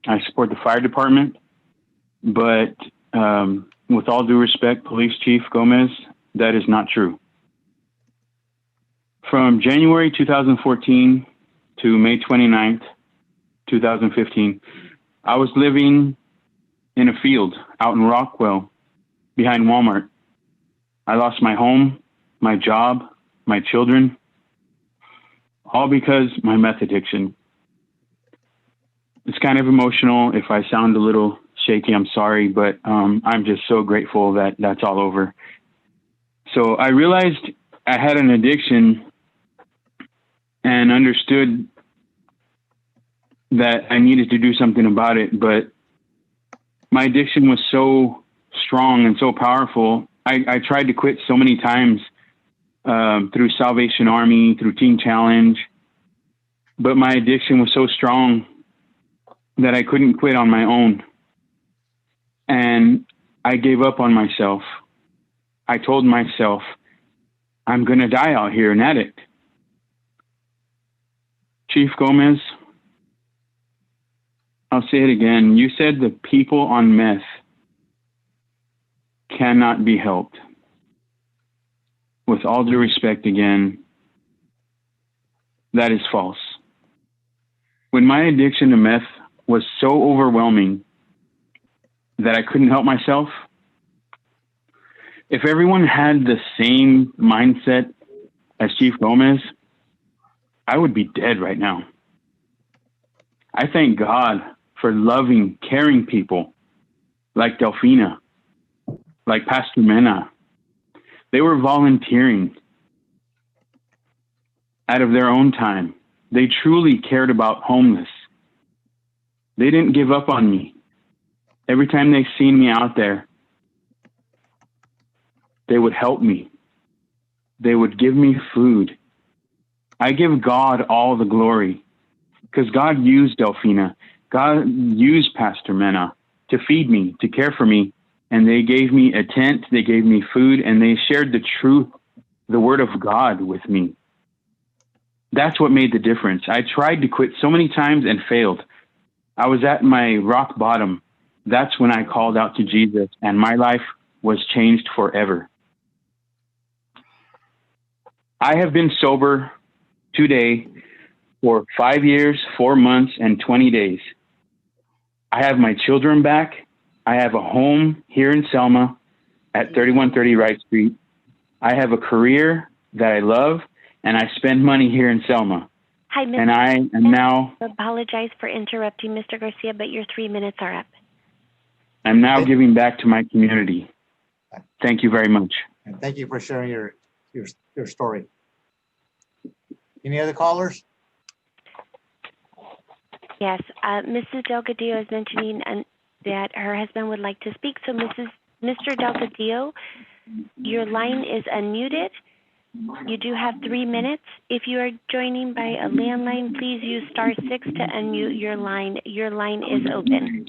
I support the fire department. But with all due respect, Police Chief Gomez, that is not true. From January 2014 to May 29th, 2015, I was living in a field out in Rockwell behind Walmart. I lost my home, my job, my children, all because my meth addiction. It's kind of emotional. If I sound a little shaky, I'm sorry, but I'm just so grateful that that's all over. So I realized I had an addiction and understood that I needed to do something about it, but my addiction was so strong and so powerful. I tried to quit so many times through Salvation Army, through Teen Challenge, but my addiction was so strong that I couldn't quit on my own. And I gave up on myself. I told myself, I'm going to die out here an addict. Chief Gomez, I'll say it again. You said the people on meth cannot be helped. With all due respect again, that is false. When my addiction to meth was so overwhelming that I couldn't help myself, if everyone had the same mindset as Chief Gomez, I would be dead right now. I thank God for loving, caring people like Delfina, like Pastor Mena. They were volunteering out of their own time. They truly cared about homeless. They didn't give up on me. Every time they seen me out there, they would help me. They would give me food. I give God all the glory because God used Delfina. God used Pastor Mena to feed me, to care for me. And they gave me a tent, they gave me food, and they shared the truth, the word of God with me. That's what made the difference. I tried to quit so many times and failed. I was at my rock bottom. That's when I called out to Jesus, and my life was changed forever. I have been sober today for 5 years, 4 months, and 20 days. I have my children back. I have a home here in Selma at 3130 Wright Street. I have a career that I love, and I spend money here in Selma. Hi, Mr. And I am now, I apologize for interrupting, Mr. Garcia, but your 3 minutes are up. I'm now giving back to my community. Thank you very much. And thank you for sharing your story. Any other callers? Yes, Mrs. Delgadillo is mentioning that her husband would like to speak. So, Mr. Delgadillo, your line is unmuted. You do have 3 minutes. If you are joining by a landline, please use *6 to unmute your line. Your line is open.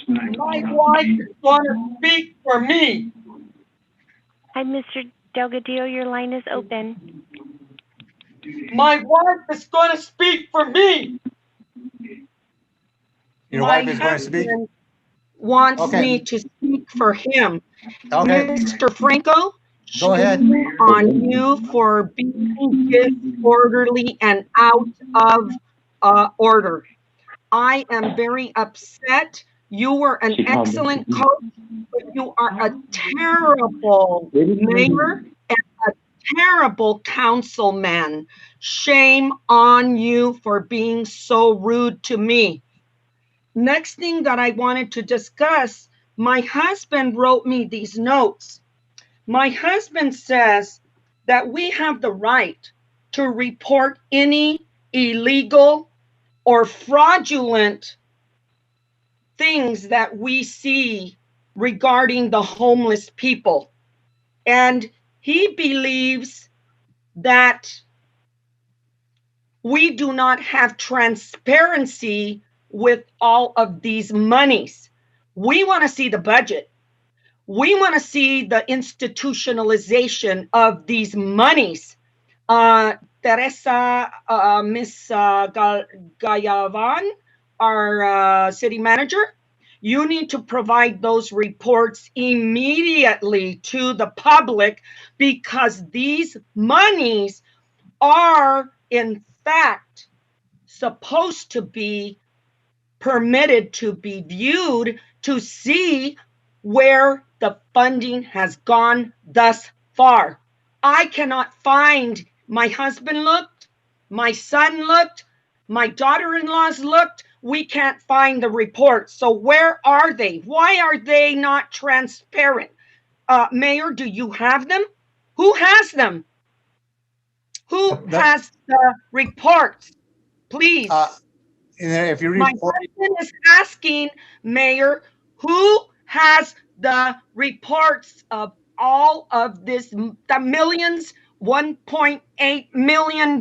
My wife is going to speak for me. Hi, Mr. Delgadillo, your line is open. My wife is going to speak for me. Your My wife is going to speak? husband wants Okay. me to speak for him. Okay. Mr. Franco, Go ahead. shame on you for being disorderly and out of order. I am very upset. You were an excellent coach, but you are a terrible mayor and a terrible councilman. Shame on you for being so rude to me. Next thing that I wanted to discuss, my husband wrote me these notes. My husband says that we have the right to report any illegal or fraudulent things that we see regarding the homeless people. And he believes that we do not have transparency with all of these monies. We want to see the budget. We want to see the institutionalization of these monies. Teresa, Miss Gayavan, our city manager, you need to provide those reports immediately to the public, because these monies are in fact supposed to be permitted to be viewed to see where the funding has gone thus far. I cannot find. My husband looked, my son looked, my daughter-in-laws looked. We can't find the reports. So where are they? Why are they not transparent? Mayor, do you have them? Who has them? Who has the reports? Please. If you My report, husband is asking, Mayor, who has the reports of all of this, the millions, $1.8 million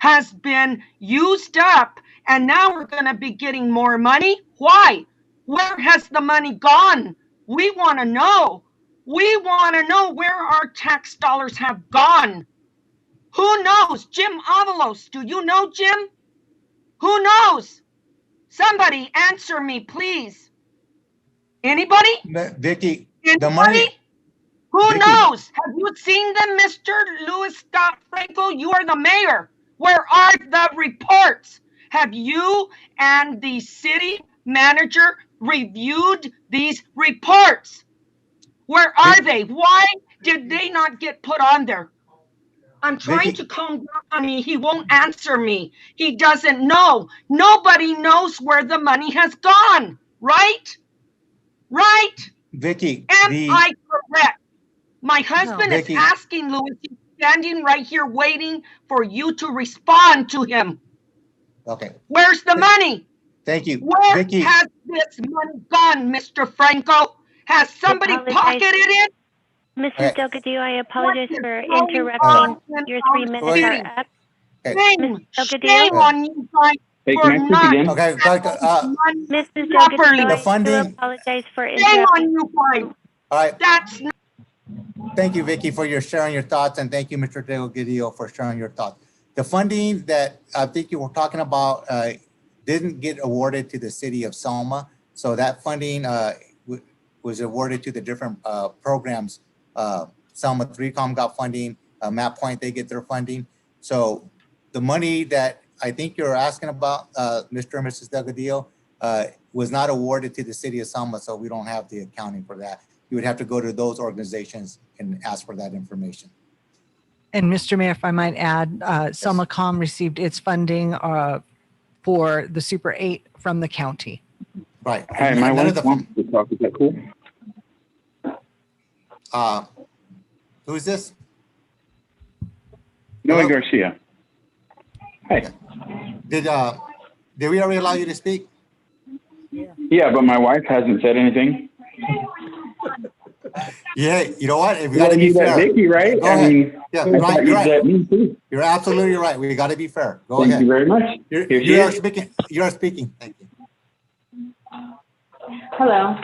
has been used up, and now we're going to be getting more money? Why? Where has the money gone? We want to know. We want to know where our tax dollars have gone. Who knows? Jim Avalos, do you know Jim? Who knows? Somebody answer me, please. Anybody? Vicky, Anybody? the money. Who Vicky. knows? Have you seen them, Mr. Louis Scott Franco? You are the mayor. Where are the reports? Have you and the city manager reviewed these reports? Where are they? Why did they not get put on there? I'm trying to calm down on me. He won't answer me. He doesn't know. Nobody knows where the money has gone, right? Right? Vicky, Am I correct? My husband is Vicky. asking Louis, he's standing right here waiting for you to respond to him. Okay. Where's the money? Thank you. Where Vicky. has this money gone, Mr. Franco? Has somebody pocketed it? Mrs. Delgadillo, I apologize for interrupting. Your 3 minutes are up. Shame, Delgadillo? shame on you guys Hey, for can I speak not again? Okay, Mrs. properly. Delgadillo, I do apologize for Shame on interrupting. you guys. All right. That's not Thank you, Vicky, for your sharing your thoughts, and thank you, Mr. Delgadillo, for sharing your thoughts. The funding that I think you were talking about didn't get awarded to the city of Selma, so that funding was awarded to the different programs. Selma 3Com got funding, Map Point, they get their funding. So the money that I think you're asking about, Mr. and Mrs. Delgadillo, was not awarded to the city of Selma, so we don't have the accounting for that. You would have to go to those organizations and ask for that information. And Mr. Mayor, if I might add, SelmaCom received its funding for the Super 8 from the county. Right. Hi, my wife wants to talk. Is that cool? Who is this? Noe Garcia. Hi. Did we already allow you to speak? Yeah, but my wife hasn't said anything. Yeah, you know what? We got to be fair. Vicky, right? Go ahead. Yeah, I right. thought You're you right. me too. You're absolutely right. We got to be fair. Go Thank ahead. you very much. You are speaking. You are speaking. Thank you. Hello.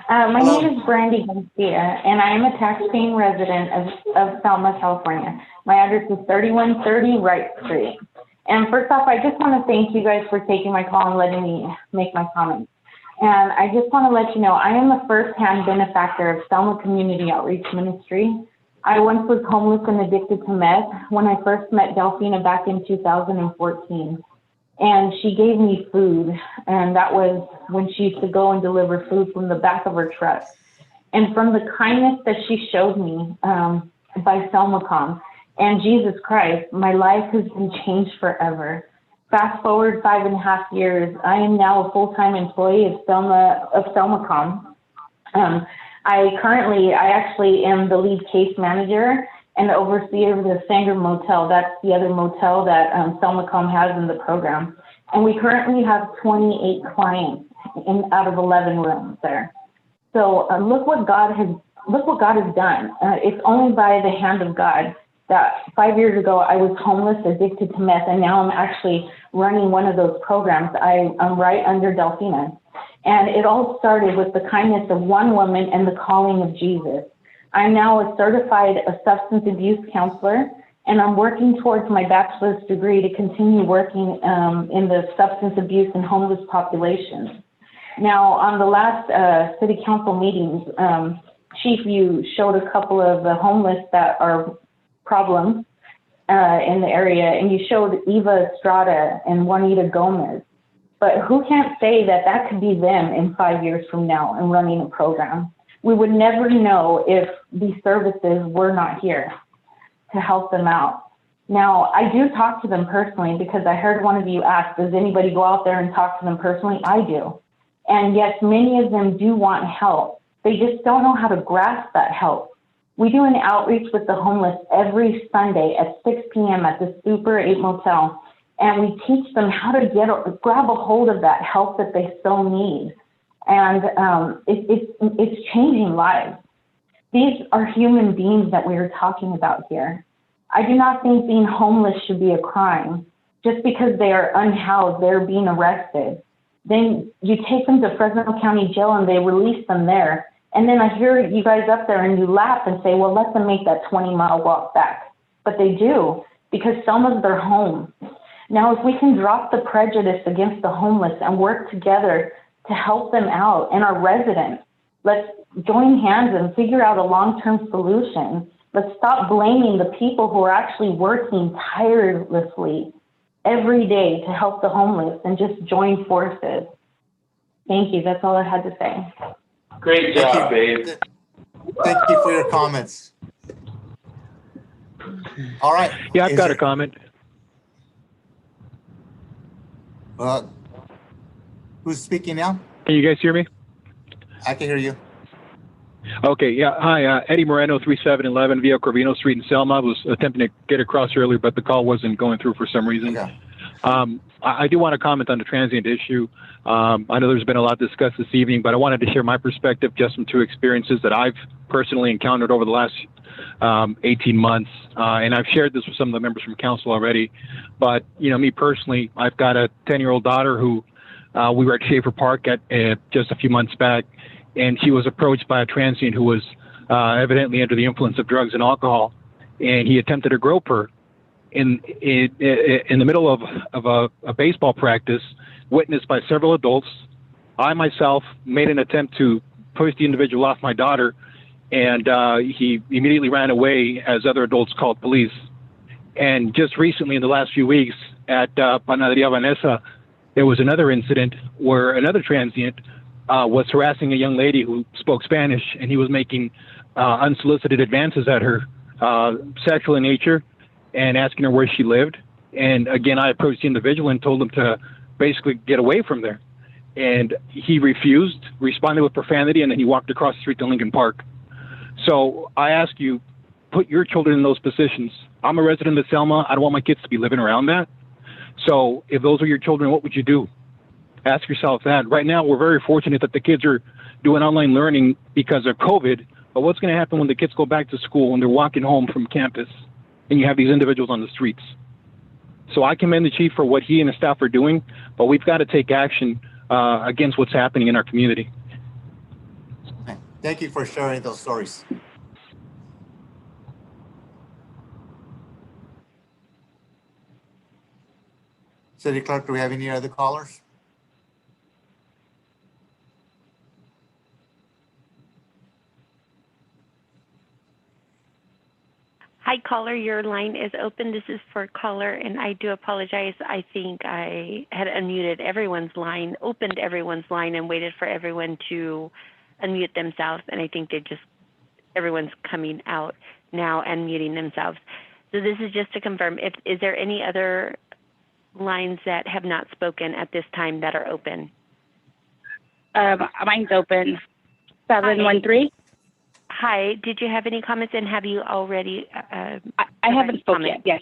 My name is Brandy Garcia, and I am a tax-paying resident of Selma, California. My address is 3130 Wright Street. And first off, I just want to thank you guys for taking my call and letting me make my comments. And I just want to let you know, I am a first-hand benefactor of Selma Community Outreach Ministry. I once was homeless and addicted to meth when I first met Delphina back in 2014. And she gave me food, and that was when she used to go and deliver food from the back of her truck. And from the kindness that she showed me by SelmaCom and Jesus Christ, my life has been changed forever. Fast forward 5.5 years, I am now a full-time employee of SelmaCom. I actually am the lead case manager and the overseer of the Sanger Motel. That's the other motel that SelmaCom has in the program. And we currently have 28 clients out of 11 rooms there. So look what God has done. It's only by the hand of God that 5 years ago I was homeless, addicted to meth, and now I'm actually running one of those programs. I'm right under Delphina. And it all started with the kindness of one woman and the calling of Jesus. I'm now a certified substance abuse counselor, and I'm working towards my bachelor's degree to continue working in the substance abuse and homeless populations. Now, on the last city council meetings, Chief, you showed a couple of the homeless that are problems in the area, and you showed Eva Estrada and Juanita Gomez. But who can't say that that could be them in 5 years from now and running a program? We would never know if these services were not here to help them out. Now, I do talk to them personally because I heard one of you ask, does anybody go out there and talk to them personally? I do. And yes, many of them do want help. They just don't know how to grasp that help. We do an outreach with the homeless every Sunday at 6 p.m. at the Super 8 Motel. And we teach them how to grab a hold of that help that they so need. And it's changing lives. These are human beings that we are talking about here. I do not think being homeless should be a crime. Just because they are unhoused, they're being arrested. Then you take them to Fresno County Jail and they release them there. And then I hear you guys up there and you laugh and say, well, let them make that 20-mile walk back. But they do, because Selma's their home. Now, if we can drop the prejudice against the homeless and work together to help them out and our residents, let's join hands and figure out a long-term solution. Let's stop blaming the people who are actually working tirelessly every day to help the homeless and just join forces. Thank you. That's all I had to say. Great job, babe. Thank you for your comments. All right. Yeah, I've got a comment. Who's speaking now? Can you guys hear me? I can hear you. Okay, yeah. Hi, Eddie Moreno, 3711 Via Corvino Street in Selma. I was attempting to get across earlier, but the call wasn't going through for some reason. Okay. I do want to comment on the transient issue. I know there's been a lot discussed this evening, but I wanted to share my perspective just from two experiences that I've personally encountered over the last 18 months. And I've shared this with some of the members from council already. But, you know, me personally, I've got a 10-year-old daughter who we were at Schaefer Park at just a few months back, and she was approached by a transient who was evidently under the influence of drugs and alcohol, and he attempted to grope her in the middle of a baseball practice, witnessed by several adults. I myself made an attempt to push the individual off my daughter, and he immediately ran away as other adults called police. And just recently, in the last few weeks, at Panaderia Vanessa, there was another incident where another transient was harassing a young lady who spoke Spanish, and he was making unsolicited advances at her, sexual in nature, and asking her where she lived. And again, I approached the individual and told him to basically get away from there. And he refused, responded with profanity, and then he walked across the street to Lincoln Park. So I ask you, put your children in those positions. I'm a resident of Selma. I don't want my kids to be living around that. So if those are your children, what would you do? Ask yourself that. Right now, we're very fortunate that the kids are doing online learning because of COVID. But what's going to happen when the kids go back to school and they're walking home from campus and you have these individuals on the streets? So I commend the chief for what he and his staff are doing, but we've got to take action against what's happening in our community. Thank you for sharing those stories. City Clerk, do we have any other callers? Hi, caller. Your line is open. This is for caller, and I do apologize. I think I had unmuted everyone's line, opened everyone's line, and waited for everyone to unmute themselves. And I think everyone's coming out now and muting themselves. So this is just to confirm. Is there any other lines that have not spoken at this time that are open? Mine's open. 713. Hi. Did you have any comments, and have you already? I haven't spoken yet.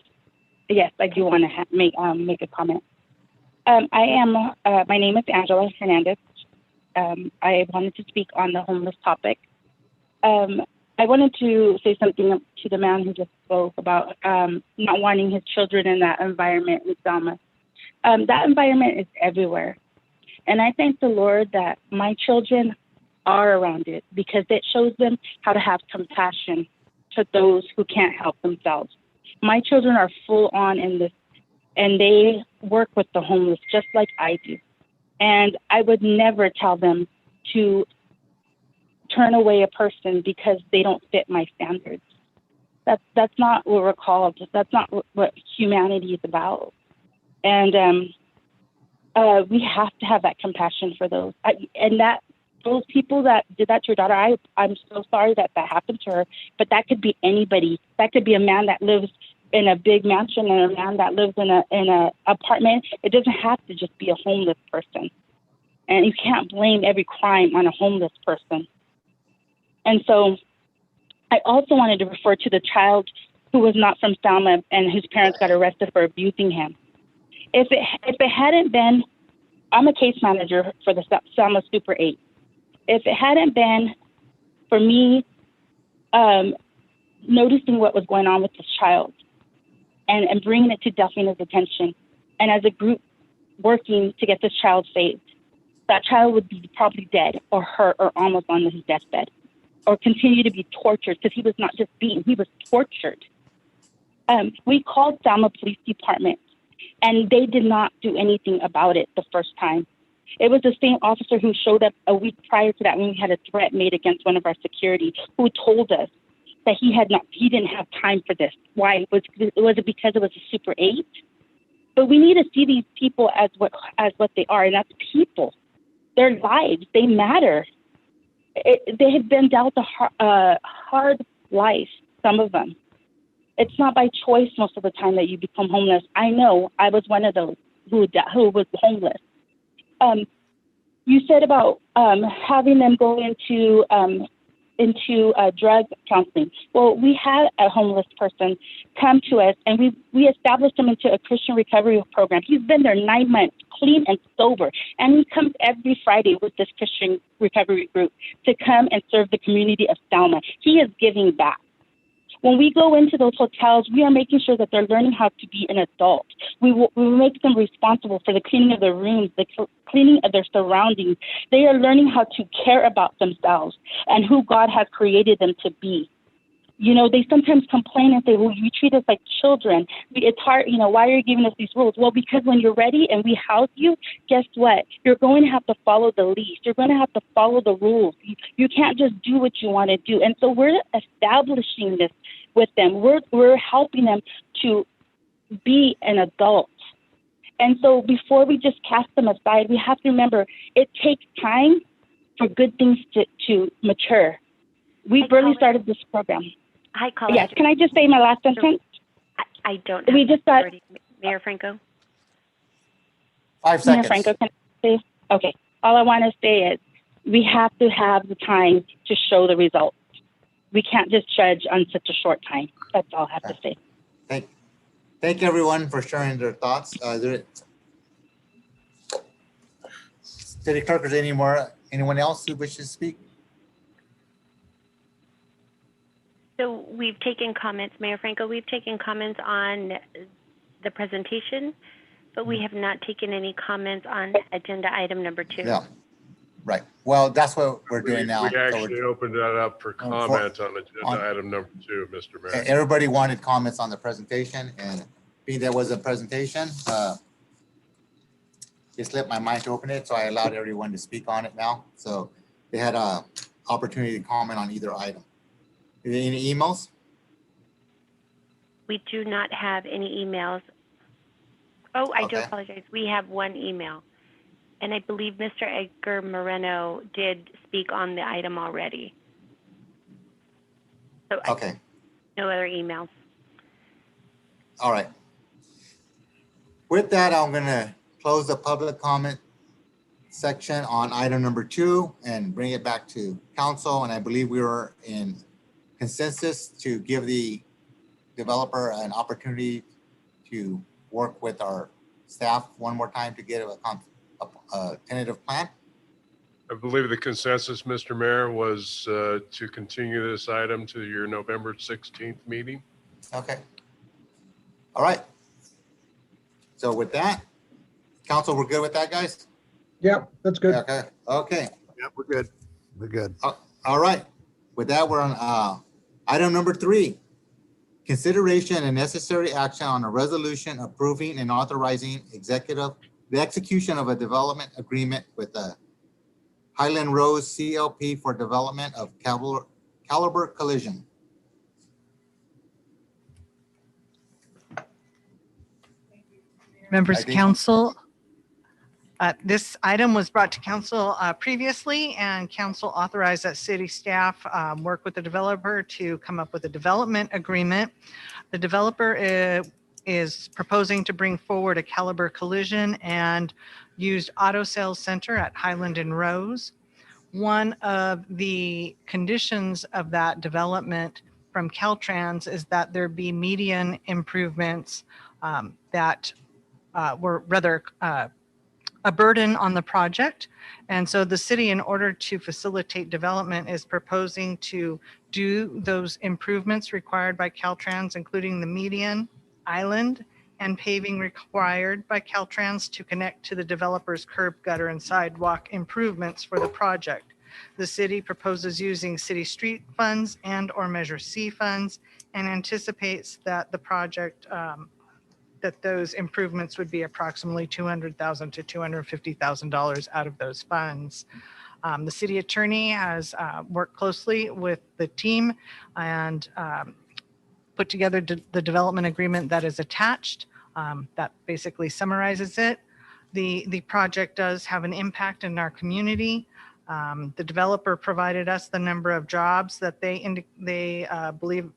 Yes, I do want to make a comment. My name is Angela Hernandez. I wanted to speak on the homeless topic. I wanted to say something to the man who just spoke about not wanting his children in that environment with Selma. That environment is everywhere. And I thank the Lord that my children are around it because it shows them how to have compassion to those who can't help themselves. My children are full on in this, and they work with the homeless just like I do. And I would never tell them to turn away a person because they don't fit my standards. That's not what we're called. That's not what humanity is about. And we have to have that compassion for those. Those people that did that to your daughter, I'm so sorry that happened to her, but that could be anybody. That could be a man that lives in a big mansion and a man that lives in a apartment. It doesn't have to just be a homeless person. And you can't blame every crime on a homeless person. And so I also wanted to refer to the child who was not from Selma and whose parents got arrested for abusing him. If it hadn't been, I'm a case manager for the Selma Super 8. If it hadn't been for me noticing what was going on with this child and bringing it to Delphina's attention, and as a group working to get this child saved, that child would be probably dead or hurt or almost on his deathbed or continue to be tortured because he was not just beaten, he was tortured. We called Selma Police Department and they did not do anything about it the first time. It was the same officer who showed up a week prior to that when we had a threat made against one of our security who told us that he didn't have time for this. Why? Was it because it was a Super 8? But we need to see these people as what they are, and that's people. Their lives, they matter. They have been dealt a hard life, some of them. It's not by choice most of the time that you become homeless. I know I was one of those who was homeless. You said about having them go into drug counseling. Well, we had a homeless person come to us, and we established him into a Christian recovery program. He's been there 9 months, clean and sober, and he comes every Friday with this Christian recovery group to come and serve the community of Selma. He is giving back. When we go into those hotels, we are making sure that they're learning how to be an adult. We will make them responsible for the cleaning of their rooms, the cleaning of their surroundings. They are learning how to care about themselves and who God has created them to be. You know, they sometimes complain and say, well, you treat us like children. It's hard, why are you giving us these rules? Well, because when you're ready and we house you, guess what? You're going to have to follow the leash. You're going to have to follow the rules. You can't just do what you want to do. And so we're establishing this with them. We're helping them to be an adult. And so before we just cast them aside, we have to remember it takes time for good things to mature. We barely started this program. Hi, caller. Yes, can I just say my last sentence? I don't have We just got Mayor Franco. 5 seconds. Mayor Franco, can I say? Okay. All I want to say is we have to have the time to show the results. We can't just judge on such a short time. That's all I have to say. Thank you, everyone, for sharing their thoughts. City Clerk, is there anyone else who wishes to speak? So we've taken comments, Mayor Franco, we've taken comments on the presentation, but we have not taken any comments on agenda item number 2. Yeah. Right. Well, that's what we're We, doing now. we So we're- actually opened that up for comment on agenda item number 2, Mr. Mayor. Everybody wanted comments on the presentation, and being there was a presentation, it slipped my mind to open it, so I allowed everyone to speak on it now. So they had a opportunity to comment on either item. Any emails? We do not have any emails. Oh, I do Okay. apologize. We have one email. And I believe Mr. Edgar Moreno did speak on the item already. So Okay. no other emails. All right. With that, I'm gonna close the public comment section on item number 2 and bring it back to council. And I believe we were in consensus to give the developer an opportunity to work with our staff one more time to get a tentative plan. I believe the consensus, Mr. Mayor, was to continue this item to your November 16th meeting. Okay. All right. So with that, council, we're good with that, guys? Yep, that's good. Okay. Okay. Yep, we're good. We're good. All right. With that, we're on item number 3. Consideration and necessary action on a resolution approving and authorizing the execution of a development agreement with the Highland Rose CLP for development of Caliber Collision. Members of council, this item was brought to council previously, and council authorized that city staff work with the developer to come up with a development agreement. The developer is proposing to bring forward a Caliber Collision and used auto sales center at Highland and Rose. One of the conditions of that development from Caltrans is that there be median improvements that were rather a burden on the project. And so the city, in order to facilitate development, is proposing to do those improvements required by Caltrans, including the median, island, and paving required by Caltrans to connect to the developer's curb, gutter, and sidewalk improvements for the project. The city proposes using city street funds and/or Measure C funds, and anticipates that the project that those improvements would be approximately $200,000 to $250,000 out of those funds. The city attorney has worked closely with the team and put together the development agreement that is attached. That basically summarizes it. The project does have an impact in our community. The developer provided us the number of jobs that they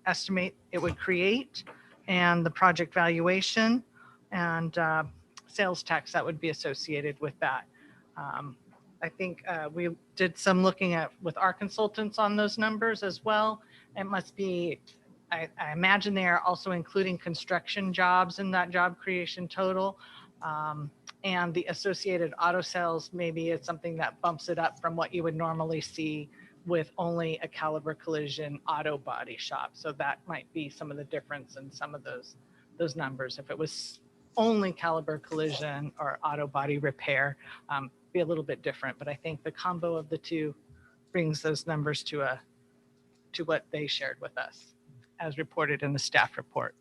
estimate it would create, and the project valuation and sales tax that would be associated with that. I think we did some looking at with our consultants on those numbers as well. It must be, I imagine they are also including construction jobs in that job creation total. And the associated auto sales, maybe it's something that bumps it up from what you would normally see with only a Caliber Collision auto body shop. So that might be some of the difference in some of those numbers. If it was only Caliber Collision or auto body repair, be a little bit different. But I think the combo of the two brings those numbers to what they shared with us, as reported in the staff report.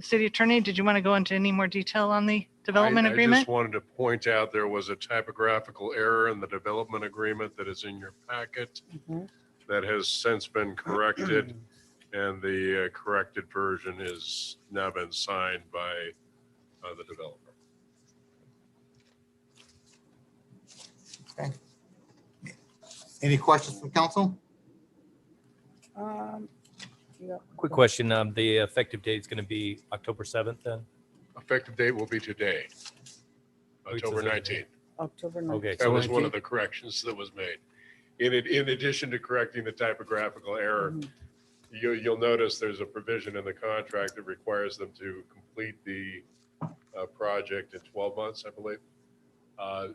City Attorney, did you want to go into any more detail on the development I agreement? just wanted to point out there was a typographical error in the development agreement that is in your packet that has since been corrected, and the corrected version is now been signed by the developer. Okay. Any questions from council? Quick question. The effective date is going to be October 7th then? Effective date will be today, October 19th. October 9th. Okay. That was one of the corrections that was made. In addition to correcting the typographical error, you'll notice there's a provision in the contract that requires them to complete the project in 12 months, I believe.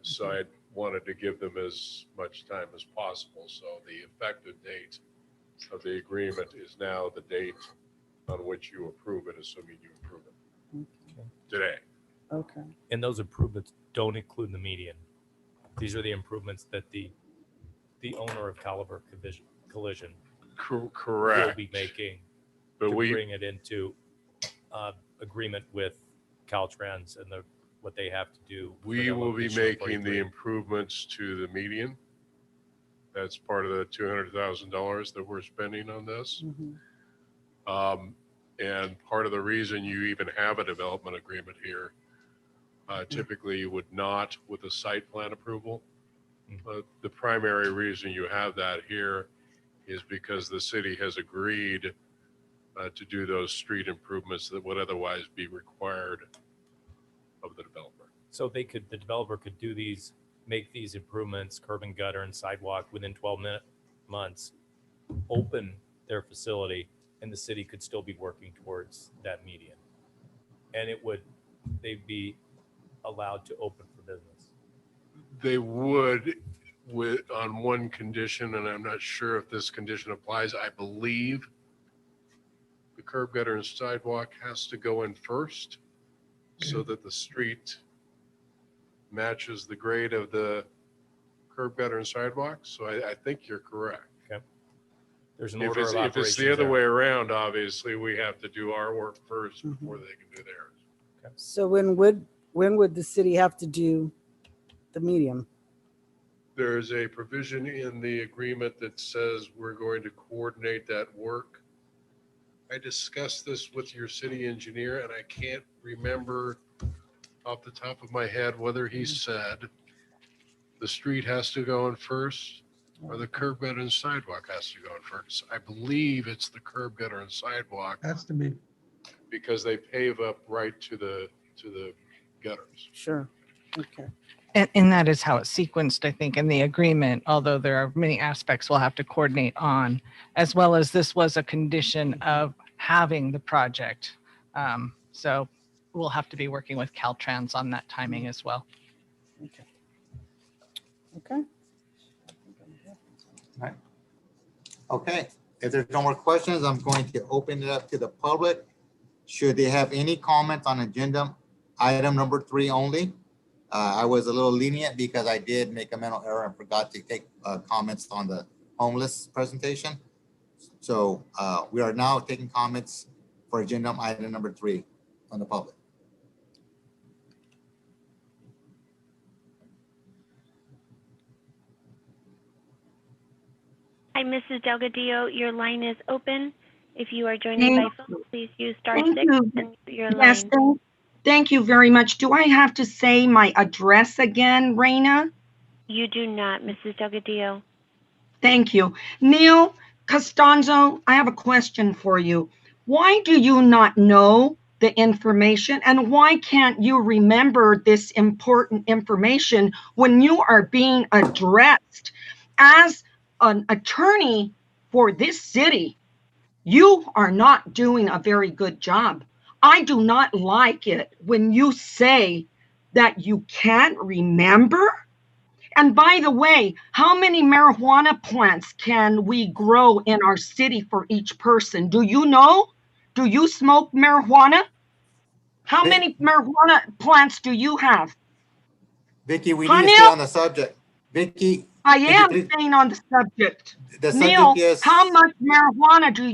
So I wanted to give them as much time as possible. So the effective date of the agreement is now the date on which you approve it, assuming you approve it today. Okay. And those improvements don't include the median. These are the improvements that the owner of Caliber Collision will Correct. be making But to we, bring it into agreement with Caltrans and what they have to do. for we their will be location on making the 43. improvements to the median. That's part of the $200,000 that we're spending on this. And part of the reason you even have a development agreement here, typically you would not with a site plan approval. The primary reason you have that here is because the city has agreed to do those street improvements that would otherwise be required of the developer. So the developer could make these improvements, curb and gutter and sidewalk within 12 months, open their facility, and the city could still be working towards that median. And they'd be allowed to open for business. They would on one condition, and I'm not sure if this condition applies. I believe the curb gutter and sidewalk has to go in first so that the street matches the grade of the curb gutter and sidewalk. So I think you're correct. Okay. There's an If order it's, of if it's the operations other there. way around, obviously we have to do our work first before they can do theirs. So when would the city have to do the medium? There's a provision in the agreement that says we're going to coordinate that work. I discussed this with your city engineer, and I can't remember off the top of my head whether he said the street has to go in first or the curb gutter and sidewalk has to go in first. I believe it's the curb gutter and sidewalk That's to me. because they pave up right to the gutters. Sure. Okay. And that is how it's sequenced, I think, in the agreement, although there are many aspects we'll have to coordinate on, as well as this was a condition of having the project. So we'll have to be working with Caltrans on that timing as well. Okay. Right. Okay, if there's no more questions, I'm going to open it up to the public. Should they have any comments on agenda item number 3 only? I was a little lenient because I did make a mental error and forgot to take comments on the homeless presentation. So we are now taking comments for agenda item number 3 on the public. Hi, Mrs. Delgadillo, your line is open. If you are joining by phone, please use *6 and mute your Yes, line. thank you very much. Do I have to say my address again, Raina? You do not, Mrs. Delgadillo. Thank you. Neil Costanzo, I have a question for you. Why do you not know the information, and why can't you remember this important information when you are being addressed as an attorney for this city? You are not doing a very good job. I do not like it when you say that you can't remember. And by the way, how many marijuana plants can we grow in our city for each person? Do you know? Do you smoke marijuana? How many marijuana plants do you have? Vicky, we need to stay on the subject. Vicky, I am staying on the subject. The Neil, subject is- how much marijuana do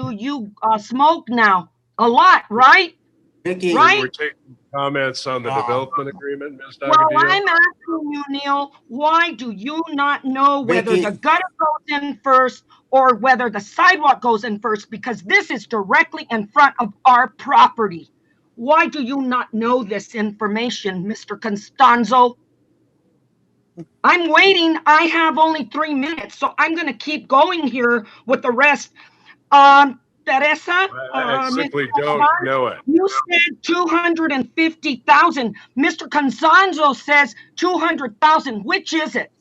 you smoke now? A lot, right? Vicky, right? We're taking comments on the development agreement, Ms. Well, Delgadillo. I'm asking you, Neil, why do you not know whether Vicky. the gutter goes in first or whether the sidewalk goes in first? Because this is directly in front of our property. Why do you not know this information, Mr. Costanzo? I'm waiting. I have only 3 minutes, so I'm going to keep going here with the rest. Teresa, I simply Mr. don't Omar, know it. you said 250,000. Mr. Constanzo says 200,000. Which is it?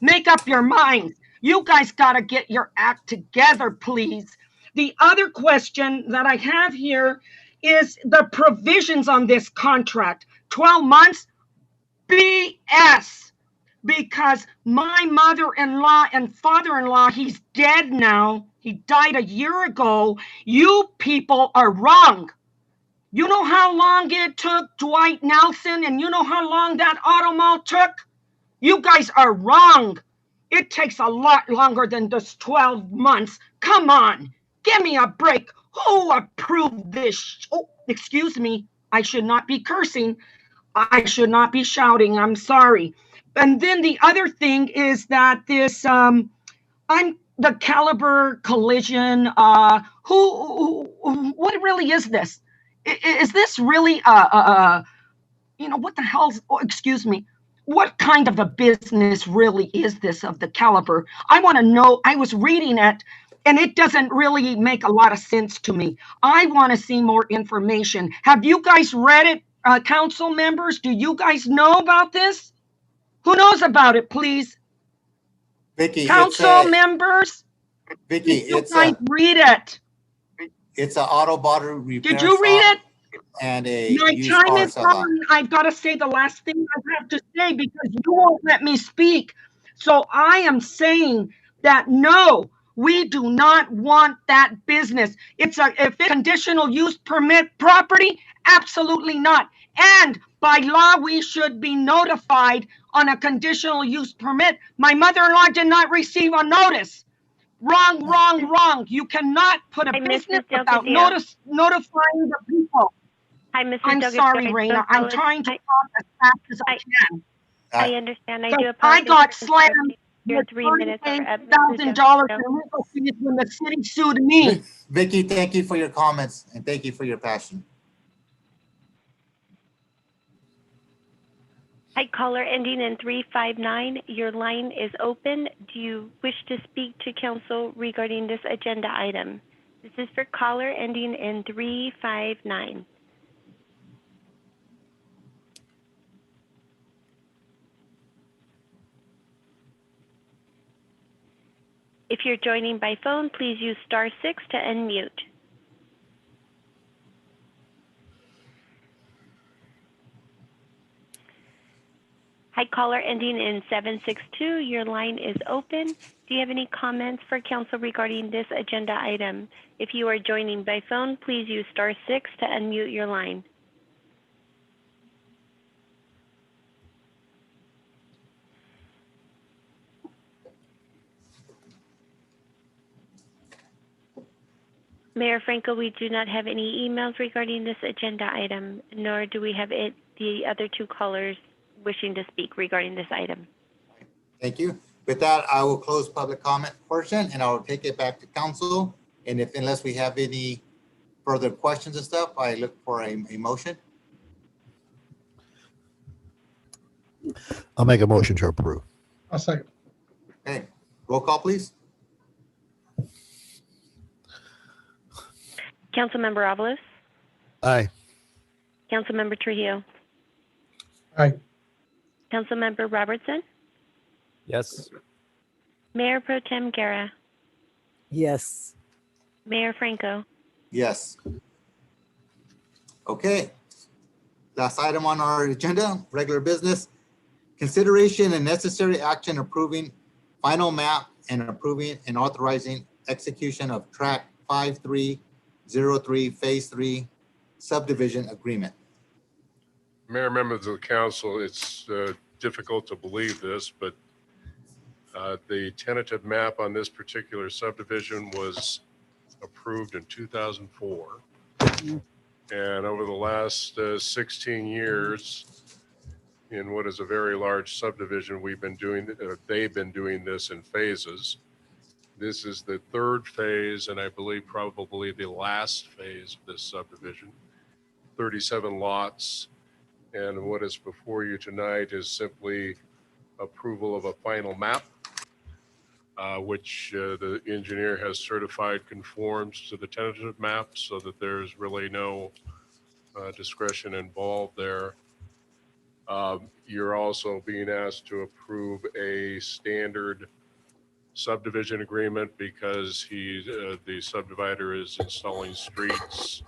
Make up your mind. You guys got to get your act together, please. The other question that I have here is the provisions on this contract. 12 months? BS. Because my mother-in-law and father-in-law, he's dead now. He died a year ago. You people are wrong. You know how long it took Dwight Nelson, and you know how long that auto mall took? You guys are wrong. It takes a lot longer than just 12 months. Come on, give me a break. Who approved this? Oh, excuse me. I should not be cursing. I should not be shouting. I'm sorry. And then the other thing is that this, I'm the caliber collision. What really is this? Is this really what the hell's, oh, excuse me, what kind of a business really is this of the caliber? I want to know. I was reading it and it doesn't really make a lot of sense to me. I want to see more information. Have you guys read it, council members? Do you guys know about this? Who knows about it, please? Vicky, Council members, Vicky, did you guys read it? It's an auto body repair Did you read shop it? and a My used time car is salon. on. I've got to say the last thing I have to say because you won't let me speak. So I am saying that no, we do not want that business. It's if it's conditional use permit property, absolutely not. And by law, we should be notified on a conditional use permit. My mother-in-law did not receive a notice. Wrong, wrong, wrong. You cannot put a business without notifying the people. Hi, Mrs. I'm Delgadillo. sorry, Raina. I'm trying to talk as fast as I can. I understand. I So do I apologize. got for slammed interrupting. Your with 3 minutes are up, Mrs. $38,000 Delgadillo. in legal fees when the city sued me. Vicky, thank you for your comments and thank you for your passion. Hi, caller ending in 359. Your line is open. Do you wish to speak to council regarding this agenda item? This is for caller ending in 359. If you're joining by phone, please use *6 to unmute. Hi, caller ending in 762. Your line is open. Do you have any comments for council regarding this agenda item? If you are joining by phone, please use *6 to unmute your line. Mayor Franco, we do not have any emails regarding this agenda item, nor do we have the other two callers wishing to speak regarding this item. Thank you. With that, I will close public comment portion and I will take it back to council. And unless we have any further questions and stuff, I look for a motion. I'll make a motion to approve. I'll second. Okay, roll call, please. Councilmember Avalos? Aye. Councilmember Trujillo? Aye. Councilmember Robertson? Yes. Mayor Pro Tem Guerra? Yes. Mayor Franco? Yes. Okay. Last item on our agenda, regular business. Consideration and necessary action approving final map and approving and authorizing execution of track 5303 phase 3 subdivision agreement. Mayor, members of the council, it's difficult to believe this, but the tentative map on this particular subdivision was approved in 2004. And over the last 16 years, in what is a very large subdivision, they've been doing this in phases. This is the third phase, and I believe probably the last phase of this subdivision, 37 lots. And what is before you tonight is simply approval of a final map, which the engineer has certified conforms to the tentative map, so that there's really no discretion involved there. You're also being asked to approve a standard subdivision agreement because the subdivider is installing streets,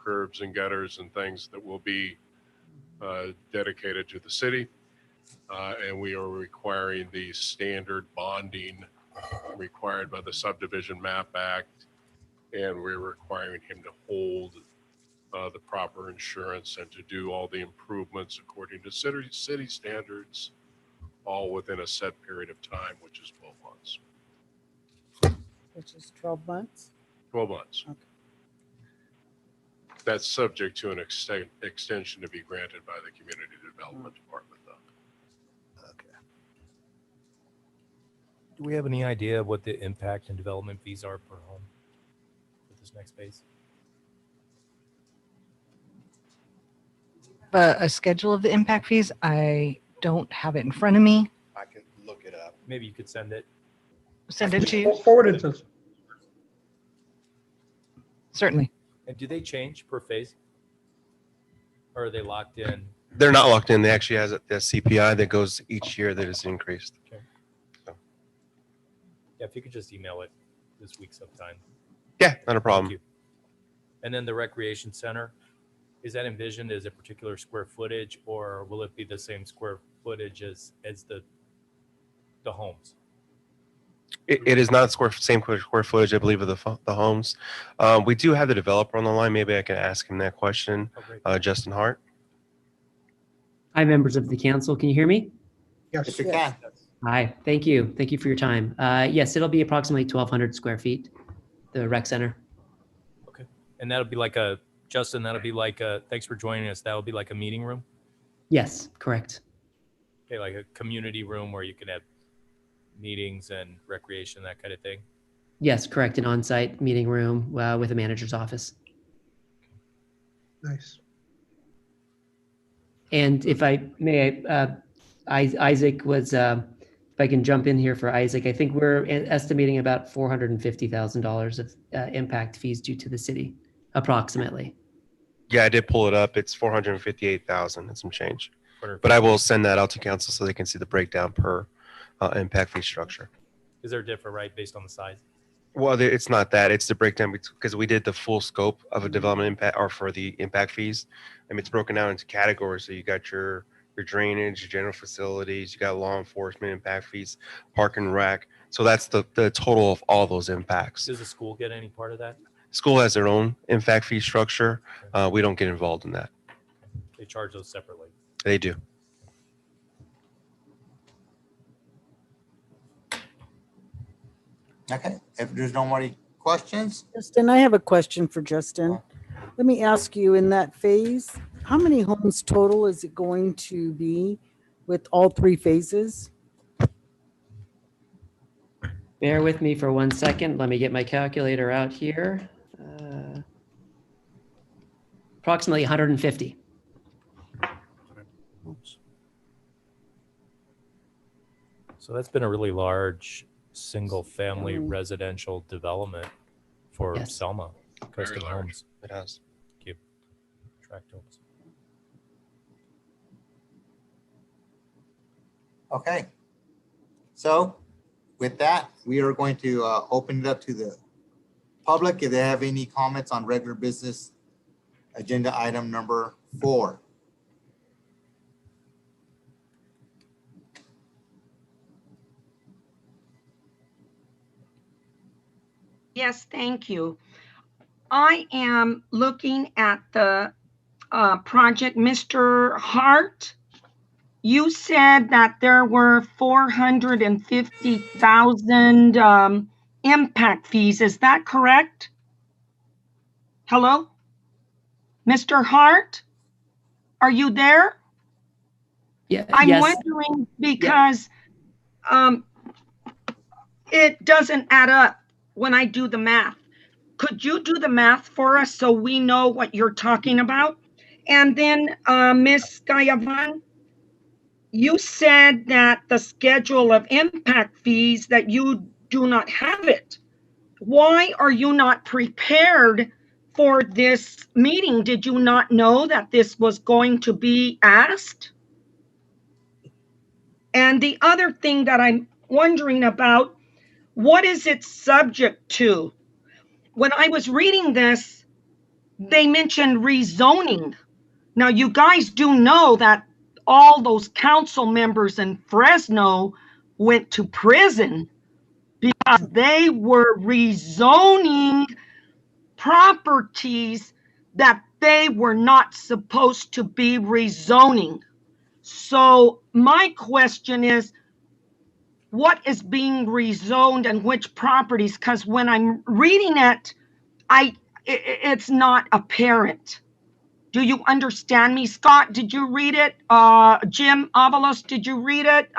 curbs and gutters and things that will be dedicated to the city. And we are requiring the standard bonding required by the Subdivision Map Act. And we're requiring him to hold the proper insurance and to do all the improvements according to city standards all within a set period of time, which is 12 months. Which is 12 months? 12 months. Okay. That's subject to an extension to be granted by the Community Development Department, though. Do we have any idea of what the impact and development fees are per home for this next phase? A schedule of the impact fees, I don't have it in front of me. I can look it up. Maybe you could send it. Send it to you. Forward it to us. Certainly. And do they change per phase? Or are they locked in? They're not locked in. They actually has a CPI that goes each year that is increased. Okay. So. Yeah, if you could just email it this week sometime. Yeah, not a problem. Thank you. And then the recreation center, is that envisioned as a particular square footage, or will it be the same square footage as the homes? It is not same square footage, I believe, of the homes. We do have the developer on the line. Maybe I can ask him that question. Justin Hart. Hi, members of the council. Can you hear me? Yes, you can. Hi, thank you. Thank you for your time. Yes, it'll be approximately 1,200 square feet, the rec center. Okay. And that'll be like Justin, that'll be like thanks for joining us. That'll be like a meeting room? Yes, correct. Okay, like a community room where you can have meetings and recreation, that kind of thing? Yes, correct. An on-site meeting room with a manager's office. Nice. And if I may, Isaac was, if I can jump in here for Isaac, I think we're estimating about $450,000 of impact fees due to the city, approximately. Yeah, I did pull it up. It's 458,000 and some change. But I will send that out to council so they can see the breakdown per impact fee structure. Is there different, right, based on the size? Well, it's not that. It's the breakdown because we did the full scope of a development impact or for the impact fees. I mean, it's broken down into categories. So you got your drainage, your general facilities, you got law enforcement impact fees, park and rec. So that's the total of all those impacts. Does the school get any part of that? School has their own impact fee structure. We don't get involved in that. They charge those separately. They do. Okay, if there's no more questions. Justin, I have a question for Justin. Let me ask you, in that phase, how many homes total is it going to be with all three phases? Bear with me for 1 second. Let me get my calculator out here. Approximately 150. So that's been a really large single-family residential development for Selma, custom homes. It has. Thank you. Tract homes. Okay. So with that, we are going to open it up to the public if they have any comments on regular business agenda item number 4. Yes, thank you. I am looking at the project, Mr. Hart. You said that there were 450,000 impact fees. Is that correct? Hello? Mr. Hart? Are you there? Yeah. I'm yes. wondering because it doesn't add up when I do the math. Could you do the math for us so we know what you're talking about? And then, Ms. Gayavan, you said that the schedule of impact fees, that you do not have it. Why are you not prepared for this meeting? Did you not know that this was going to be asked? And the other thing that I'm wondering about, what is it subject to? When I was reading this, they mentioned rezoning. Now, you guys do know that all those council members in Fresno went to prison because they were rezoning properties that they were not supposed to be rezoning. So my question is, what is being rezoned and which properties? Because when I'm reading it, it's not apparent. Do you understand me? Scott, did you read it? Jim Avalos, did you read it?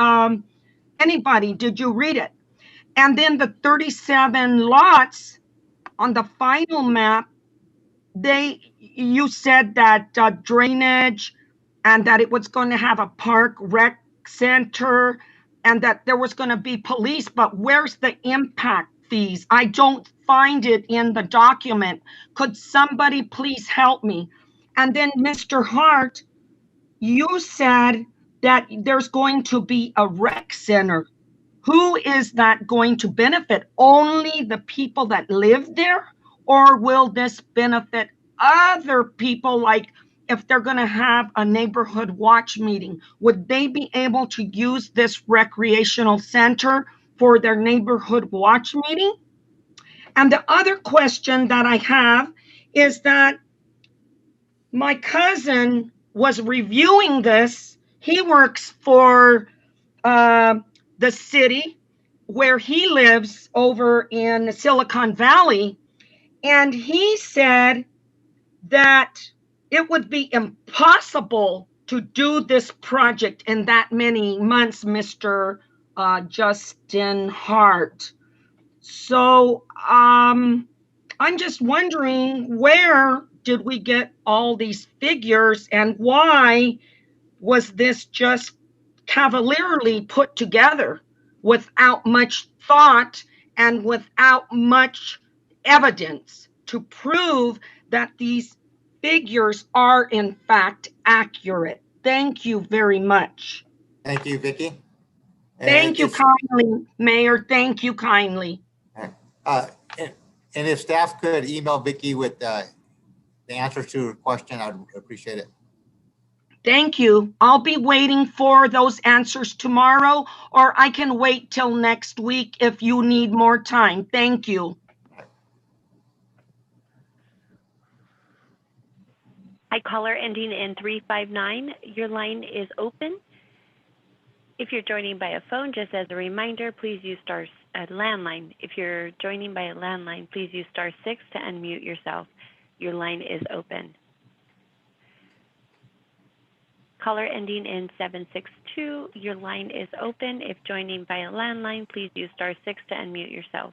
Anybody, did you read it? And then the 37 lots on the final map, you said that drainage and that it was going to have a park rec center and that there was going to be police, but where's the impact fees? I don't find it in the document. Could somebody please help me? And then Mr. Hart, you said that there's going to be a rec center. Who is that going to benefit? Only the people that live there? Or will this benefit other people? Like if they're going to have a neighborhood watch meeting, would they be able to use this recreational center for their neighborhood watch meeting? And the other question that I have is that my cousin was reviewing this. He works for the city where he lives over in Silicon Valley. And he said that it would be impossible to do this project in that many months, Mr. Justin Hart. So I'm just wondering, where did we get all these figures and why was this just cavalierly put together without much thought and without much evidence to prove that these figures are in fact accurate? Thank you very much. Thank you, Vicki. Thank you kindly, Mayor. Thank you kindly. Uh, and if staff could email Vicki with the answers to her question, I'd appreciate it. Thank you. I'll be waiting for those answers tomorrow, or I can wait till next week if you need more time. Thank you. Hi, caller ending in 359. Your line is open. If you're joining by a phone, just as a reminder, please use star landline. If you're joining by a landline, please use *6 to unmute yourself. Your line is open. Caller ending in 762, your line is open. If joining by a landline, please use *6 to unmute yourself.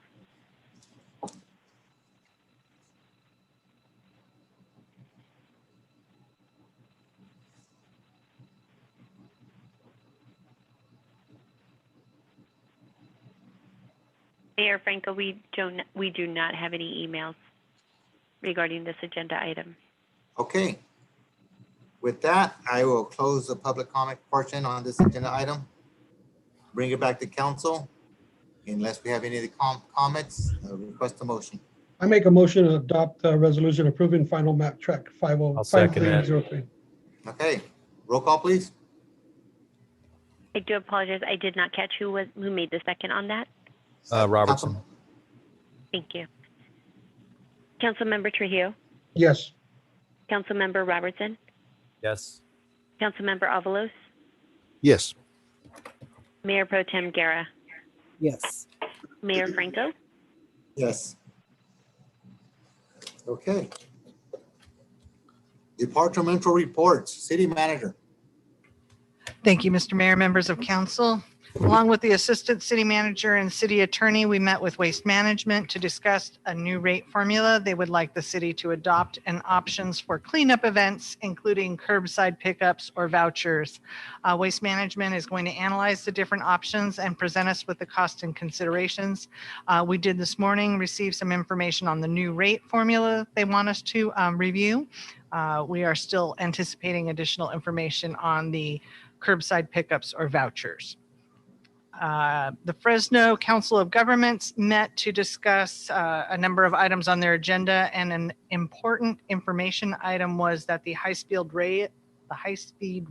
Mayor Franco, we do not have any emails regarding this agenda item. Okay. With that, I will close the public comment portion on this agenda item. Bring it back to council. Unless we have any of the comments, request a motion. I make a motion to adopt a resolution approving final map track 505303. Okay, roll call, please. I do apologize. I did not catch who made the second on that. Robertson. Thank you. Councilmember Trujillo? Yes. Councilmember Robertson? Yes. Councilmember Avalos? Yes. Mayor Pro Tem Guerra? Yes. Mayor Franco? Yes. Okay. Departmental reports, city manager. Thank you, Mr. Mayor, members of council. Along with the assistant city manager and city attorney, we met with Waste Management to discuss a new rate formula they would like the city to adopt and options for cleanup events, including curbside pickups or vouchers. Waste Management is going to analyze the different options and present us with the cost and considerations. We did this morning receive some information on the new rate formula they want us to review. We are still anticipating additional information on the curbside pickups or vouchers. The Fresno Council of Governments met to discuss a number of items on their agenda, and an important information item was that the High-Speed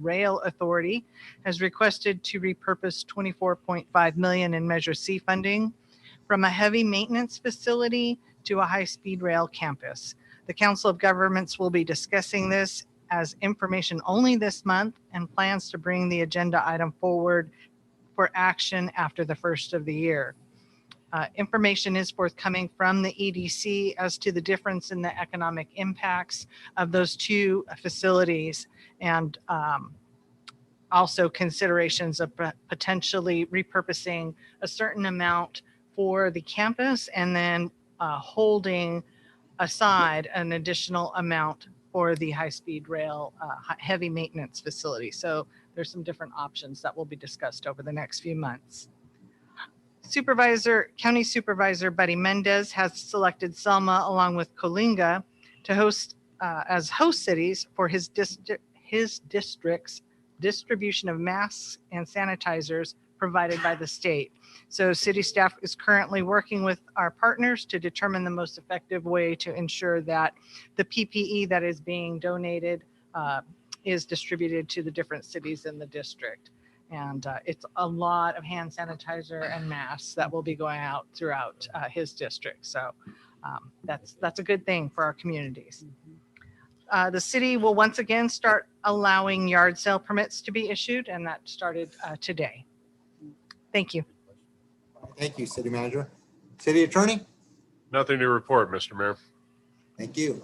Rail Authority has requested to repurpose $24.5 million in Measure C funding from a heavy maintenance facility to a high-speed rail campus. The Council of Governments will be discussing this as information only this month and plans to bring the agenda item forward for action after the first of the year. Information is forthcoming from the EDC as to the difference in the economic impacts of those two facilities, and also considerations of potentially repurposing a certain amount for the campus and then holding aside an additional amount for the high-speed rail heavy maintenance facility. So there's some different options that will be discussed over the next few months. County Supervisor Buddy Mendez has selected Selma along with Coalinga to host as host cities for his district's distribution of masks and sanitizers provided by the state. So city staff is currently working with our partners to determine the most effective way to ensure that the PPE that is being donated is distributed to the different cities in the district. And it's a lot of hand sanitizer and masks that will be going out throughout his district. So that's a good thing for our communities. The city will once again start allowing yard sale permits to be issued, and that started today. Thank you. Thank you, City Manager. City Attorney? Nothing to report, Mr. Mayor. Thank you.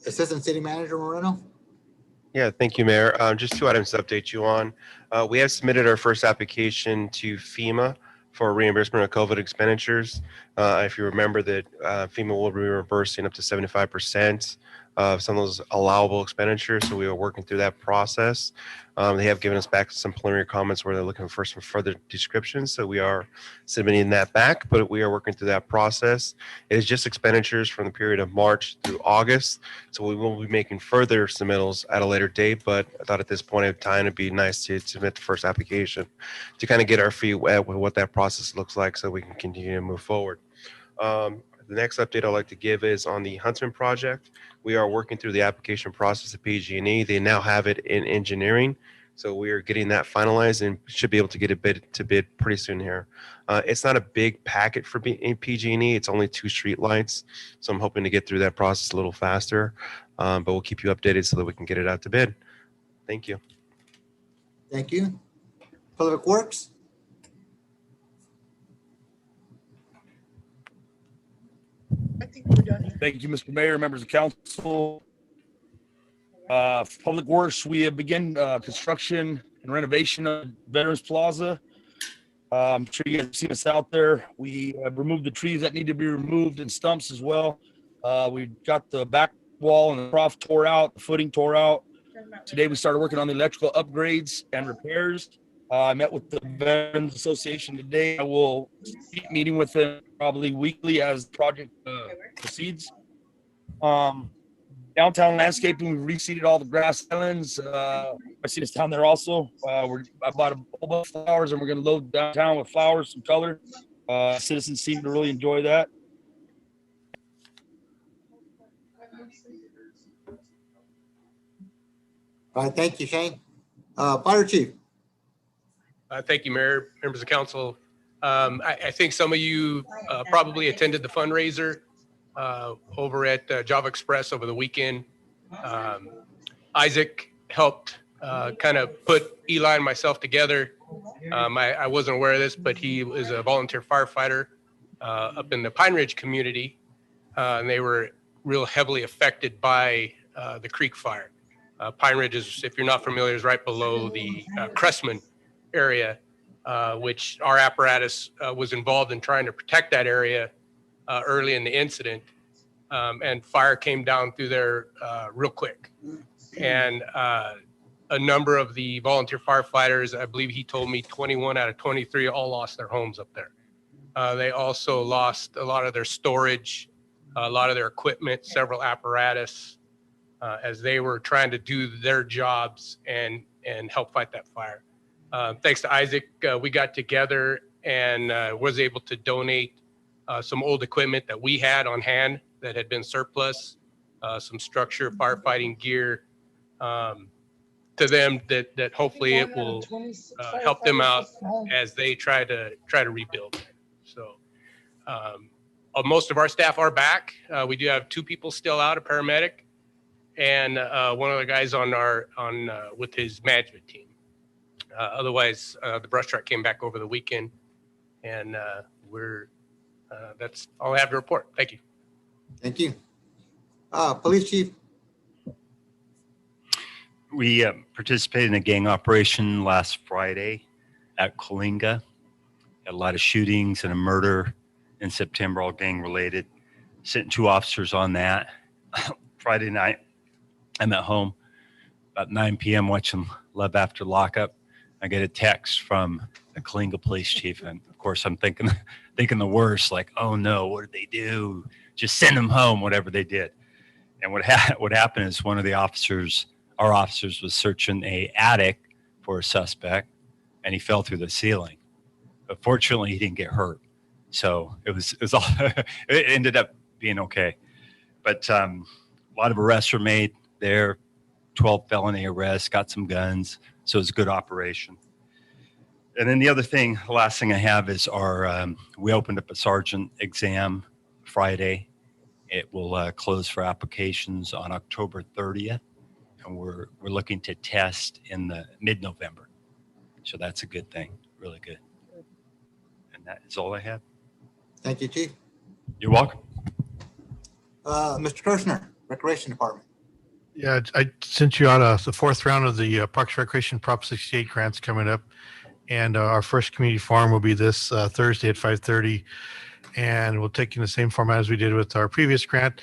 Assistant City Manager Moreno? Yeah, thank you, Mayor. Just 2 items to update you on. We have submitted our first application to FEMA for reimbursement of COVID expenditures. If you remember that FEMA will be reimbursing up to 75% of some of those allowable expenditures. So we are working through that process. They have given us back some preliminary comments where they're looking for some further descriptions. So we are submitting that back, but we are working through that process. It is just expenditures from the period of March through August. So we will be making further submittals at a later date, but I thought at this point in time, it'd be nice to submit the first application to kind of get our feet wet with what that process looks like so we can continue to move forward. The next update I'd like to give is on the Huntsman project. We are working through the application process at PG&E. They now have it in engineering. So we are getting that finalized and should be able to get a bid to bid pretty soon here. It's not a big packet for PG&E. It's only 2 street lights. So I'm hoping to get through that process a little faster, but we'll keep you updated so that we can get it out to bid. Thank you. Thank you. Public Works? Thank you, Mr. Mayor, members of council. Public Works, we have begun construction and renovation of Veterans Plaza. I'm sure you guys have seen us out there. We have removed the trees that need to be removed and stumps as well. We got the back wall and the trough tore out, the footing tore out. Today we started working on the electrical upgrades and repairs. I met with the Veterans Association today. I will keep meeting with them probably weekly as the project proceeds. Downtown landscaping, we reseeded all the grass islands. I see this down there also. I bought a whole bunch of flowers and we're going to load downtown with flowers, some color. Citizens seem to really enjoy that. All right, thank you, Shane. Fire Chief. Thank you, Mayor, members of council. I think some of you probably attended the fundraiser over at Java Express over the weekend. Isaac helped kind of put Eli and myself together. I wasn't aware of this, but he is a volunteer firefighter up in the Pine Ridge community, and they were real heavily affected by the creek fire. Pine Ridge is, if you're not familiar, is right below the Cressman area, which our apparatus was involved in trying to protect that area early in the incident. And fire came down through there real quick. And a number of the volunteer firefighters, I believe he told me 21 out of 23 all lost their homes up there. They also lost a lot of their storage, a lot of their equipment, several apparatus, as they were trying to do their jobs and help fight that fire. Thanks to Isaac, we got together and was able to donate some old equipment that we had on hand that had been surplus, some structure firefighting gear to them that hopefully it will help them out as they try to rebuild. So most of our staff are back. We do have 2 people still out, a paramedic and one of the guys with his management team. Otherwise, the brush truck came back over the weekend, and that's all I have to report. Thank you. Thank you. Police Chief. We participated in a gang operation last Friday at Coalinga. Had a lot of shootings and a murder in September, all gang related. Sent 2 officers on that. Friday night, I'm at home about 9 p.m. watching Love After Lockup. I get a text from the Coalinga police chief, and of course I'm thinking the worst, like, oh no, what did they do? Just send them home, whatever they did. And what happened is one of the officers, our officers, was searching a attic for a suspect, and he fell through the ceiling. But fortunately, he didn't get hurt, so it was all it ended up being okay. But a lot of arrests were made there, 12 felony arrests, got some guns, so it was a good operation. And then the last thing I have is we opened up a sergeant exam Friday. It will close for applications on October 30th, and we're looking to test in the mid-November. So that's a good thing, really good. And that is all I have. Thank you, Chief. You're welcome. Mr. Kirshner, Recreation Department. Yeah, I sent you out the 4th round of the Parks Recreation Prop 68 grants coming up. And our first community forum will be this Thursday at 5:30. And we'll take in the same format as we did with our previous grant.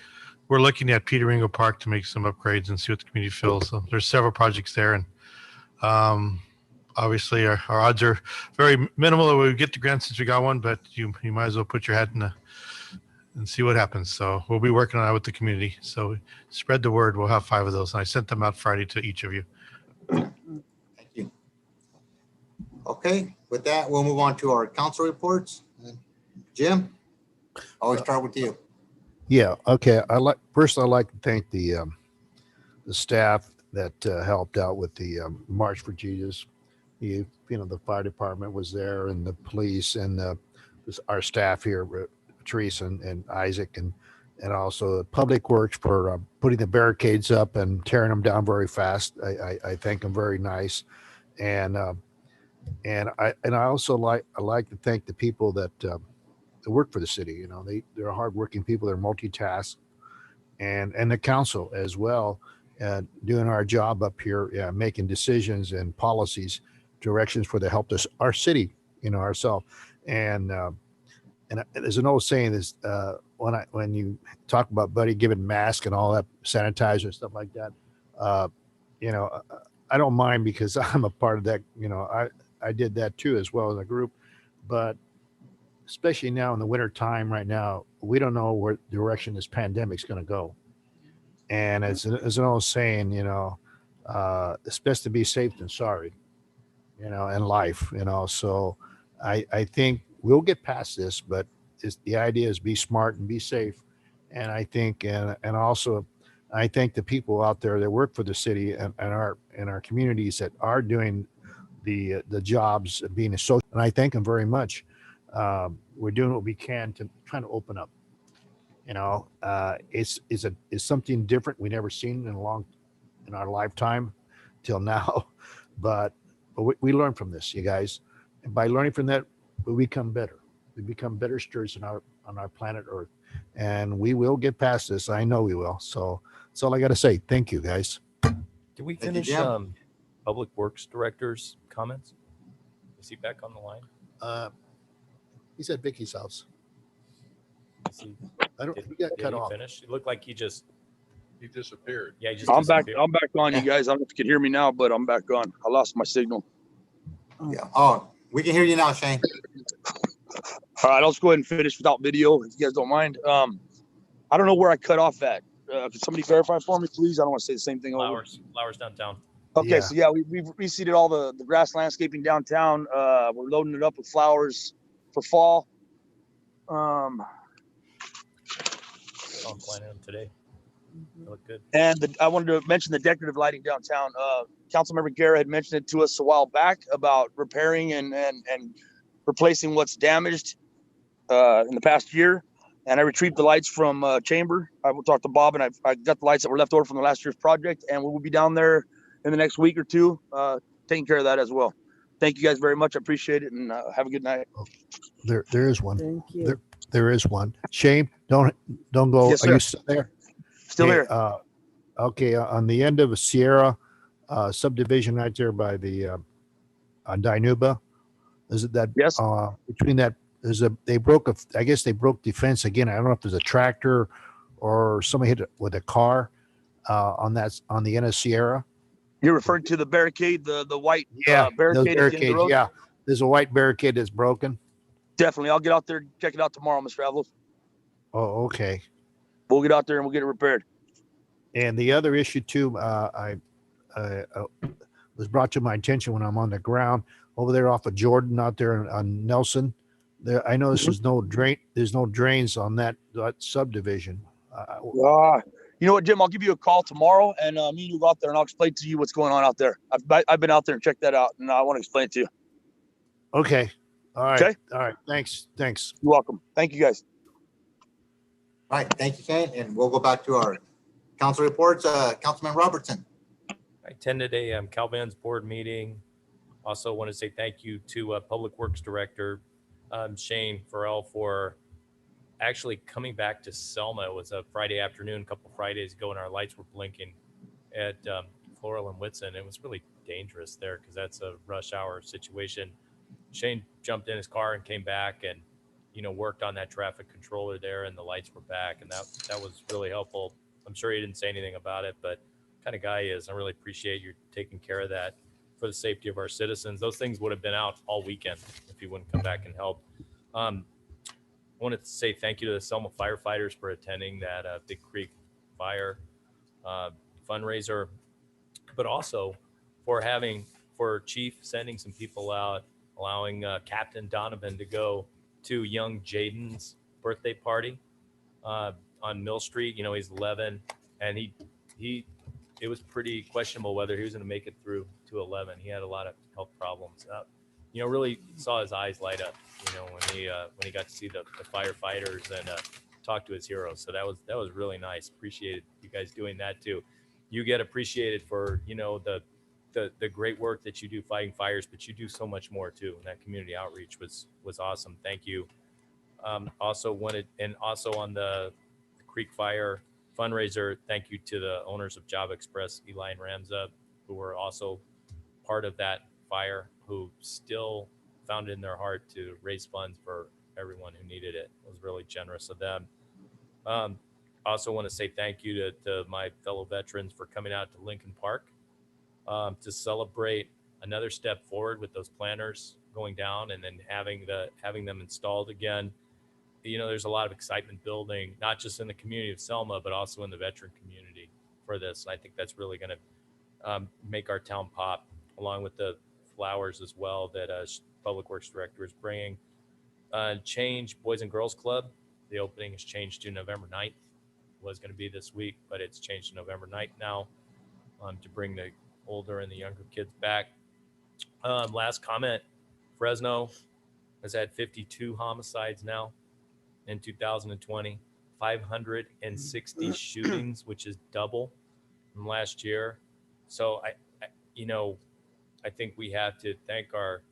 We're looking at Peter Ringo Park to make some upgrades and see what the community feels. So there's several projects there. And obviously our odds are very minimal that we get the grant since we got one, but you might as well put your hat in and see what happens. So we'll be working on that with the community. So spread the word. We'll have 5 of those. And I sent them out Friday to each of you. Thank you. Okay, with that, we'll move on to our council reports. Jim, always start with you. Yeah. Okay. I'd like to thank the staff that helped out with the March for Jesus. The fire department was there, and the police, and our staff here, Patrice and Isaac, and also Public Works for putting the barricades up and tearing them down very fast. I think them very nice, and I also like to thank the people that work for the city. They're hardworking people. They're multitask, and the council as well, doing our job up here, making decisions and policies, directions for the help us, our city, ourselves. And there's an old saying is when you talk about Buddy giving masks and all that, sanitizer and stuff like that, I don't mind because I'm a part of that. I did that too as well in the group, but especially now in the winter time right now, we don't know where direction this pandemic's going to go. And as an old saying, it's best to be safe than sorry, in life, so I think we'll get past this, but the idea is be smart and be safe. And I think, and also I thank the people out there that work for the city and our communities that are doing the jobs of being a social, and I thank them very much. We're doing what we can to kind of open up. It's something different we never seen in our lifetime till now, but we learn from this, you guys, and by learning from that, we become better. We become better stewards on our planet Earth, and we will get past this. I know we will. So that's all I got to say. Thank you, guys. Did we finish Public Works Director's comments? Is he back on the line? He's at Vicky's house. He got cut off. Finish? It looked like he disappeared. Yeah, he just I'm back on, you guys. I don't know if you can hear me now, but I'm back on. I lost my signal. Yeah. Oh, we can hear you now, Shane. All right, I'll just go ahead and finish without video, if you guys don't mind. I don't know where I cut off at. Can somebody verify for me, please? I don't want to say the same thing over. Flowers downtown. Okay, so yeah, we've reseeded all the grass landscaping downtown. We're loading it up with flowers for fall. I'm planning them today. They look good. And I wanted to mention the decorative lighting downtown. Councilmember Guerra had mentioned it to us a while back about repairing and replacing what's damaged in the past year. and I retrieved the lights from Chamber. I will talk to Bob, and I got the lights that were left over from the last year's project, and we will be down there in the next week or two taking care of that as well. Thank you guys very much. I appreciate it, and have a good night. There is one. Thank you. There is one. Shane, don't go. Yes, Are you sir. still there? Still Hey, here. Okay, on the end of Sierra subdivision right there by the on Dinuba, is it that? Yes. Between that, I guess they broke the fence again. I don't know if there's a tractor or somebody hit it with a car on the end of Sierra. You're referring to the barricade, the white Yeah, those barricade at the end of the barricades. road? Yeah, there's a white barricade that's broken. Definitely. I'll get out there and check it out tomorrow, Mr. Avalos. Oh, okay. We'll get out there and we'll get it repaired. And the other issue too, I was brought to my attention when I'm on the ground over there off of Jordan out there on Nelson. There, I noticed there's no drain. There's no drains on that subdivision. You know what, Jim? I'll give you a call tomorrow, and me and you go out there, and I'll explain to you what's going on out there. I've been out there and checked that out, and I want to explain it to you. Okay. All right. Okay. All right. Thanks. You're welcome. Thank you, guys. All right. Thank you, Kane. And we'll go back to our council reports. Councilman Robertson. I attended a Calvin's board meeting. Also want to say thank you to Public Works Director Shane Farrell for actually coming back to Selma. It was a Friday afternoon, a couple Fridays ago, and our lights were blinking at Floral and Whitson. It was really dangerous there because that's a rush hour situation. Shane jumped in his car and came back and, worked on that traffic controller there, and the lights were back, and that was really helpful. I'm sure he didn't say anything about it, but kind of guy he is. I really appreciate you taking care of that for the safety of our citizens. Those things would have been out all weekend if he wouldn't come back and help. I wanted to say thank you to the Selma firefighters for attending that Big Creek fire fundraiser, but also for Chief sending some people out, allowing Captain Donovan to go to young Jaden's birthday party on Mill Street. He's 11, and it was pretty questionable whether he was going to make it through to 11. He had a lot of health problems. Really saw his eyes light up, when he got to see the firefighters and talk to his heroes. So that was really nice. Appreciated you guys doing that too. You get appreciated for, the great work that you do fighting fires, but you do so much more too. And that community outreach was awesome. Thank you. Also on the Creek Fire fundraiser, thank you to the owners of Job Express, Eli and Ramza, who were also part of that fire, who still found it in their heart to raise funds for everyone who needed it. It was really generous of them. Also want to say thank you to my fellow veterans for coming out to Lincoln Park to celebrate another step forward with those planters going down and then having them installed again. There's a lot of excitement building, not just in the community of Selma, but also in the veteran community for this. And I think that's really going to make our town pop, along with the flowers as well that Public Works Director is bringing. Change Boys and Girls Club. The opening has changed to November 9th. It was going to be this week, but it's changed to November 9th now to bring the older and the younger kids back. Last comment, Fresno has had 52 homicides now in 2020, 560 shootings, which is double from last year. So I think we have to thank our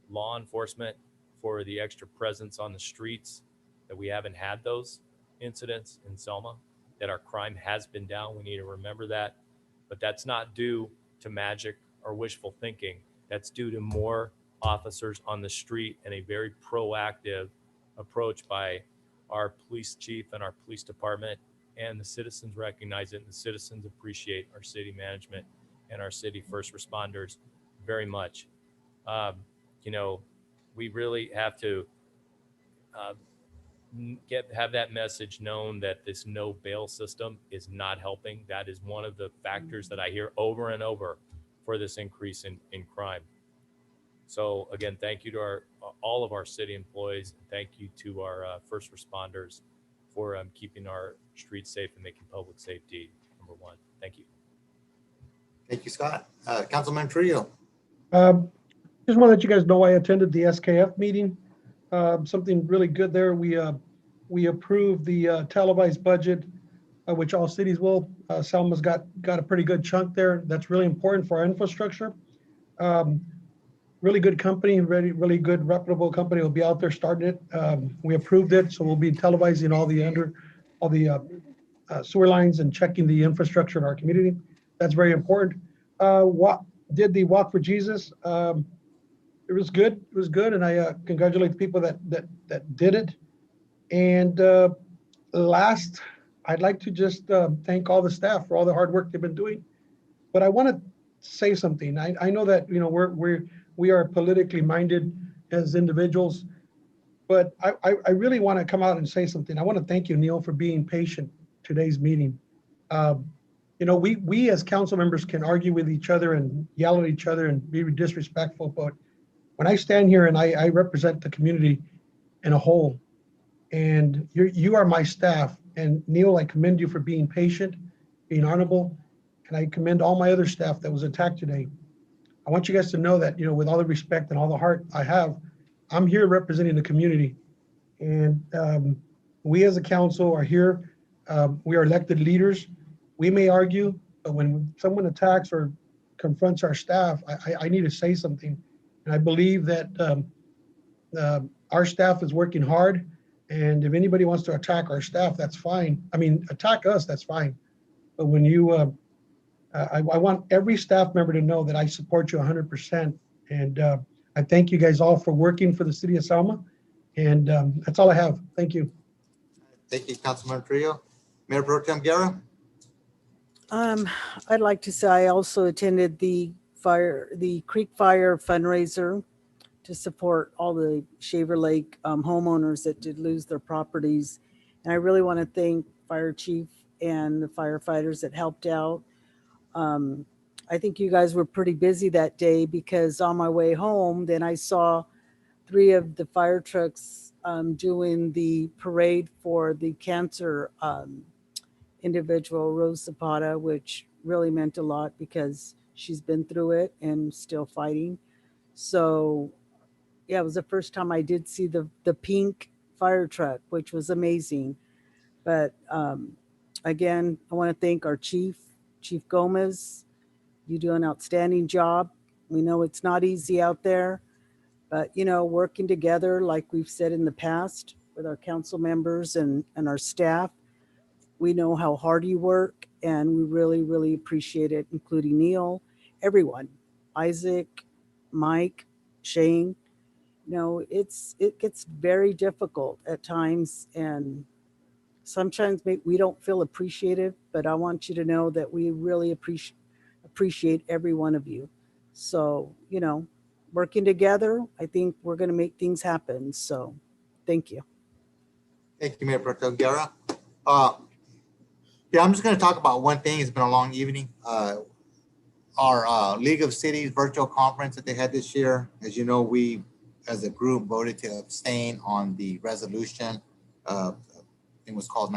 law enforcement for the extra presence on the streets, that we haven't had those incidents in Selma, that our crime has been down. We need to remember that. But that's not due to magic or wishful thinking. That's due to more officers on the street and a very proactive approach by our police chief and our police department. And the citizens recognize it, and the citizens appreciate our city management and our city first responders very much. We really have to have that message known that this no bail system is not helping. That is one of the factors that I hear over and over for this increase in crime. So again, thank you to all of our city employees. Thank you to our first responders for keeping our streets safe and making public safety number one. Thank you. Thank you, Scott. Councilman Trillo. Just want to let you guys know I attended the SKF meeting. Something really good there. We we approved the televised budget, which all cities will. Selma's got a pretty good chunk there. That's really important for our infrastructure. Really good company, really good reputable company will be out there starting it. We approved it, so we'll be televising all the sewer lines and checking the infrastructure in our community. That's very important. Did the Walk for Jesus? It was good. It was good, and I congratulate the people that did it. And last, I'd like to just thank all the staff for all the hard work they've been doing. But I want to say something. I know that we are politically minded as individuals, but I really want to come out and say something. I want to thank you, Neil, for being patient today's meeting. We as council members can argue with each other and yell at each other and be disrespectful, but when I stand here and I represent the community in a whole, and you are my staff, and Neil, I commend you for being patient, being honorable, and I commend all my other staff that was attacked today. I want you guys to know that, with all the respect and all the heart I have, I'm here representing the community. And we as a council are here. We are elected leaders. We may argue, but when someone attacks or confronts our staff, I need to say something. And I believe that our staff is working hard. And if anybody wants to attack our staff, that's fine. I mean, attack us, that's fine. But when I want every staff member to know that I support you 100%. And I thank you guys all for working for the city of Selma. And that's all I have. Thank you. Thank you, Councilman Trillo. Mayor Pro Tem Guerra. I'd like to say I also attended the Creek Fire fundraiser to support all the Shaver Lake homeowners that did lose their properties. And I really want to thank Fire Chief and the firefighters that helped out. I think you guys were pretty busy that day because on my way home, then I saw 3 of the fire trucks doing the parade for the cancer individual, Rose Zapata, which really meant a lot because she's been through it and still fighting. So yeah, it was the first time I did see the pink fire truck, which was amazing. But again, I want to thank our Chief Gomez. You do an outstanding job. We know it's not easy out there, but working together, like we've said in the past with our council members and our staff, we know how hard you work, and we really, really appreciate it, including Neil, everyone, Isaac, Mike, Shane. It gets very difficult at times, and sometimes we don't feel appreciative, but I want you to know that we really appreciate every one of you. So, working together, I think we're going to make things happen. So thank you. Thank you, Mayor Pro Tem Guerra. I'm just going to talk about one thing. It's been a long evening. Our League of Cities virtual conference that they had this year. As you know, we as a group voted to abstain on the resolution. It was called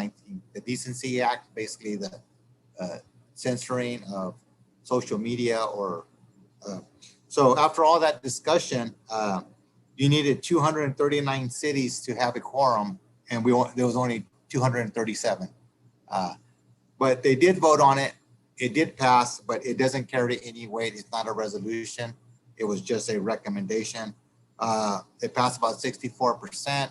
the Decency Act, basically the censoring of social media so after all that discussion, you needed 239 cities to have a quorum, and there was only 237. But they did vote on it. It did pass, but it doesn't carry any weight. It's not a resolution. It was just a recommendation. It passed about 64%.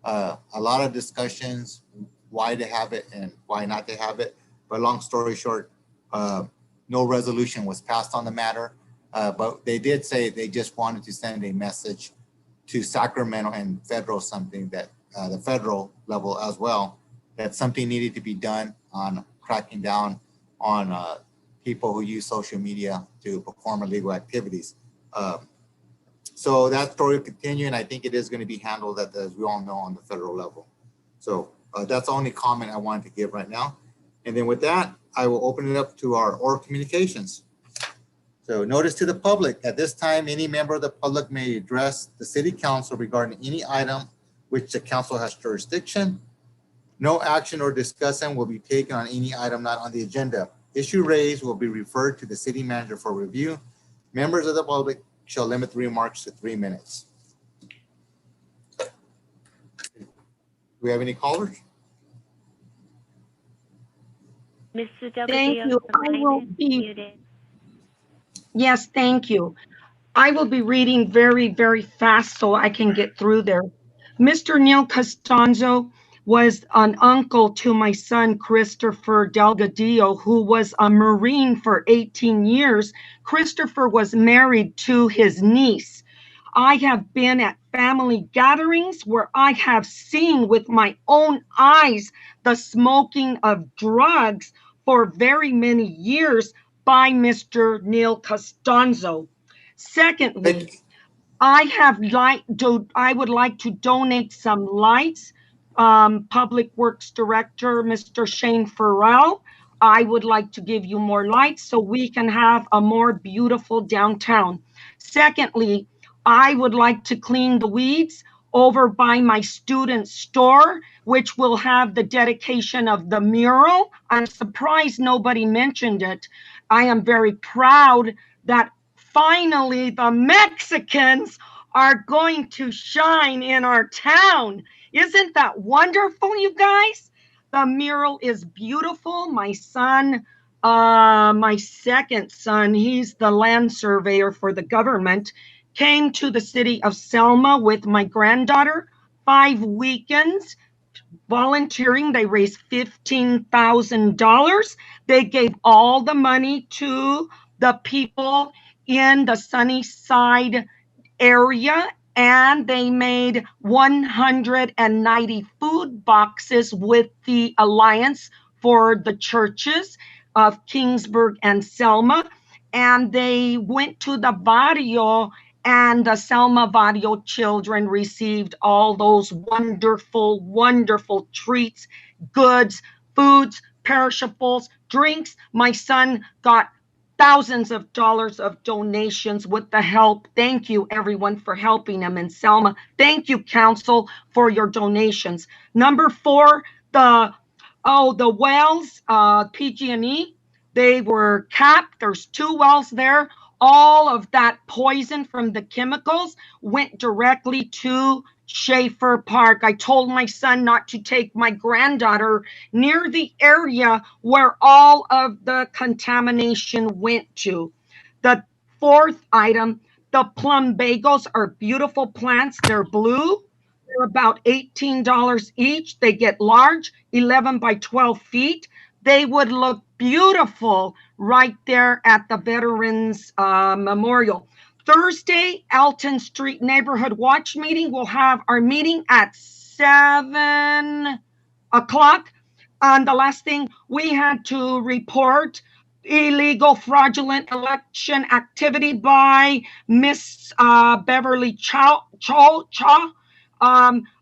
A lot of discussions, why to have it and why not to have it. But long story short, no resolution was passed on the matter. But they did say they just wanted to send a message to Sacramento and federal something that the federal level as well, that something needed to be done on cracking down on people who use social media to perform illegal activities. So that story will continue, and I think it is going to be handled, as we all know, on the federal level. So that's the only comment I wanted to give right now. And then with that, I will open it up to our oral communications. So notice to the public, at this time, any member of the public may address the city council regarding any item which the council has jurisdiction. No action or discussion will be taken on any item not on the agenda. Issue raised will be referred to the city manager for review. Members of the public shall limit remarks to 3 minutes. we have any callers? Mrs. Thank Delgadillo, you. your I line will is be, muted. yes, thank you. I will be reading very, very fast so I can get through there. Mr. Neil Costanzo was an uncle to my son, Christopher Delgadillo, who was a Marine for 18 years. Christopher was married to his niece. I have been at family gatherings where I have seen with my own eyes the smoking of drugs for very many years by Mr. Neil Costanzo. Secondly, I would like to donate some lights. Public Works Director, Mr. Shane Farrell, I would like to give you more lights so we can have a more beautiful downtown. Secondly, I would like to clean the weeds over by my student store, which will have the dedication of the mural. I'm surprised nobody mentioned it. I am very proud that finally the Mexicans are going to shine in our town. Isn't that wonderful, you guys? The mural is beautiful. My son, my second son, he's the land surveyor for the government, came to the city of Selma with my granddaughter, 5 weekends volunteering. They raised $15,000. They gave all the money to the people in the Sunnyside area, and they made 190 food boxes with the Alliance for the Churches of Kingsburg and Selma. And they went to the barrio, and the Selma barrio children received all those wonderful, wonderful treats, goods, foods, perishables, drinks. My son got thousands of dollars of donations with the help. Thank you, everyone, for helping him in Selma. Thank you, Council, for your donations. Number 4, the wells, PG&E, they were capped. There's 2 wells there. All of that poison from the chemicals went directly to Schaefer Park. I told my son not to take my granddaughter near the area where all of the contamination went to. The 4th item, the plumbagos are beautiful plants. They're blue. They're about $18 each. They get large, 11 by 12 feet. They would look beautiful right there at the Veterans Memorial. Thursday, Alton Street Neighborhood Watch meeting. We'll have our meeting at 7 o'clock. And the last thing, we had to report illegal fraudulent election activity by Miss Beverly Chow.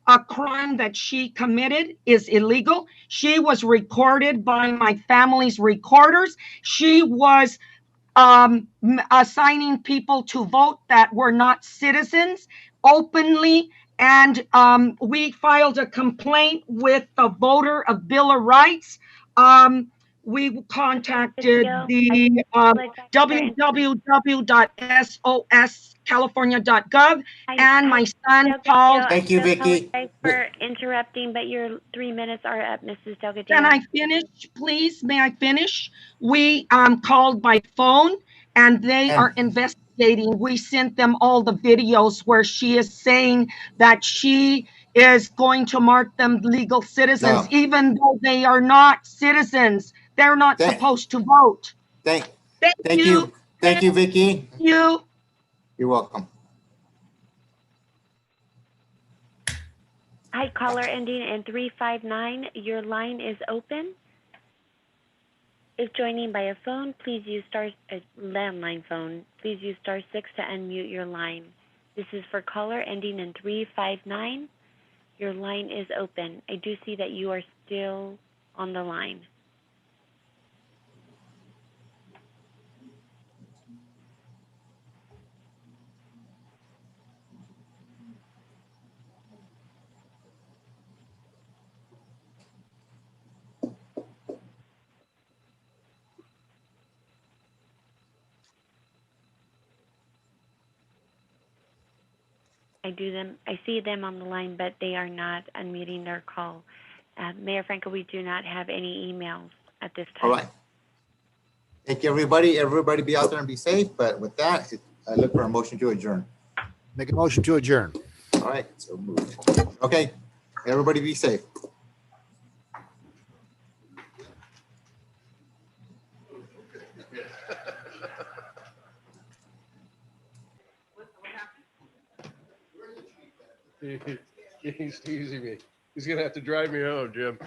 A crime that she committed is illegal. She was recorded by my family's recorders. She was assigning people to vote that were not citizens openly. And we filed a complaint with the voter of Bill of Rights. We contacted the www.soscalifornia.gov, and my son called. Thank you, Vicky. I apologize for interrupting, but your 3 minutes are up, Mrs. Delgadillo. Can I finish, please? May I finish? We called by phone, and they are investigating. We sent them all the videos where she is saying that she is going to mark them legal citizens, even though they are not citizens. They're not supposed to vote. Thank you. you. Thank you, Vicky. Thank you. You're welcome. Hi, caller ending in 359. Your line is open. If joining by a phone, please use a landline phone. Please use *6 to unmute your line. This is for caller ending in 359. Your line is open. I do see that you are still on the line. I see them on the line, but they are not unmuting their call. Mayor Franco, we do not have any emails at this time. All right. Thank you, everybody. Everybody be out there and be safe. But with that, I look for a motion to adjourn. Make a motion to adjourn. All right, so moved. Okay, everybody be safe. He's teasing me. He's gonna have to drive me home, Jim.